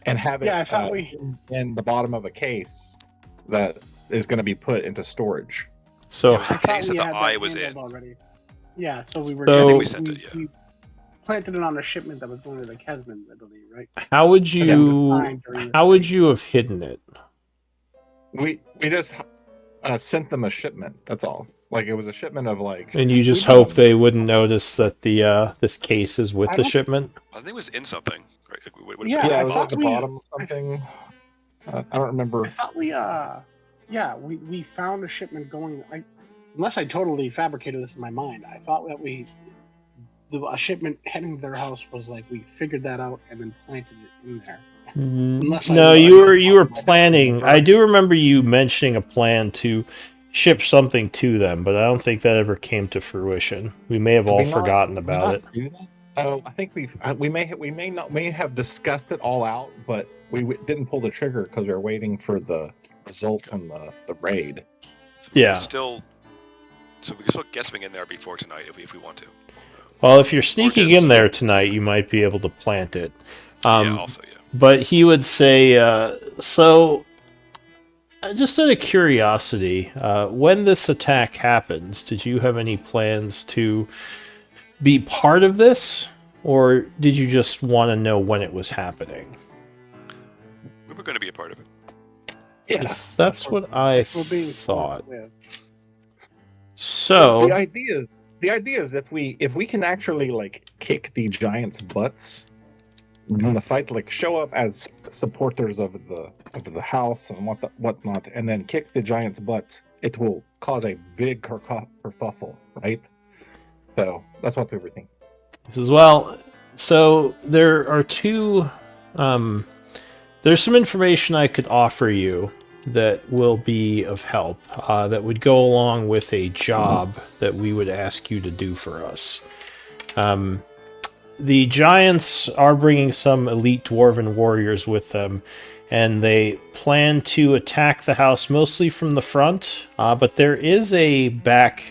and have it Yeah, I thought in the bottom of a case that is going to be put into storage. So It was the I thought case that we the had eye that was in. handled already. Yeah, so we were. So- I think we sent it, yeah. We planted it on a shipment that was going to the Kesmans, I believe, right? how would Fine you during the how would you have hidden it? We just sent them a shipment. That's all. Like it was a shipment of like. And you just we hope don't- they wouldn't notice that the this case is with I the don't- shipment? I think it was in something. Right? Yeah, Yeah, I it was thought at the we- bottom of something. I don't remember. I thought we we found a shipment going. Unless I totally fabricated this in my mind, I thought that a shipment heading to their house was like we figured that out and then planted it in there. Unless I No, was you already were talking about planning. it. I do remember you mentioning a plan to ship something to them, but I don't think that ever came to fruition. We may have Did all we not- forgotten did we about not it. do that? Oh, I think we may have discussed it all out, but we didn't pull the trigger because we were waiting for the results in the raid. Yeah. So we can still get something in there before tonight if we want to. Well, if you're sneaking just- in there tonight, you might be able to plant it. Yeah. Also, yeah. But he would say, so, just out of curiosity, when this attack happens, did you have any plans to be part of this? Or did you just want to know when it was happening? We were going to be a part of it. Yeah. 'Cause that's what I We're being thought. yeah. So, The idea is if we can actually like kick the giants' butts in the fight, like show up as supporters of the house and whatnot, and then kick the giants' butts, it will cause a big kerfuffle, right? So that's what we were thinking. he says, well, so there are two, there's some information I could offer you that will be of help, that would go along with a job that we would ask you to do for us. the giants are bringing some elite dwarven warriors with them, and they plan to attack the house mostly from the front, but there is a back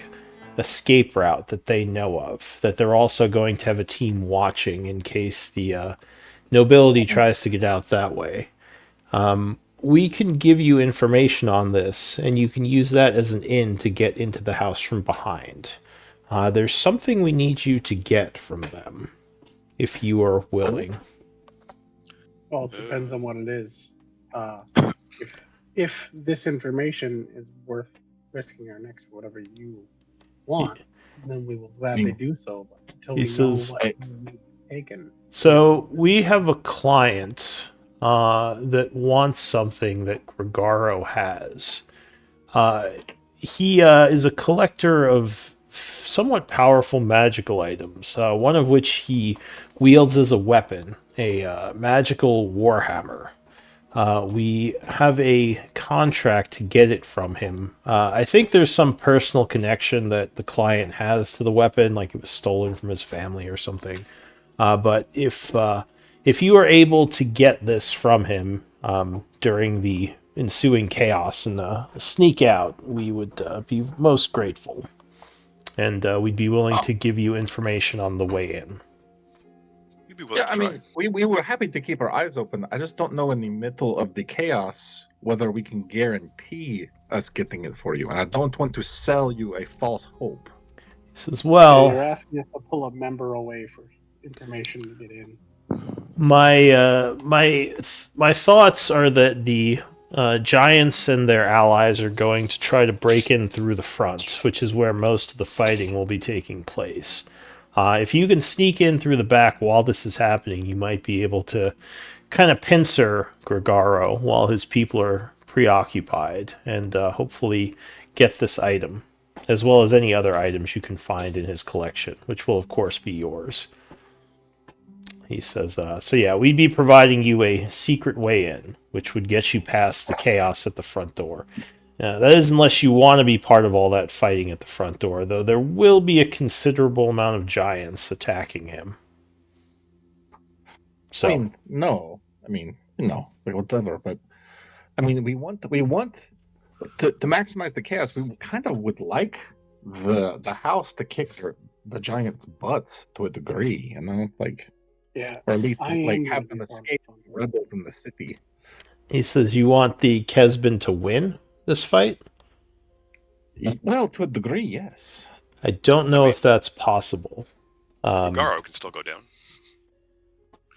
escape route that they know of, that they're also going to have a team watching in case the nobility tries to get out that way. We can give you information on this, and you can use that as an in to get into the house from behind. There's something we need you to get from them, if you are willing. Well, it depends on what it is. If this information is worth risking our necks for whatever you want, then we will gladly do so. But until we know what we've taken. So we have a client that wants something that Gregaro has. He is a collector of somewhat powerful magical items, one of which he wields as a weapon, a magical warhammer. We have a contract to get it from him. I think there's some personal connection that the client has to the weapon, like it was stolen from his family or something. But if you are able to get this from him during the ensuing chaos and sneak out, we would be most grateful. And we'd be willing to give you information on the way in. Yeah, I mean, we were happy to keep our eyes open. I just don't know in the middle of the chaos whether we can guarantee us getting it for you. And I don't want to sell you a false hope. He says, well... You're asking us to pull a member away for information to get in. My thoughts are that the giants and their allies are going to try to break in through the front, which is where most of the fighting will be taking place. If you can sneak in through the back while this is happening, you might be able to kind of pincer Gregaro while his people are preoccupied and hopefully get this item, as well as any other items you can find in his collection, which will of course be yours. He says, so yeah, we'd be providing you a secret way in, which would get you past the chaos at the front door. That is unless you want to be part of all that fighting at the front door, though there will be a considerable amount of giants attacking him. So, I mean, no, whatever. But I mean, we want to maximize the chaos. We kind of would like the house to kick the giants' butts to a degree, Yeah, or at least have them escape the rebels in the city. He says you want the Kesbin to win this fight? Well, to a degree, yes. I don't know if that's possible. Garo can still go down.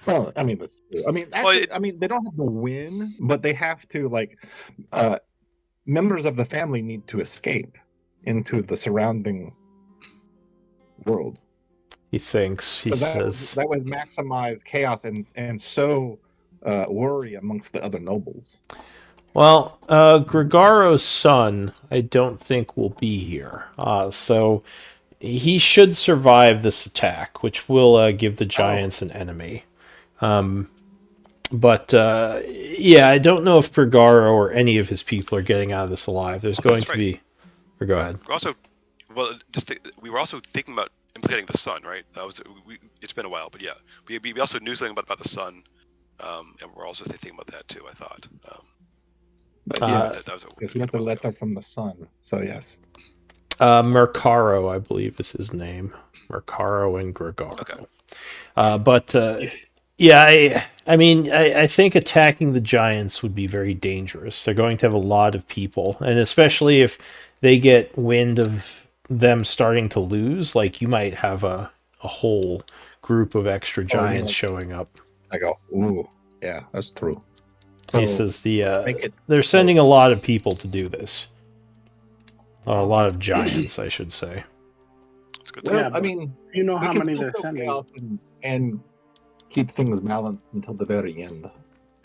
Well, I mean, that's true. I mean, actually, they don't have to win, but they have to, members of the family need to escape into the surrounding world. He thinks, that would maximize chaos and sow worry amongst the other nobles. Well, Gregaro's son, I don't think will be here. So he should survive this attack, which will give the giants an enemy. But I don't know if Gregaro or any of his people are getting out of this alive. There's going to be... Or go ahead. We were also thinking about implicating the sun, right? It's been a while, but yeah. We also knew something about the sun, and we're also thinking about that too, I thought. Yes, we have the letter from the sun, so yes. Mercaro, I believe, is his name. Mercaro and Gregaro. Okay. I think attacking the giants would be very dangerous. They're going to have a lot of people, and especially if they get wind of them starting to lose, you might have a whole group of extra giants showing up. I go, ooh, yeah, that's true. He says they're sending a lot of people to do this. A lot of giants, I should say. That's good. Well, I mean, you know how many they're sending, and keep things balanced until the very end.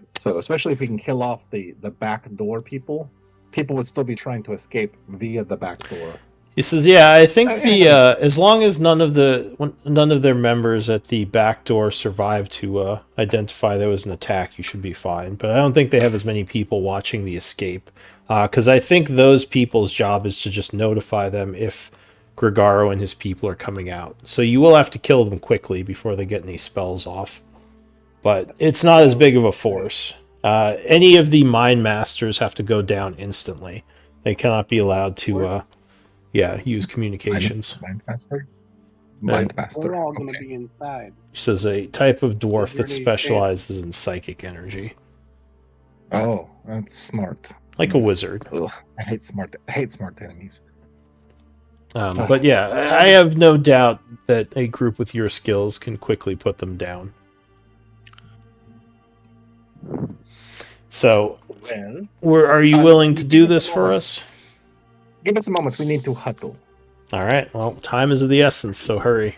So, especially if we can kill off the back door people would still be trying to escape via the back door. He says, "Yeah, I think as long as none of their members at the back door survive to identify there was an attack, you should be fine. But I don't think they have as many people watching the escape, because I think those people's job is to just notify them if Gregaro and his people are coming out. So you will have to kill them quickly before they get any spells off. But it's not as big of a force. Any of the Mind Masters have to go down instantly. They cannot be allowed to, use communications. Mindmaster? And Mindmaster. We're all going to Okay. be inside. this is a type of dwarf that Is there any specializes in psychic energy. Oh, that's smart. Like a wizard. Ugh, I hate smart enemies. But yeah, I have no doubt that a group with your skills can quickly put them down. So, Well, are you willing to do this for us? give us a moment. We need to huddle. All right. Well, time is of the essence, so hurry.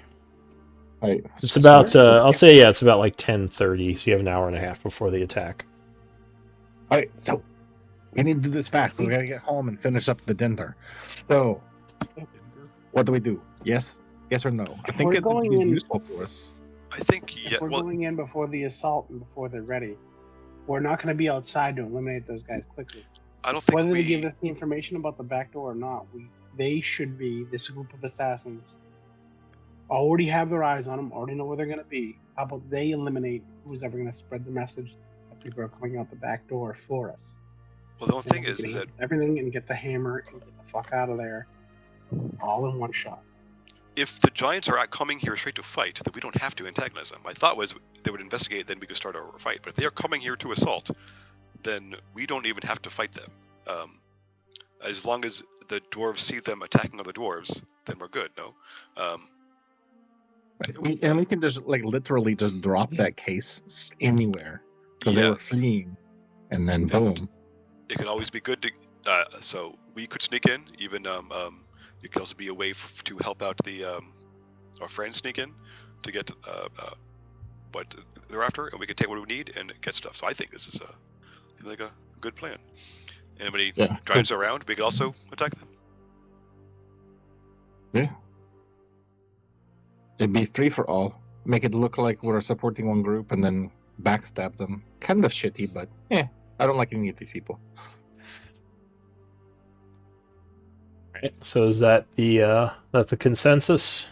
Right. It's about. I'll say it's about like 10:30, so you have an hour and a half before the attack. All right, so we need to do this fast. We gotta get home and finish up the dinner. So, what do we do? Yes or no? I think we're it would going be in- useful for us. I think, If we're going in before the assault and before they're ready, we're not going to be outside to eliminate those guys quickly. I don't think Whether they give us the information about the back door or not, they should be, this group of assassins, already have their eyes on them, already know where they're going to be. How about they eliminate who's ever going to spread the message that people are coming out the back door for us? Well, the only thing is that everything and get the hammer and get the fuck out of there, all in one shot. if the giants are coming here straight to fight, then we don't have to antagonize them. My thought was they would investigate, then we could start our fight. But if they are coming here to assault, then we don't even have to fight them. As long as the dwarves see them attacking other dwarves, then we're good. No. And we can just literally just drop that case anywhere because they were fleeing, and then boom. It can always be good to. So we could sneak in. Even it could also be a way to help out our friends sneak in to get what they're after, and we can take what we need and get stuff. So I think this is like a good plan. Anybody drives around, we can also attack them. Yeah. It'd be free for all. Make it look like we're supporting one group and then backstab them. Kind of shitty, but I don't like any of these people. Right. So is that the consensus?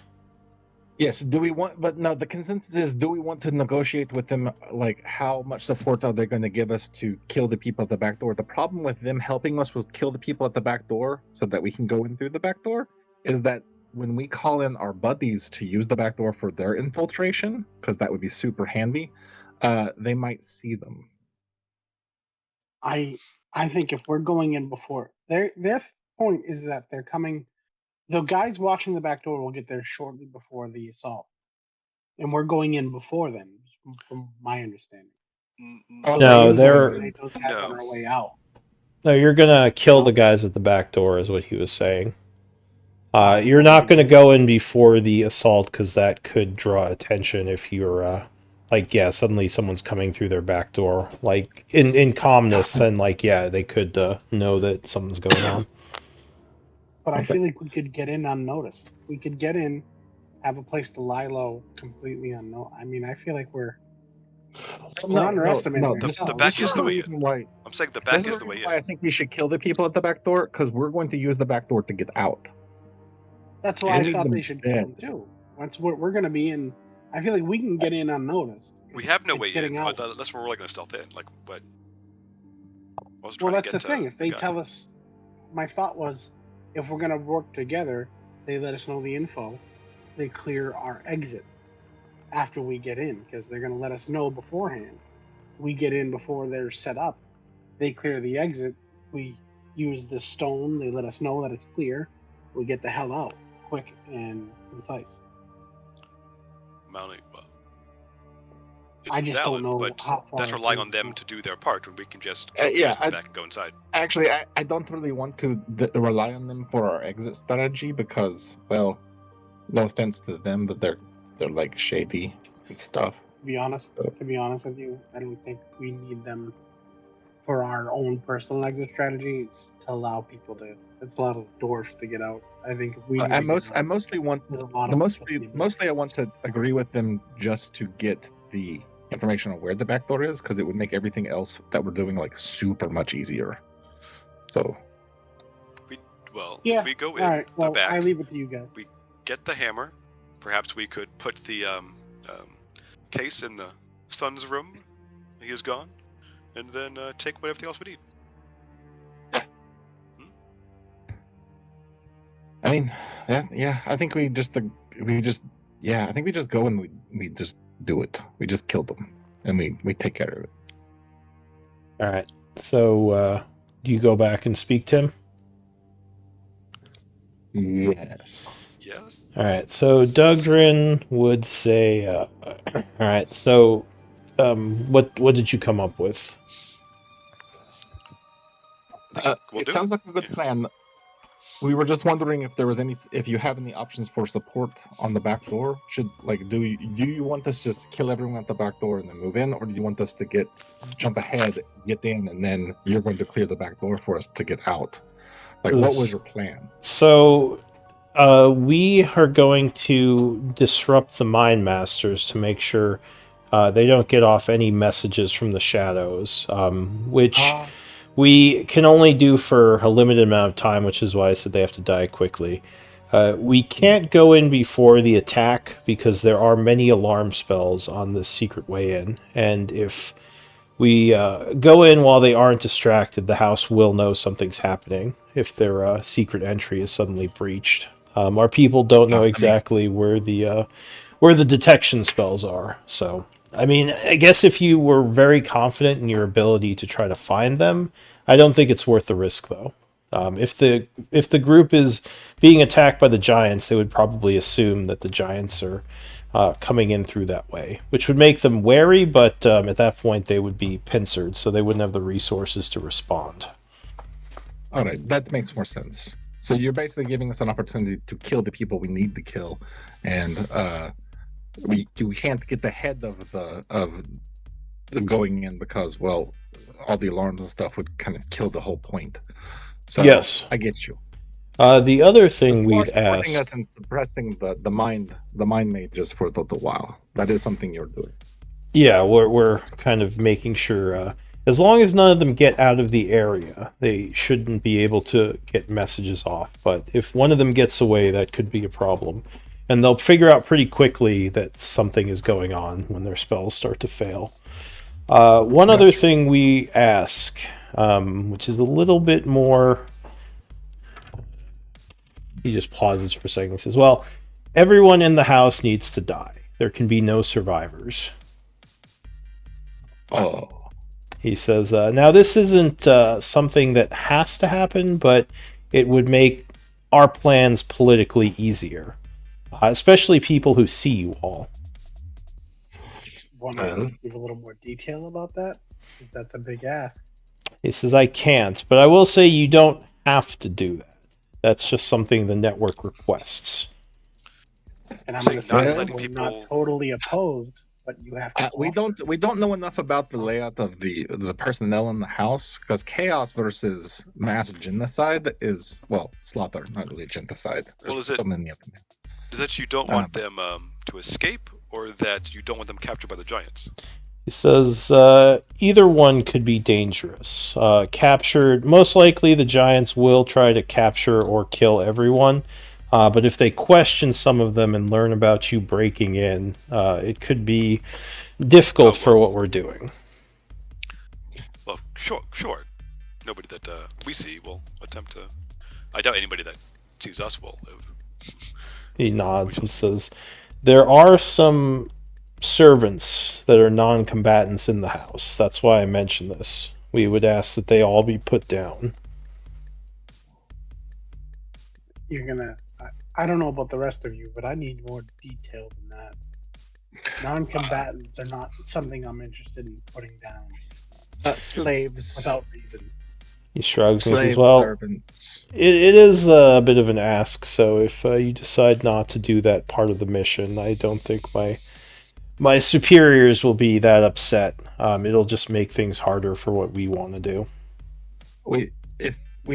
Yes. Do we want? But no. The consensus is: do we want to negotiate with them? Like, how much support are they going to give us to kill the people at the back door? The problem with them helping us with kill the people at the back door, so that we can go in through the back door, is that when we call in our buddies to use the back door for their infiltration, because that would be super handy, they might see them. I think if we're going in before their point is that they're coming. The guys watching the back door will get there shortly before the assault, and we're going in before them, from my understanding. No, they're on our way out. No, you're gonna kill the guys at the back door, is what he was saying. You're not gonna go in before the assault because that could draw attention if you're suddenly someone's coming through their back door. Like in calmness, then they could know that something's going on. But I feel like we could get in unnoticed. We could get in, have a place to lie low, completely unknown. I mean, I feel like we're underestimating. No, the back is the way reason why. I'm saying the back is the way in. I think we should kill the people at the back door because we're going to use the back door to get out. That's why I thought they should kill them too. Once we're going to be in, I feel like we can get in unnoticed. We have no way in, unless we're really going to stealth in. But well, that's the thing. If they tell us, my thought was, if we're going to work together, they let us know the info. They clear our exit after we get in because they're going to let us know beforehand. We get in before they're set up. They clear the exit. We use the stone. They let us know that it's clear. We get the hell out quick and concise. I just don't know. But that's relying on them to do their part when we can just back and go inside. Actually, I don't really want to rely on them for our exit strategy because, well, no offense to them, but they're like shady and stuff. To be honest with you, I don't think we need them for our own personal exit strategy. It's to allow people to. It's a lot of dwarfs to get out. I think if we. I mostly want to agree with them just to get the information on where the back door is because it would make everything else that we're doing like super much easier. So. Well, Yeah. if we go All in right. Well, the back, I leave it to you guys. we get the hammer. Perhaps we could put the case in the son's room. He is gone, and then take whatever else we need. I mean, yeah. I think I think we just go and we just do it. We just kill them, and we take care of it. All right. So, do you go back and speak to him? Yes. Yes. All right. So Dugdrin would say, all right. So, what did you come up with? It sounds like a good plan. We were just wondering if there was if you have any options for support on the back door. Do you want us to just kill everyone at the back door and then move in, or do you want us to jump ahead, get in, and then you're going to clear the back door for us to get out? What was your plan? So, we are going to disrupt the Mind Masters to make sure they don't get off any messages from the shadows, which we can only do for a limited amount of time, which is why I said they have to die quickly. We can't go in before the attack because there are many alarm spells on the secret way in, and if we go in while they aren't distracted, the house will know something's happening if their secret entry is suddenly breached. Our people don't know exactly where the detection spells are. So, I mean, I guess if you were very confident in your ability to try to find them, I don't think it's worth the risk, though. If the group is being attacked by the giants, they would probably assume that the giants are coming in through that way, which would make them wary, but at that point they would be pincered, so they wouldn't have the resources to respond. All right, that makes more sense. So you're basically giving us an opportunity to kill the people we need to kill, and we can't get ahead of the going in because, well, all the alarms and stuff would kind of kill the whole point. So yes, I get you. The other thing we'd ask, us and suppressing the mind mages for the while. That is something you're doing. Yeah, we're kind of making sure. As long as none of them get out of the area, they shouldn't be able to get messages off. But if one of them gets away, that could be a problem. And they'll figure out pretty quickly that something is going on when their spells start to fail. One other thing we ask, which is a little bit more... He just pauses for a second and says, well, everyone in the house needs to die. There can be no survivors. Oh. He says, now this isn't something that has to happen, but it would make our plans politically easier. Especially people who see you all. Want to give a little more detail about that? Because that's a big ask. He says, I can't, but I will say you don't have to do that. That's just something the network requests. And I'm going to say we're not totally opposed, but you have to. We don't know enough about the layout of the personnel in the house, because chaos versus mass genocide is, well, slaughter, not really genocide. There's so many of them. Is that you don't want them to escape, or that you don't want them captured by the giants? He says either one could be dangerous. Captured, most likely the giants will try to capture or kill everyone. But if they question some of them and learn about you breaking in, it could be difficult for what we're doing. Well, sure. Nobody that we see will attempt to... I doubt anybody that sees us will live. He nods and says, there are some servants that are non-combatants in the house. That's why I mentioned this. We would ask that they all be put down. You're gonna... I don't know about the rest of you, but I need more detail than that. Non-combatants are not something I'm interested in putting down. Slaves. Without reason. He shrugs and says, well, it is a bit of an ask, so if you decide not to do that part of the mission, I don't think my superiors will be that upset. It'll just make things harder for what we want to do. We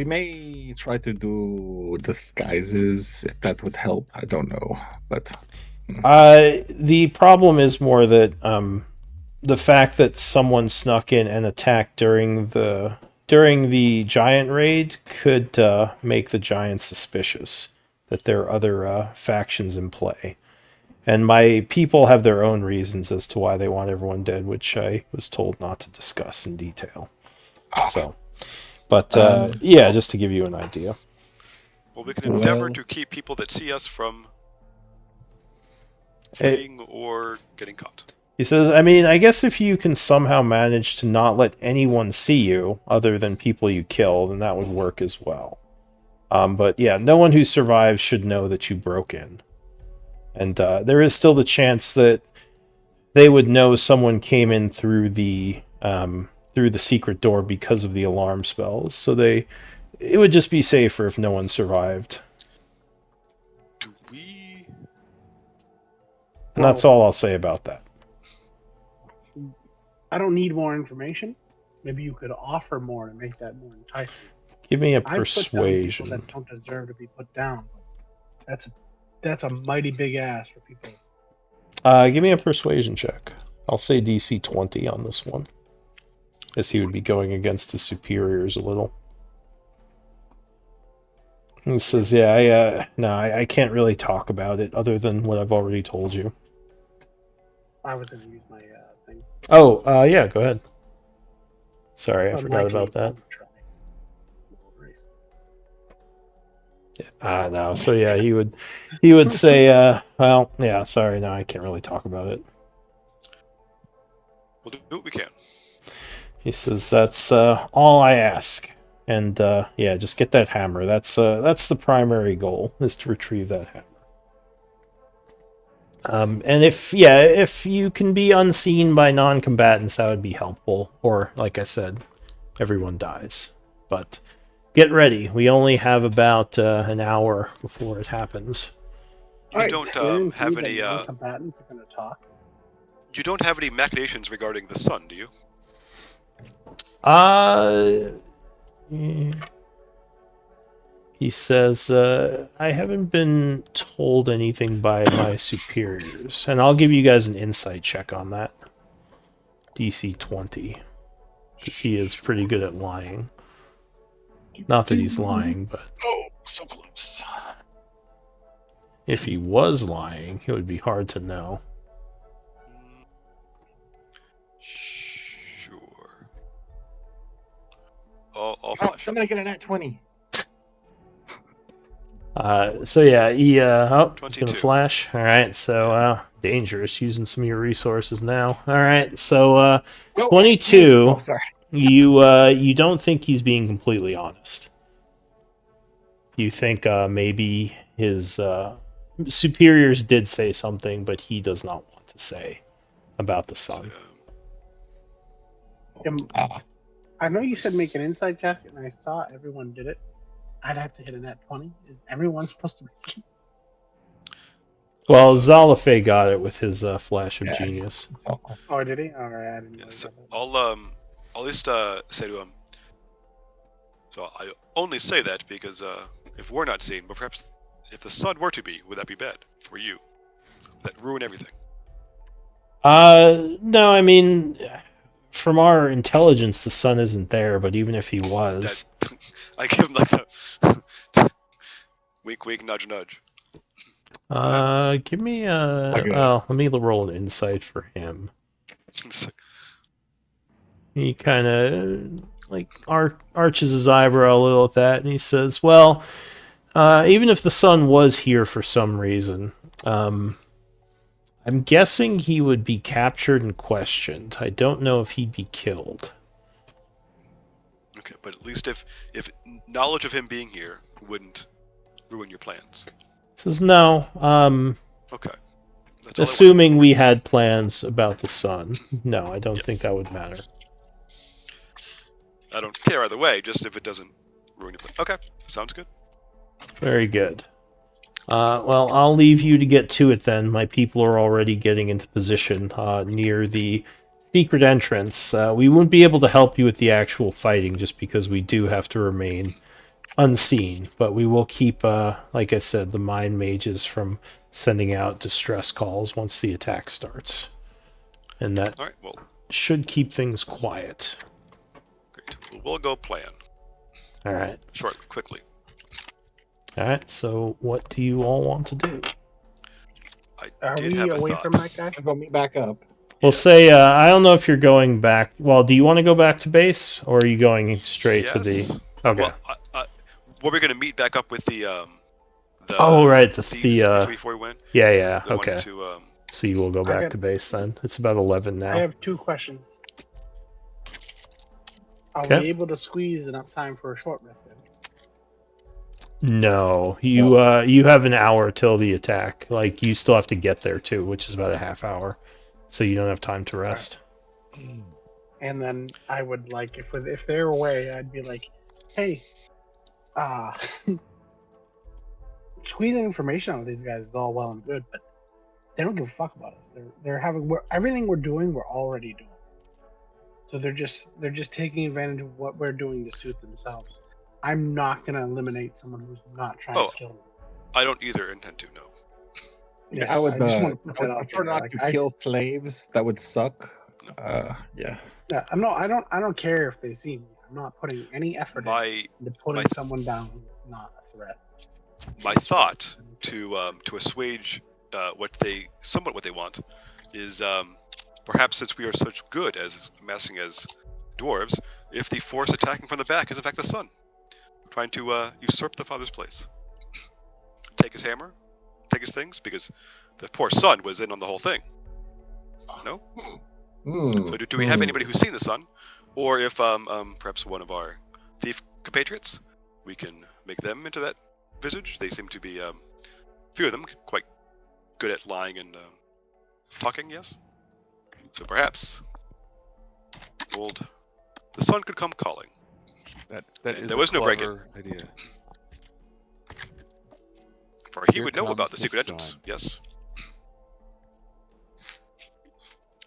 may try to do disguises, if that would help. I don't know, but... the problem is more that the fact that someone snuck in and attacked during the during the giant raid could make the giants suspicious that there are other factions in play. And my people have their own reasons as to why they want everyone dead, which I was told not to discuss in detail. So, but yeah, just to give you an idea. Well, we can endeavor to keep people that see us from fleeing or getting caught. He says, I mean, I guess if you can somehow manage to not let anyone see you other than people you kill, then that would work as well. But yeah, no one who survives should know that you broke in. And there is still the chance that they would know someone came in through the secret door because of the alarm spells. So it would just be safer if no one survived. Do we? And that's all I'll say about that. I don't need more information. Maybe you could offer more to make that more enticing. Give me a I've persuasion. put down people that don't deserve to be put down. That's a mighty big ask for people. Give me a persuasion check. I'll say DC 20 on this one. As he would be going against his superiors a little. He says, yeah, I can't really talk about it other than what I've already told you. I was going to use my thing. Oh, yeah, go ahead. Sorry, I forgot about that. No, so yeah, he would say, well, yeah, sorry, no, I can't really talk about it. We'll do what we can. He says, that's all I ask. And yeah, just get that hammer. That's the primary goal, is to retrieve that hammer. And if you can be unseen by non-combatants, that would be helpful. Or, like I said, everyone dies. But get ready. We only have about an hour before it happens. You don't have any non-combatants are going to talk. You don't have any machinations regarding the sun, do you? He says, I haven't been told anything by my superiors. And I'll give you guys an insight check on that. DC 20. Because he is pretty good at lying. Not that he's lying, but... Oh, so close. If he was lying, it would be hard to know. Sure. I'll somebody get a nat 20. So yeah, he it's 22. gonna flash. All right, so dangerous using some of your resources now. All right, so 22. Oh, sorry. You don't think he's being completely honest. You think maybe his superiors did say something, but he does not want to say about the sun. I know you said make an insight check, and I saw everyone did it. I'd have to hit a nat 20. Is everyone supposed to make it? Well, Zalafe got it with his flash of genius. Oh, did he? All right, I didn't know. So I'll at least say to him. So I only say that because if we're not seen, but perhaps if the sun were to be, would that be bad for you? Would that ruin everything? No, I mean, from our intelligence, the sun isn't there. But even if he was, I give him like the wink, wink, nudge, nudge. Give me let me roll an insight for him. He kind of like arches his eyebrow a little at that, and he says, "Well, even if the sun was here for some reason, I'm guessing he would be captured and questioned. I don't know if he'd be killed." Okay, but at least if knowledge of him being here wouldn't ruin your plans. He says, "No. Okay. Assuming we had plans about the sun, no, I don't think that would matter." I don't care either way, just if it doesn't ruin your plan. Okay, sounds good. Very good. Well, I'll leave you to get to it then. My people are already getting into position near the secret entrance. We won't be able to help you with the actual fighting just because we do have to remain unseen, but we will keep, like I said, the mind mages from sending out distress calls once the attack starts. And that should keep things quiet. Great. we'll go plan. All right. Shortly, quickly. All right. So, what do you all want to do? Are did we have a away thought. from that guy? I'll go meet back up. We'll say, I don't know if you're going back. Well, do you want to go back to base, or are you going straight to the? Yes. Okay. Well, were we going to meet back up with the Oh, right. The thieves before we went? Yeah. The Okay. one to, So you will go back to base then. It's about 11 now. I have 2 questions. Are Okay. we able to squeeze enough time for a short rest then? No, you have an hour till the attack. Like you still have to get there too, which is about a half hour, so you don't have time to rest. And then I would like if they're away, I'd be like, hey, squeezing information out of these guys is all well and good, but they don't give a fuck about us. They're having everything we're doing, we're already doing. So they're just taking advantage of what we're doing to suit themselves. I'm not gonna eliminate someone who's not trying to kill me. I don't either intend to. No. Yeah, I would. just want to put that out prefer there. not to kill slaves. That would suck. No. Yeah. Yeah, I don't care if they see me. I'm not putting any effort into putting someone down who's not a threat. My thought to assuage what they want is perhaps since we are such good as amassing as dwarves, if the force attacking from the back is in fact the sun, trying to usurp the father's place, take his hammer, take his things, because the poor son was in on the whole thing. No. So do we have anybody who's seen the sun, or if perhaps one of our thief compatriots, we can make them into that visage? They seem to be few of them quite good at lying and talking. Yes. So perhaps the sun could come calling. There was no break-in. Idea. For he would know about the secret entrance. Yes.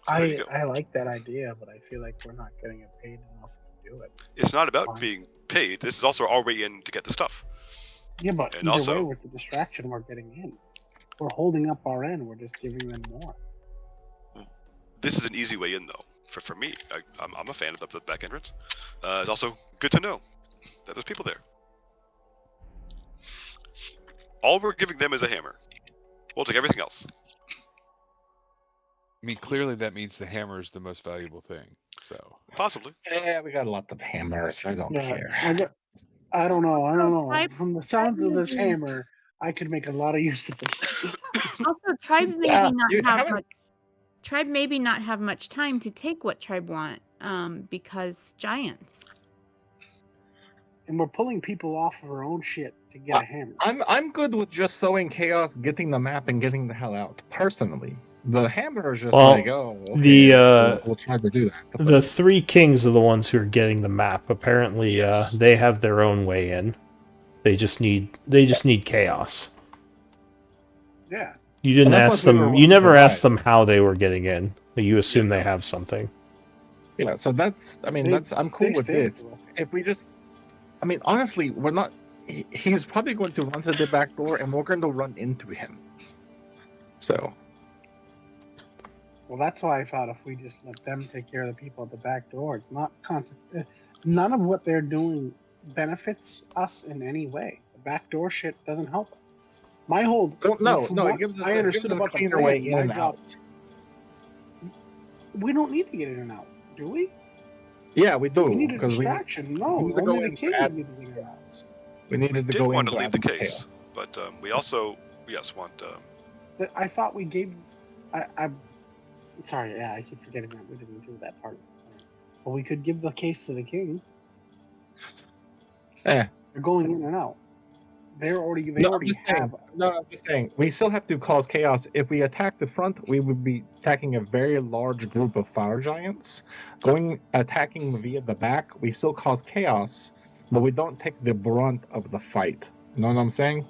So I like that idea, but I feel like we're not getting paid enough to do it. It's not about being paid. This is also our way in to get the stuff. Yeah, but either way, with the distraction we're getting in, we're holding up our end. We're just giving them more. This is an easy way in, though. For me, I'm a fan of the back entrance. It's also good to know that there's people there. All we're giving them is a hammer. We'll take everything else. I mean, clearly that means the hammer is the most valuable thing. So possibly. Yeah, we got a lot of hammers. I don't care. I don't know. From the sounds of this hammer, I could make a lot of use of this. Also, tribe maybe not have much time to take what tribe want, because giants. And we're pulling people off of our own shit to get a hammer. I'm good with just sowing chaos, getting the map, and getting the hell out. Personally, the hammer is just we'll try to do that. The 3 kings are the ones who are getting the map. Apparently, they have their own way in. They just need chaos. Yeah. You didn't ask them. You never asked them how they were getting in. You assume they have something. Yeah. So I'm cool with this. If we just, honestly, we're not. He's probably going to run to the back door, and we're going to run into him. So. Well, that's why I thought if we just let them take care of the people at the back door, it's not none of what they're doing benefits us in any way. The back door shit doesn't help us. My whole it gives us I understood about the cleaner way in and out. We don't need to get in and out, do we? Yeah, we do. We need a distraction. No, only the king need to get in and out. We needed to go in. We want to leave the case, but we also want. I thought we gave. I'm sorry. Yeah, I keep forgetting that we didn't do that part. But we could give the case to the kings. Yeah. They're going in and out. I'm just saying. We still have to cause chaos. If we attack the front, we would be attacking a very large group of fire giants. Attacking via the back, we still cause chaos, but we don't take the brunt of the fight. You know what I'm saying?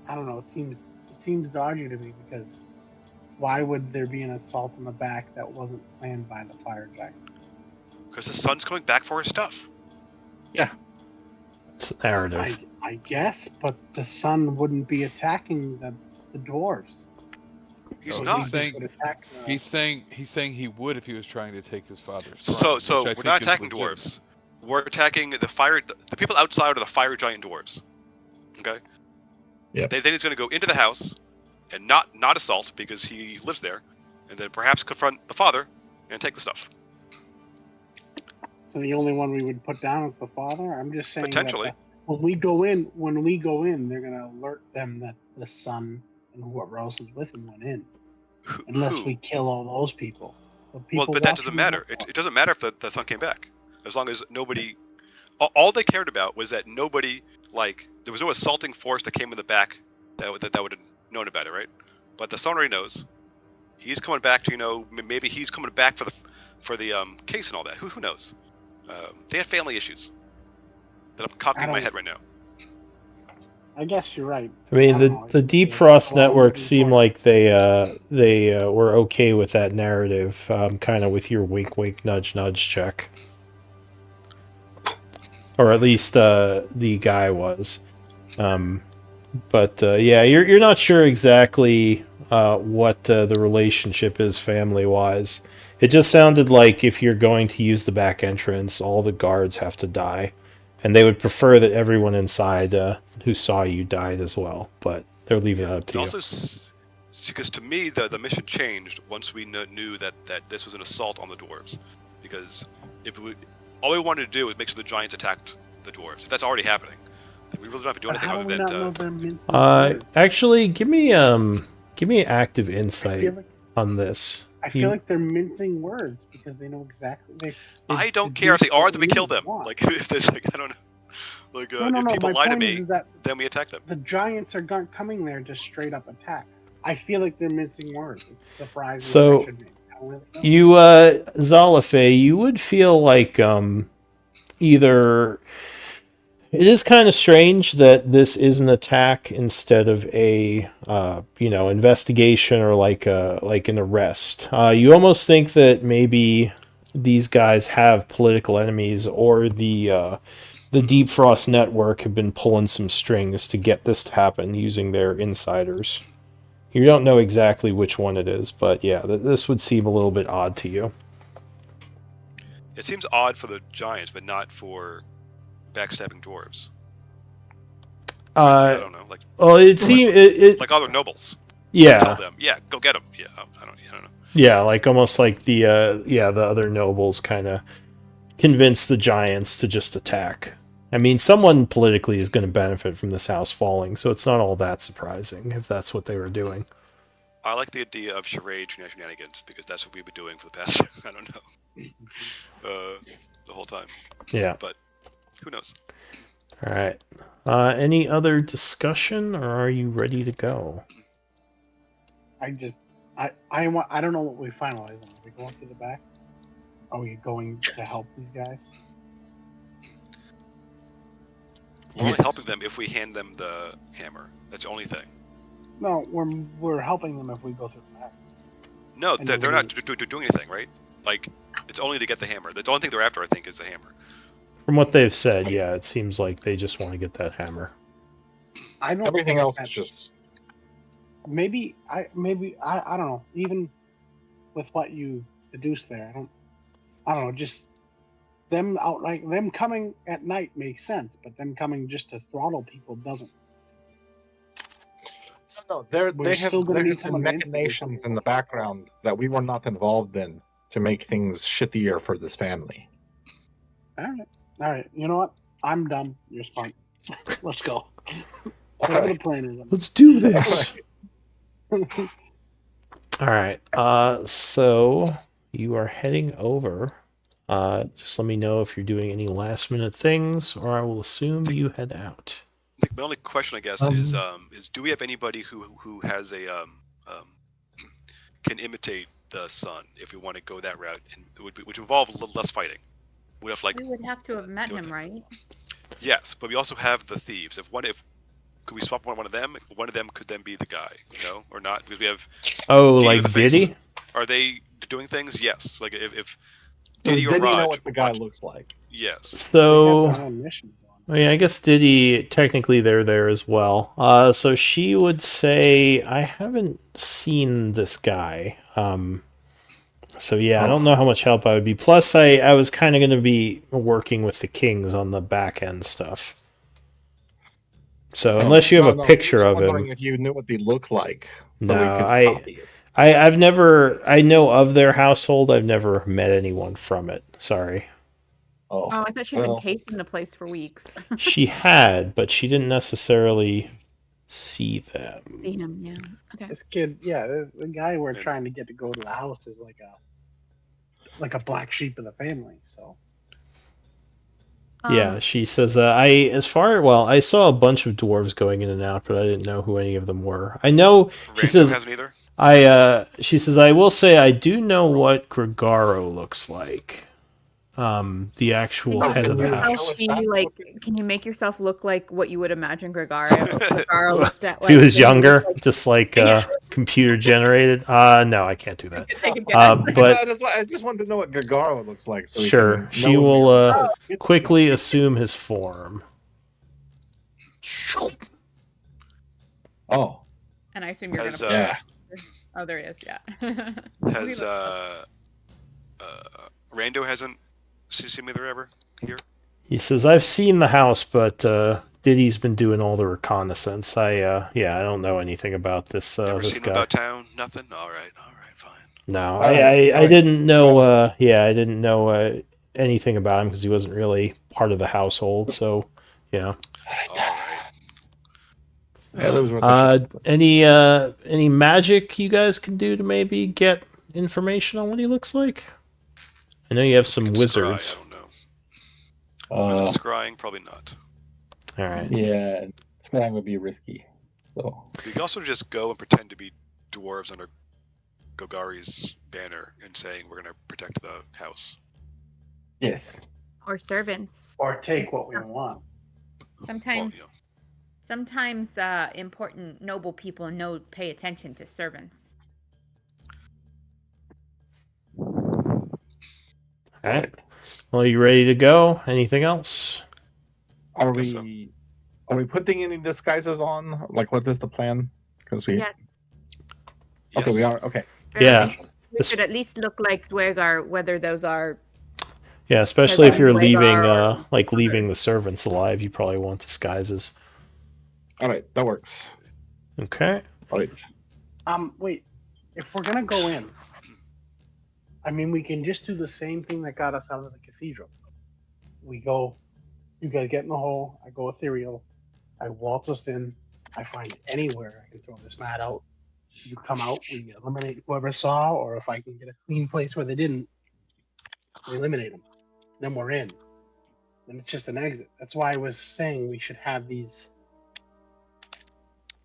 I don't know. It seems dodgy to me, because why would there be an assault in the back that wasn't planned by the fire giants? Because the sun's coming back for his stuff. Yeah. It's narrative. I guess, but the sun wouldn't be attacking the dwarves. He's Oh, not. He's saying he would if he was trying to take his father's So throne. we're not attacking dwarves. We're attacking the fire. The people outside are the fire giant dwarves. Okay. Yeah. They think he's going to go into the house and not assault because he lives there, and then perhaps confront the father and take the stuff. So the only one we would put down is the father. I'm just saying Potentially. that when we go in, they're going to alert them that the son and whoever else is with him went in. Unless we kill all those people. Well, but that doesn't matter. It doesn't matter if the son came back, as long as nobody. All they cared about was that nobody, there was no assaulting force that came in the back that would have known about it, right? But the son already knows. He's coming back to, maybe he's coming back for the case and all that. Who knows? They had family issues that I'm cocking in my head right now. I guess you're right. I mean, the Deep Frost Network seemed like they were okay with that narrative, kind of with your wink, wink, nudge, nudge check, or at least the guy was. But yeah, you're not sure exactly what the relationship is family wise. It just sounded like if you're going to use the back entrance, all the guards have to die. And they would prefer that everyone inside who saw you died as well, but they're leaving it up to you. Also, because to me, the mission changed once we knew that this was an assault on the dwarves. Because all we wanted to do was make sure the giants attacked the dwarves. That's already happening. We really don't have to do anything other than. Actually, give me active insight on this. I feel like they're mincing words because they know exactly. I don't care if they are, then we kill them. Like if there's I don't know. If people lie to me, then we attack them. The giants are coming there to straight up attack. I feel like they're mincing words. It's surprising. So you, Zalafe, you would feel like either. It is kind of strange that this is an attack instead of a investigation or like an arrest. You almost think that maybe these guys have political enemies, or the Deep Frost Network have been pulling some strings to get this to happen using their insiders. You don't know exactly which one it is, but yeah, this would seem a little bit odd to you. It seems odd for the giants, but not for backstabbing dwarves. I don't know. It seems like other nobles. Yeah. Tell them, go get them. Yeah, I don't know. Yeah, almost like the other nobles kind of convince the giants to just attack. I mean, someone politically is going to benefit from this house falling, so it's not all that surprising if that's what they were doing. I like the idea of charade shenanigans because that's what we've been doing for the past, I don't know, the whole time. Yeah. But who knows? All right. Any other discussion, or are you ready to go? I don't know what we finalized on. Are we going to the back? Are we going to help these guys? We're only helping them if we hand them the hammer. That's the only thing. No, we're helping them if we go through the back. No, they're not doing anything, right? Like, it's only to get the hammer. The only thing they're after, I think, is the hammer. From what they've said, yeah, it seems like they just want to get that hammer. Everything else is just... Maybe I don't know. Even with what you deduced there, I don't know. Just them them coming at night makes sense, but them coming just to throttle people doesn't. No, there have some machinations in the background that we were not involved in to make things shittier for this family. All right. You know what? I'm done. You're smart. Let's go. Whatever the plan is. Let's do this. All right. So you are heading over. Just let me know if you're doing any last minute things, or I will assume you head out. I think my only question, I guess, is do we have anybody who has a can imitate the sun if we want to go that route, and which would involve a little less fighting? We would have to have met him, right? Yes, but we also have the thieves. Could we swap one of them? One of them could then be the guy, or not? Because we have. Like Diddy? Are they doing things? Yes. Like if Diddy or Raj know what the guy looks like? Yes. So I mean, I guess Diddy, technically they're there as well. So she would say, I haven't seen this guy. So yeah, I don't know how much help I would be. Plus, I was kind of going to be working with the Kings on the back end stuff. So unless you have a picture of him, wondering if you knew what they look like, so no, we could copy it. I've never. I know of their household. I've never met anyone from it. Sorry. Oh, I thought she'd been casing the place for weeks. She had, but she didn't necessarily see them. See him, yeah. Okay. This kid, yeah, the guy we're trying to get to go to the house is like a black sheep of the family. So. Yeah, she says, I saw a bunch of dwarves going in and out, but I didn't know who any of them were. I know, she says, she says, I will say I do know what Gregaro looks like. The actual head of the house. Can you make yourself look like what you would imagine Gregaro looked at? If he was younger, just like computer generated. No, I can't do that. But I just wanted to know what Gregaro looks like. So sure, she will quickly assume his form. Oh. And I assume you're gonna. Oh, there he is. Yeah. Has Rando hasn't seen me there ever here? He says, I've seen the house, but Diddy's been doing all the reconnaissance. I don't know anything about this Never this seen guy. About town? Nothing? All right, fine. No, I didn't know. I didn't know anything about him because he wasn't really part of the household. So, yeah. Any magic you guys can do to maybe get information on what he looks like? I know you have some wizards. I don't know. Scrying, probably not. All right. Yeah, scrying would be risky. So we can also just go and pretend to be dwarves under Gogari's banner and saying we're going to protect the house. Yes. Or servants. Or take what we want. Sometimes important noble people pay attention to servants. All right. Well, you ready to go? Anything else? Are we putting any disguises on? Like, what is the plan? Because we. Yes. Okay, we are. Okay. Yeah. We should at least look like Dwergar, whether those are. Yeah, especially if you're leaving, leaving the servants alive, you probably want disguises. All right, that works. Okay. All right. Wait. If we're gonna go in, I mean, we can just do the same thing that got us out of the cathedral. We go, you guys get in the hole, I go ethereal, I waltz us in, I find anywhere I can throw this mat out. You come out, we eliminate whoever saw, or if I can get a clean place where they didn't, we eliminate them. Then we're in. Then it's just an exit. That's why I was saying we should have these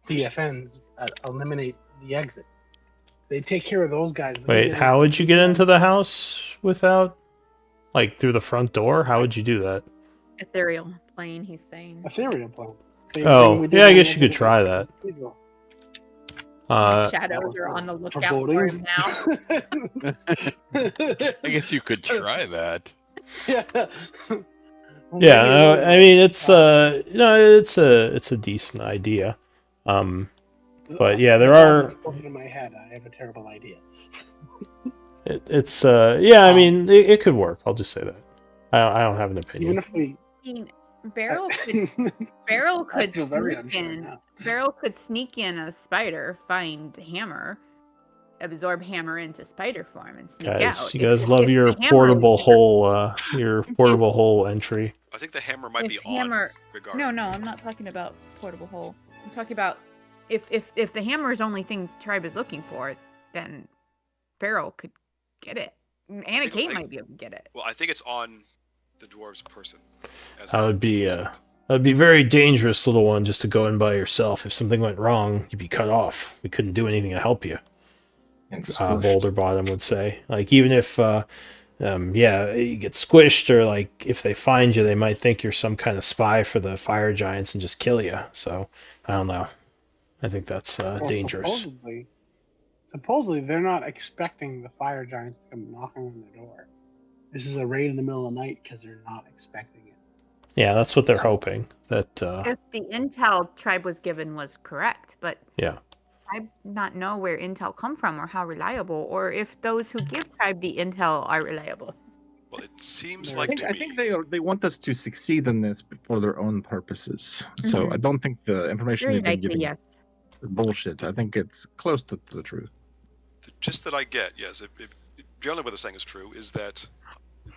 DFNs eliminate the exit. They take care of those guys. Wait, how would you get into the house without, through the front door? How would you do that? Ethereal plane, he's saying. Ethereal plane. So yeah, I guess you could try that. Shadows are on the lookout for him now. I guess you could try that. Yeah. Yeah, I mean it's it's a decent idea. But yeah, there are. In my head, I have a terrible idea. I mean, it could work. I'll just say that. I don't have an opinion. Even if we. Beryl could sneak in a spider, find Hammer, absorb Hammer into spider form, and sneak out. You guys love your portable hole, entry. I think the hammer might be on. No, I'm not talking about portable hole. I'm talking about if the hammer is the only thing Tribe is looking for, then Beryl could get it. Anna Kate might be able to get it. Well, I think it's on the dwarves person. That'd be very dangerous, little one, just to go in by yourself. If something went wrong, you'd be cut off. We couldn't do anything to help you. Boulder Bottom would say. Even if you get squished, or if they find you, they might think you're some kind of spy for the fire giants and just kill you. So I don't know. I think that's dangerous. Supposedly they're not expecting the fire giants to come knocking on their door. This is a raid in the middle of the night because they're not expecting it. Yeah, that's what they're hoping. That If the intel tribe was given was correct, but yeah. I not know where intel come from or how reliable, or if those who give tribe the intel are reliable. Well, it seems I like I to think me. they want us to succeed in this for their own purposes. So I don't think the information Very they've been likely, giving yes. is bullshit. I think it's close to the truth. The gist that I get, yes, generally what they're saying is true, is that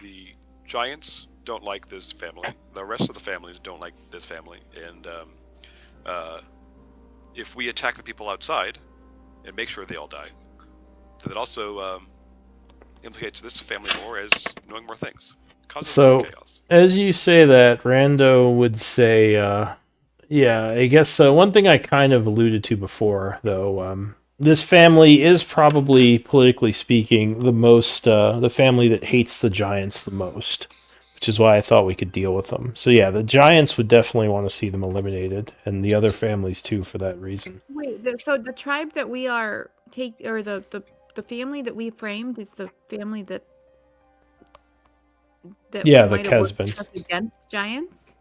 the giants don't like this family. The rest of the families don't like this family, and if we attack the people outside and make sure they all die, then it also implicates this family more as knowing more things. Causes So, more chaos. as you say that, Rando would say, yeah, I guess one thing I kind of alluded to before, though, this family is probably, politically speaking, the family that hates the giants the most, which is why I thought we could deal with them. So, yeah, the giants would definitely want to see them eliminated, and the other families, too, for that reason. Wait, so the tribe that we are or the family that we framed is the family that Yeah, the might have worked Kesben. with us against giants?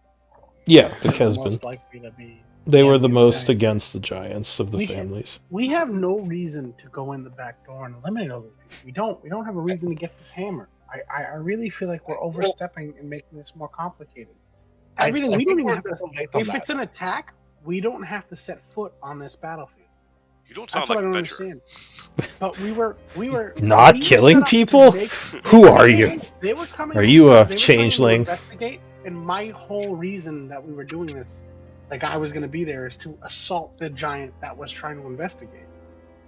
Yeah, the They're Kesben. most likely to be. They were the Yeah, most giants. against the giants of the We- families. We have no reason to go in the back door and eliminate all those people. We don't have a reason to get this hammer. I really feel like we're overstepping and making this more complicated. Everything we don't even have to. If it's an attack, we don't have to set foot on this battlefield. You don't sound That's what like I an don't adventurer. understand. But we were Not we were killing set up to people? Who are you? They were coming. Are you a they were coming to changeling? investigate, and my whole reason that we were doing this, like I was going to be there, is to assault the giant that was trying to investigate.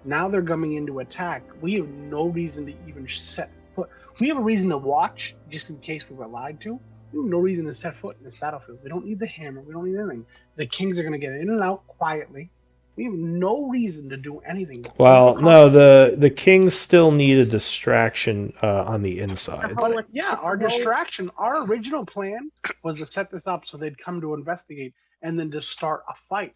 Now they're coming in to attack. We have no reason to even set foot. We have a reason to watch, just in case we were lied to. We have no reason to set foot in this battlefield. We don't need the hammer. We don't need anything. The kings are going to get in and out quietly. We have no reason to do anything. Well, no, the kings still need a distraction on the inside. Our distraction, our original plan was to set this up so they'd come to investigate and then to start a fight.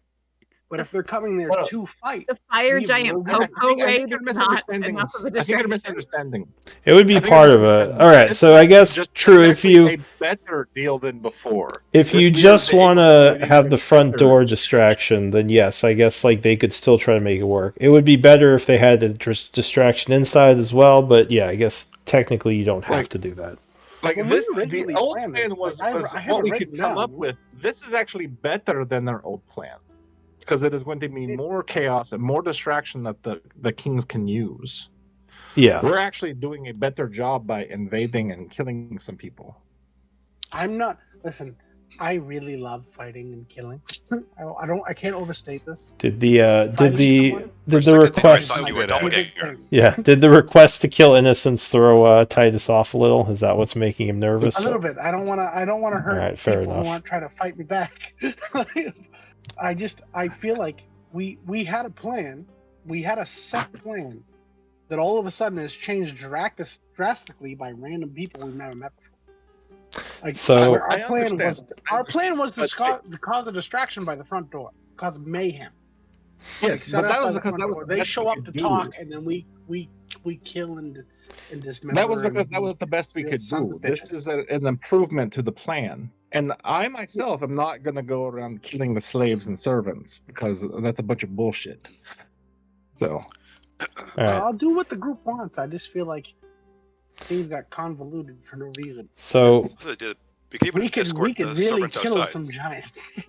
But if they're coming there to fight, the fire we have giant no- Popo I raid think you're is not misunderstanding. enough of a I think you're distraction. misunderstanding. It would be I think part you're of a. misunderstanding. All right, This so is I guess just- true. it's If you actually a better deal than before. if This you we just were want able to have the front better- door distraction, then yes, I guess like they could still try to make it work. It would be better if they had the distraction inside as well, but yeah, I guess technically you don't have Like- to do that. Like When this, we originally the old planned plan this, was, like, was I have what it we could written come down. up with. This is actually better than their old plan because it is going to be more chaos and more distraction that the kings can use. Yeah. We're actually doing a better job by invading and killing some people. I'm not. Listen, I really love fighting and killing. I can't overstate this. Did the For a second there, I request? thought you were a Favorite doppelganger. thing. Yeah. Did the request to kill innocents throw Titus off a little? Is that what's making him nervous? A little bit. I don't want to hurt Alright, fair people enough. who want to try to fight me back. I feel like we had a plan. We had a set plan that all of a sudden has changed drastically by random people we've never met before. Like, So- our plan was But to cause a distraction by the front door, cause mayhem. Yes, Set but up that by was the because front that was door. the They best show we up could to do. talk, and then we kill and dismember. That was because that was the best we real could sons do. of This bitches. is an improvement to the plan. And I myself am not going to go around killing the slaves and servants because that's a bunch of bullshit. So, All right. I'll do what the group wants. I just feel like things got convoluted for no reason. So That's what they did. We could even We could escort the really servants kill outside. some giants.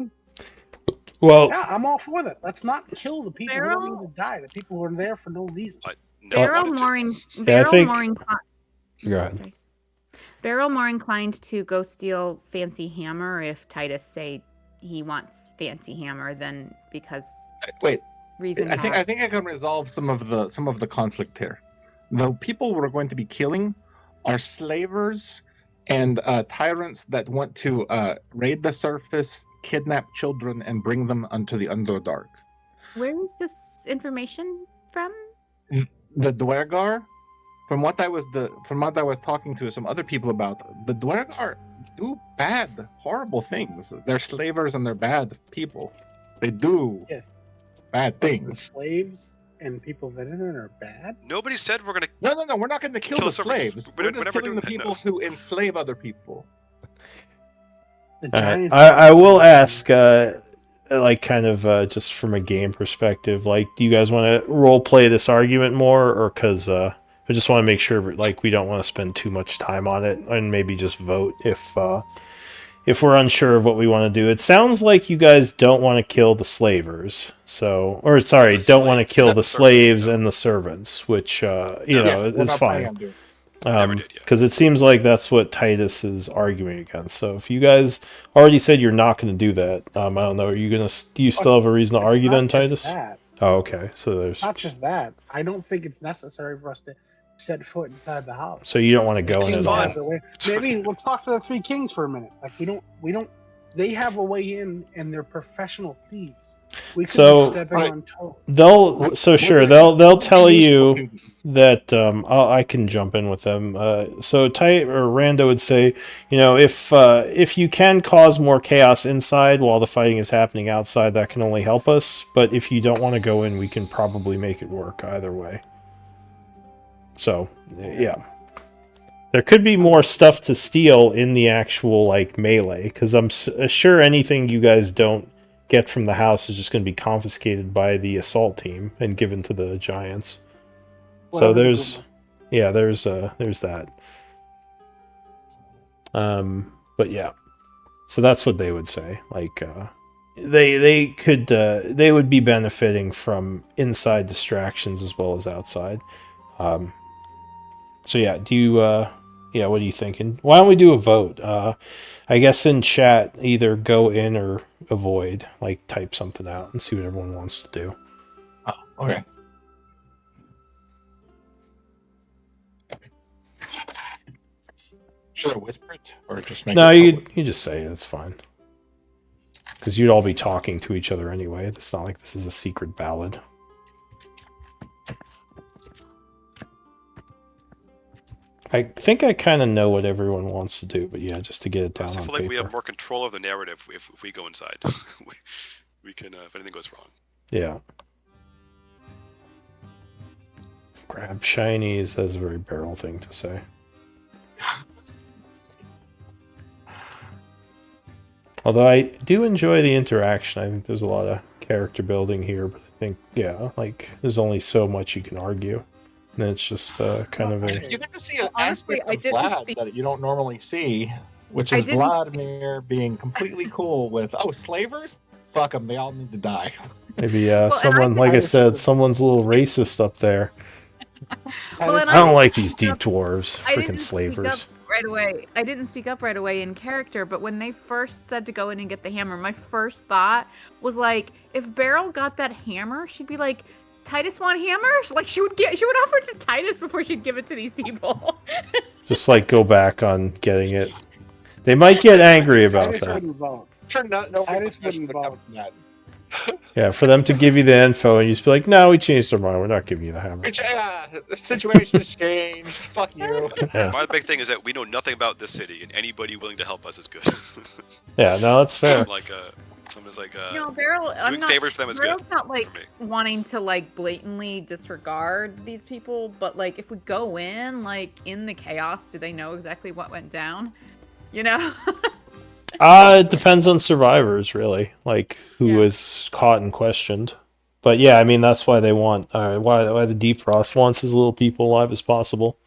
well, Yeah, I'm all for that. Let's not kill the people who Beryl? don't need to die. The people who are there for no reason. Never Beryl wanted to. more, Yeah, I think- more inclined. go ahead. Beryl more inclined to go steal fancy hammer if Titus say he wants fancy hammer than because wait, reason. I think I can resolve some of the conflict here. The people we're going to be killing are slavers and tyrants that want to raid the surface, kidnap children, and bring them unto the Underdark. Where is this information from? The Dwergar, from what I was talking to some other people about, the Dwergar do bad, horrible things. They're slavers and they're bad people. They do Yes. bad The things. slaves and people that in it are bad. Nobody said we're gonna. No, we're not going to kill Kill the servants. slaves. We're We're just never killing doing the that, people who enslave other people. The Giants. I will ask, like, kind of just from a game perspective, like, do you guys want to role play this argument more, or because I just want to make sure, like, we don't want to spend too much time on it, and maybe just vote if we're unsure of what we want to do. It sounds like you guys don't want to kill the slavers, don't want to kill the slaves and the servants, which is fine. Because it seems like that's what Titus is arguing against. So if you guys already said you're not going to do that, I don't know. Do you still have a reason to argue then, Titus? That. Oh, okay. So there's not just that. I don't think it's necessary for us to set foot inside the house. So you don't want to go in at all. Maybe we'll talk to the three kings for a minute. Like we don't. They have a way in, and they're professional thieves. We could be stepping on toes. They'll tell you that I can jump in with them. Rando would say, if you can cause more chaos inside while the fighting is happening outside, that can only help us. But if you don't want to go in, we can probably make it work either way. So, yeah. There could be more stuff to steal in the actual, like, melee, because I'm sure anything you guys don't get from the house is just going to be confiscated by the assault team and given to the giants. So there's that. But yeah. So that's what they would say. Like, they would be benefiting from inside distractions as well as outside. So yeah, what are you thinking? Why don't we do a vote? I guess in chat, either go in or avoid. Like, type something out and see what everyone wants to do. Oh, okay. Should I whisper it or just make it? No, you just say it. It's fine. Because you'd all be talking to each other anyway. It's not like this is a secret ballad. I think I kind of know what everyone wants to do, but yeah, just to get it down on paper. I feel like we have more control of the narrative if we go inside. We can, if anything goes wrong. Yeah. Grab shinies, that's a very Beryl thing to say. Although I do enjoy the interaction. I think there's a lot of character building here, but I think, there's only so much you can argue. And it's just kind of a... You get to see an aspect of Vlad that you don't normally see, which is Vladimir being completely cool with, slavers? Fuck them, they all need to die. Maybe someone, like I said, someone's a little racist up there. I don't like these deep dwarves, freaking slavers. Right away. I didn't speak up right away in character, but when they first said to go in and get the hammer, my first thought was like, if Beryl got that hammer, she'd be like, Titus want hammers? Like she would offer it to Titus before she'd give it to these people. Just like go back on getting it. They might get angry about that. Titus wouldn't vote. Yeah, for them to give you the info and you just be like, no, we changed our mind. We're not giving you the hammer. The situation has changed. Fuck you. Yeah. My big thing is that we know nothing about this city, and anybody willing to help us is good. Yeah, no, that's fair. Someone's like, Beryl, favors for them is Beryl's good. Not like wanting to like blatantly disregard these people, but like if we go in, like in the chaos, do they know exactly what went down? It depends on survivors, really, like who is caught and questioned. But yeah, I mean that's why they want why the Deep Frost wants as little people alive as possible.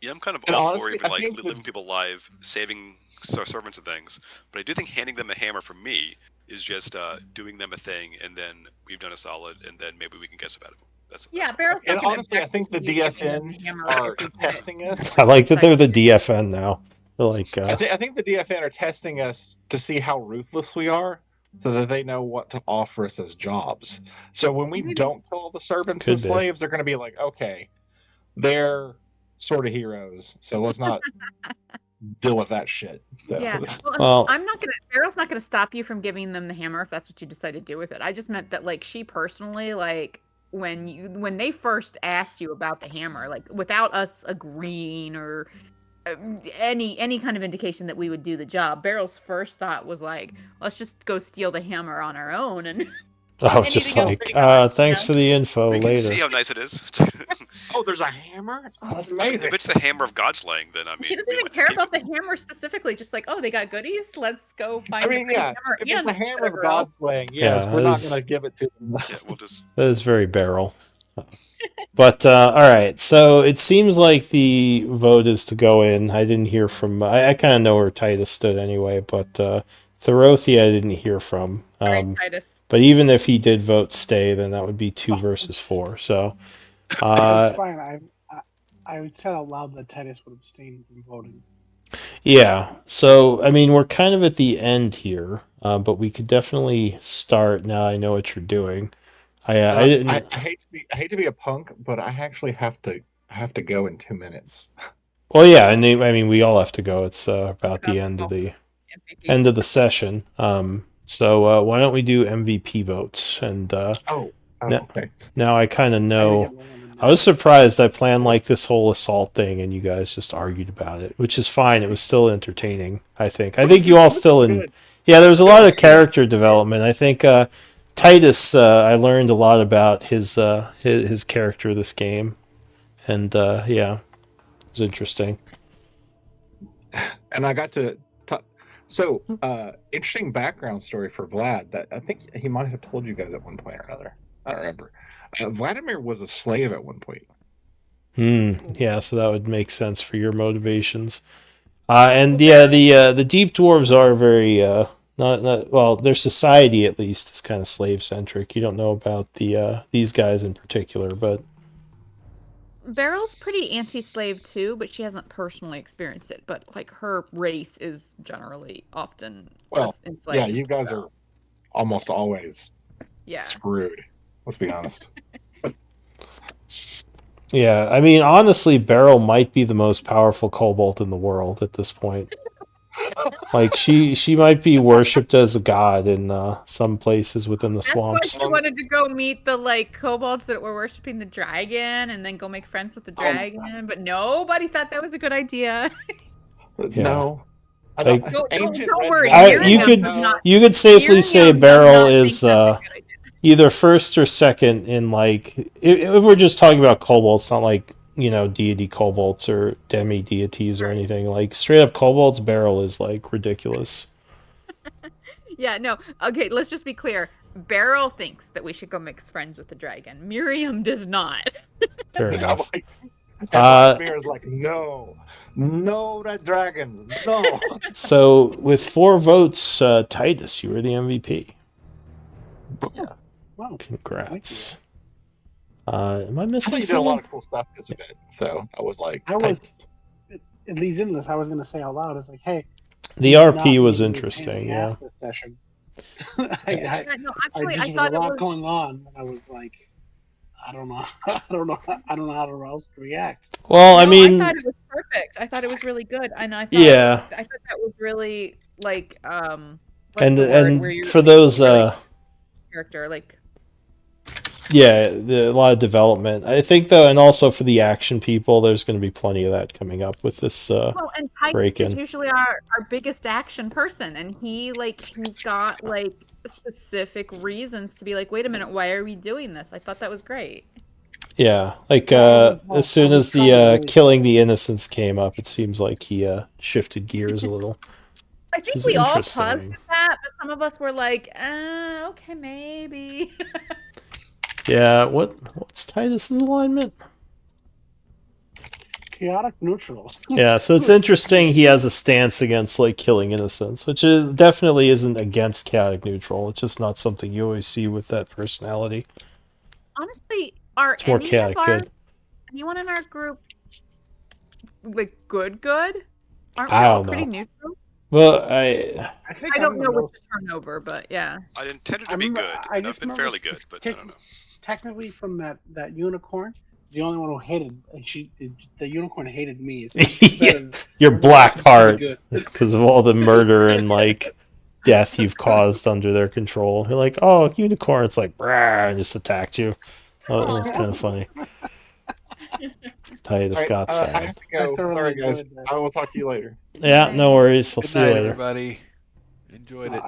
Yeah, I'm kind of all for even living people alive, saving servants and things. But I do think handing them a hammer for me is just doing them a thing, and then we've done a solid, and then maybe we can guess about it. Beryl's not and honestly, I think the DFN are testing us. I like that they're the DFN now. They're like, I think the DFN are testing us to see how ruthless we are, so that they know what to offer us as jobs. So when we don't kill all the servants and slaves, they're going to be like, okay, they're sort of heroes, so let's not deal with that shit. So. Yeah. Well, Beryl's not gonna stop you from giving them the hammer if that's what you decide to do with it. I just meant that like she personally, like when they first asked you about the hammer, like without us agreeing or any kind of indication that we would do the job, Beryl's first thought was like, let's just go steal the hammer on our own and Oh, They just need to go like, pretty hard, thanks yeah. for the info We can see later. how nice it is. Oh, there's a hammer. Oh, that's If amazing. it's the hammer of God slaying, then I mean, She doesn't we even might care keep about it. the hammer specifically. Just like, oh, they got goodies. Let's go find I the mean, pretty yeah. hammer If it's and the hammer of whatever God else. slaying, yes, Yeah, we're it not is- gonna give it to them. Yeah, we'll just. That is very barrel. But all right, so it seems like the vote is to go in. I didn't hear from. I kind of know where Titus stood anyway, but Thorothi I didn't hear from. All right, Titus. But even if he did vote stay, then that would be 2 versus 4. So That's fine. I said out loud that Titus would abstain from voting. yeah. So I mean, we're kind of at the end here, but we could definitely start now. I know what you're doing. I didn't. I hate to be a punk, but I actually have to go in 2 minutes. Well, yeah, and I mean, we all have to go. It's about the end of the MVP. session. So why don't we do MVP votes? And Okay. now I kind of I didn't know. get one on the I was surprised. I planned like this whole assault thing, and you guys just argued about it, which is fine. It was still entertaining. I think. I think you all still in. Good. Yeah, there was a lot of character development. I think Titus. I learned a lot about his character this game, and yeah, it was interesting. And I got to. So, interesting background story for Vlad. That I think he might have told you guys at one point or another. I don't remember. Vladimir was a slave at one point. Yeah, so that would make sense for your motivations. And yeah, the deep dwarves are very not well. Their society at least is kind of slave centric. You don't know about the these guys in particular, but Beryl's pretty anti-slave too, but she hasn't personally experienced it. But like her race is generally often Well, enslaved. yeah, you guys so, are almost always yeah. screwed. Let's be honest. yeah, I mean honestly, Beryl might be the most powerful kobold in the world at this point. Like she might be worshipped as a god in some places within the That's swamps. why she wanted to go meet the like kobolds that were worshiping the dragon, and then go make friends with the dragon. But nobody thought that was a good idea. No. I Like- Don't worry. you Miriam could does not- you could safely say Miriam does Beryl not think is that's a good idea. either first or second in like if we're just talking about kobolds, not like deity kobolds or demi deities or anything. Like straight up kobolds, Beryl is like ridiculous. Yeah, no. Okay, let's just be clear. Beryl thinks that we should go make friends with the dragon. Miriam does not. Fair I'm enough. like, and Vladimir is like, no, that dragon, no. So with 4 votes, Titus, you were the MVP. Wow. Congrats. Am I I thought missing you did a lot someone? of cool stuff this event, so I was like, I was. It leads into this. I was going to say out loud. It's like, hey. The you did RP not was make me interesting. pain in the Yeah. ass This session. No, actually, I just thought was a it lot was. going on, and I was like, I don't know, I don't know how else to react. Well, I No, mean, I thought it was perfect. I thought it was really good, and I thought Yeah. I thought that was really like what's and the word where and you're for those really character like yeah, a lot of development. I think though, and also for the action people, there's going to be plenty of that coming up with this. well, and Titus break-in. is usually our biggest action person, and he's got like specific reasons to be like, wait a minute, why are we doing this? I thought that was great. Yeah, like Well, as soon I was as trying to the really- killing the innocents came up, it seems like he shifted gears a little. I think is we all interesting. paused at that, but some of us were like, okay, maybe. Yeah, what's Titus's alignment? Chaotic neutral. Yeah, so it's interesting he has a stance against like killing innocents, which is definitely isn't against chaotic neutral. It's just not something you always see with that personality. Honestly, are It's more any chaotic of our good. anyone in our group like good? Aren't we I all don't pretty know. neutral? Well, I think I don't I'm know the what the turnover, but yeah. I intended to be good, I and I've just been remember fairly good, but I don't know. Technically, from that unicorn, the only one who hated the unicorn hated me. So Yeah, your black heart because of all the murder and like death you've caused under their control. You're like, oh, unicorn! It's like, brah, and just attacked you. Oh, that's kind of funny. Titus got I sad. have to go. Sorry, guys. I will talk to you later. Yeah, no worries. I'll Good see you night, later. everybody. Enjoyed it.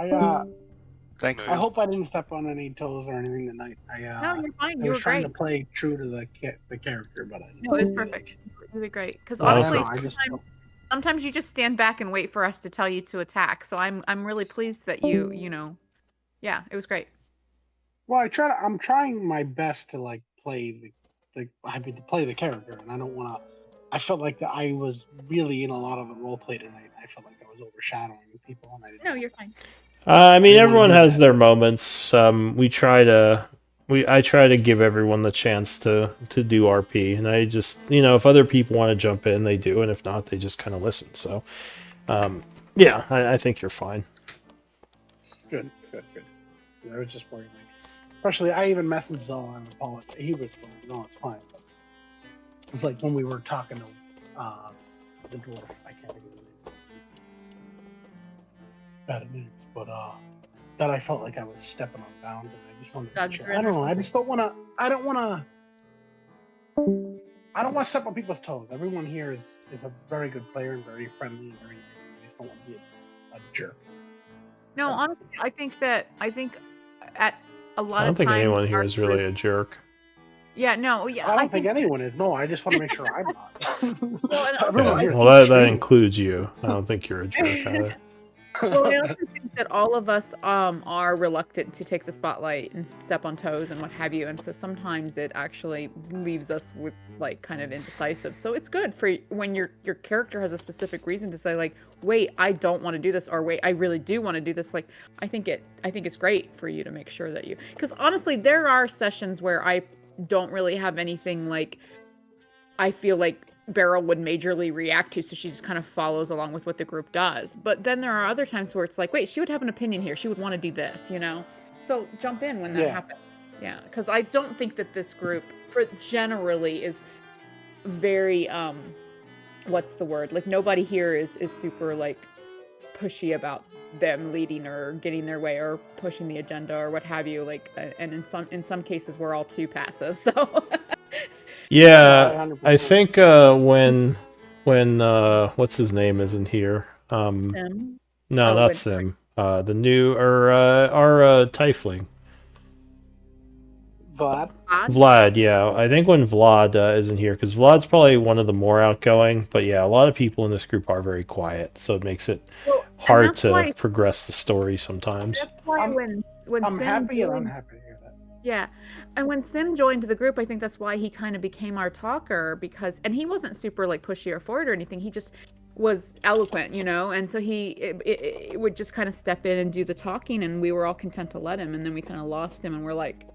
Thanks. No, I hope I didn't step on any toes or anything tonight. No, you're fine. I You was were trying great. to play true to the character, but I didn't. No, it was perfect. You did great. Because I don't honestly, think- sometimes you just stand back and wait for us to tell you to attack. So I'm really pleased that you know, yeah, it was great. Well, I'm trying my best to like play to play the character, and I don't want to. I felt like that I was really in a lot of the role play tonight. I felt like I was overshadowing people, and I didn't. No, you're fine. I mean, everyone has that. their moments. I try to give everyone the chance to do RP, and I just, if other people want to jump in, they do, and if not, they just kind of listen. So, yeah, I think you're fine. Good. I was just worried. Especially, I even messaged all and apologized. He was like, no, it's fine. But it was like when we were talking to the dwarf. I can't think of the name. Bad names, but that I felt like I was stepping on bounds, and I just wanted to. Make sure. I don't know. I just don't want to. I don't want to step on people's toes. Everyone here is a very good player and very friendly and very nice. And I just don't want to be a jerk. No, honestly, I think at a lot of times. I don't think anyone here is really a jerk. Yeah, no, yeah. I don't think anyone is. No, I just want to make sure I'm not. Everyone here. Well, that includes you. I don't think you're a jerk either. Well, I also think that all of us are reluctant to take the spotlight and step on toes and what have you, and so sometimes it actually leaves us with like kind of indecisive. So it's good for when your character has a specific reason to say like, wait, I don't want to do this, or wait, I really do want to do this. Like, I think it's great for you to make sure that you, because honestly, there are sessions where I don't really have anything like I feel like Beryl would majorly react to, so she just kind of follows along with what the group does. But then there are other times where it's like, wait, she would have an opinion here. She would want to do this, So jump in when that happens. Yeah, because I don't think that this group, generally, is very what's the word? Like nobody here is super like pushy about them leading or getting their way or pushing the agenda or what have you. Like, and in some cases, we're all too passive. So. Yeah, I think when what's his name isn't here. Sim? No, not Sim. The new our Tiefling. Vlad, yeah. I think when Vlad isn't here, because Vlad's probably one of the more outgoing, but yeah, a lot of people in this group are very quiet, so it makes it hard to progress the story sometimes. That's why when I'm Sim happy and unhappy to hear that. Yeah, and when Sim joined the group, I think that's why he kind of became our talker, and he wasn't super like pushy or forward or anything. He just was eloquent, and so he would just kind of step in and do the talking, and we were all content to let him, and then we kind of lost him, and we're like,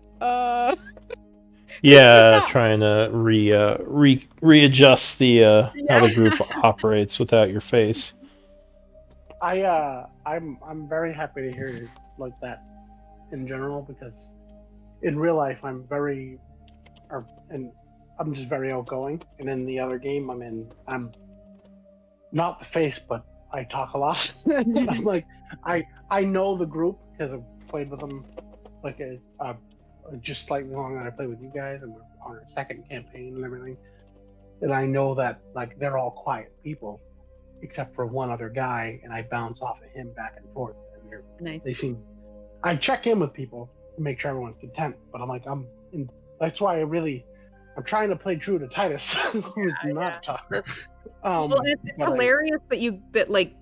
yeah, trying to readjust the how the group operates without your face. I'm very happy to hear you like that in general, because in real life I'm just very outgoing, and in the other game I'm not the face, but I talk a lot. I'm like I know the group because I've played with them like just slightly longer than I played with you guys, and we're on our second campaign and everything. And I know that like they're all quiet people, except for one other guy, and I bounce off of him back and forth. And they seem. I check in with people to make sure everyone's content, but I'm like that's why I'm trying to play true to Titus, who's not a talker. Well, it's hilarious that like,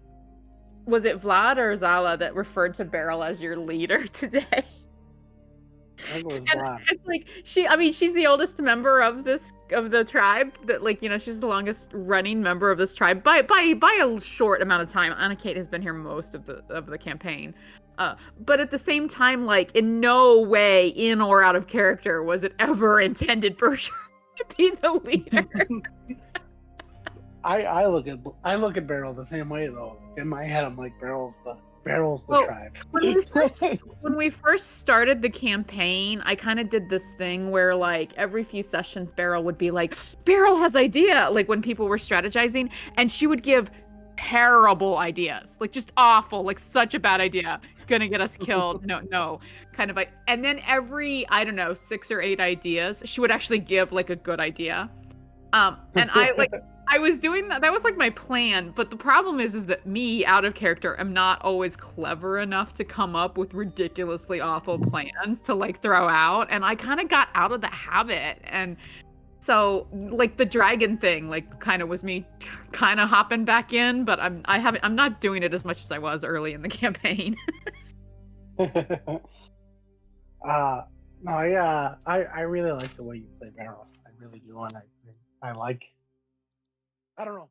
was it Vlad or Zala that referred to Beryl as your leader today? I think it was Vlad. It's like she's the oldest member of the tribe. That like she's the longest running member of this tribe by a short amount of time. Anna Kate has been here most of the campaign. But at the same time, like in no way in or out of character was it ever intended for sure to be the leader. I look at Beryl the same way though. In my head, I'm like Beryl's the tribe. When we first started the campaign, I kind of did this thing where like every few sessions, Beryl would be like, "Beryl has idea," like when people were strategizing, and she would give terrible ideas, like just awful, like such a bad idea, gonna get us killed. No, kind of like. And then every 6 or 8 ideas, she would actually give like a good idea. And I was doing that. That was like my plan. But the problem is that me, out of character, am not always clever enough to come up with ridiculously awful plans to like throw out. And I kind of got out of the habit. And so like the dragon thing, like kind of was me kind of hopping back in. But I'm not doing it as much as I was early in the campaign. No, yeah, I really like the way you play Barrel. I really do, and I like. I don't know.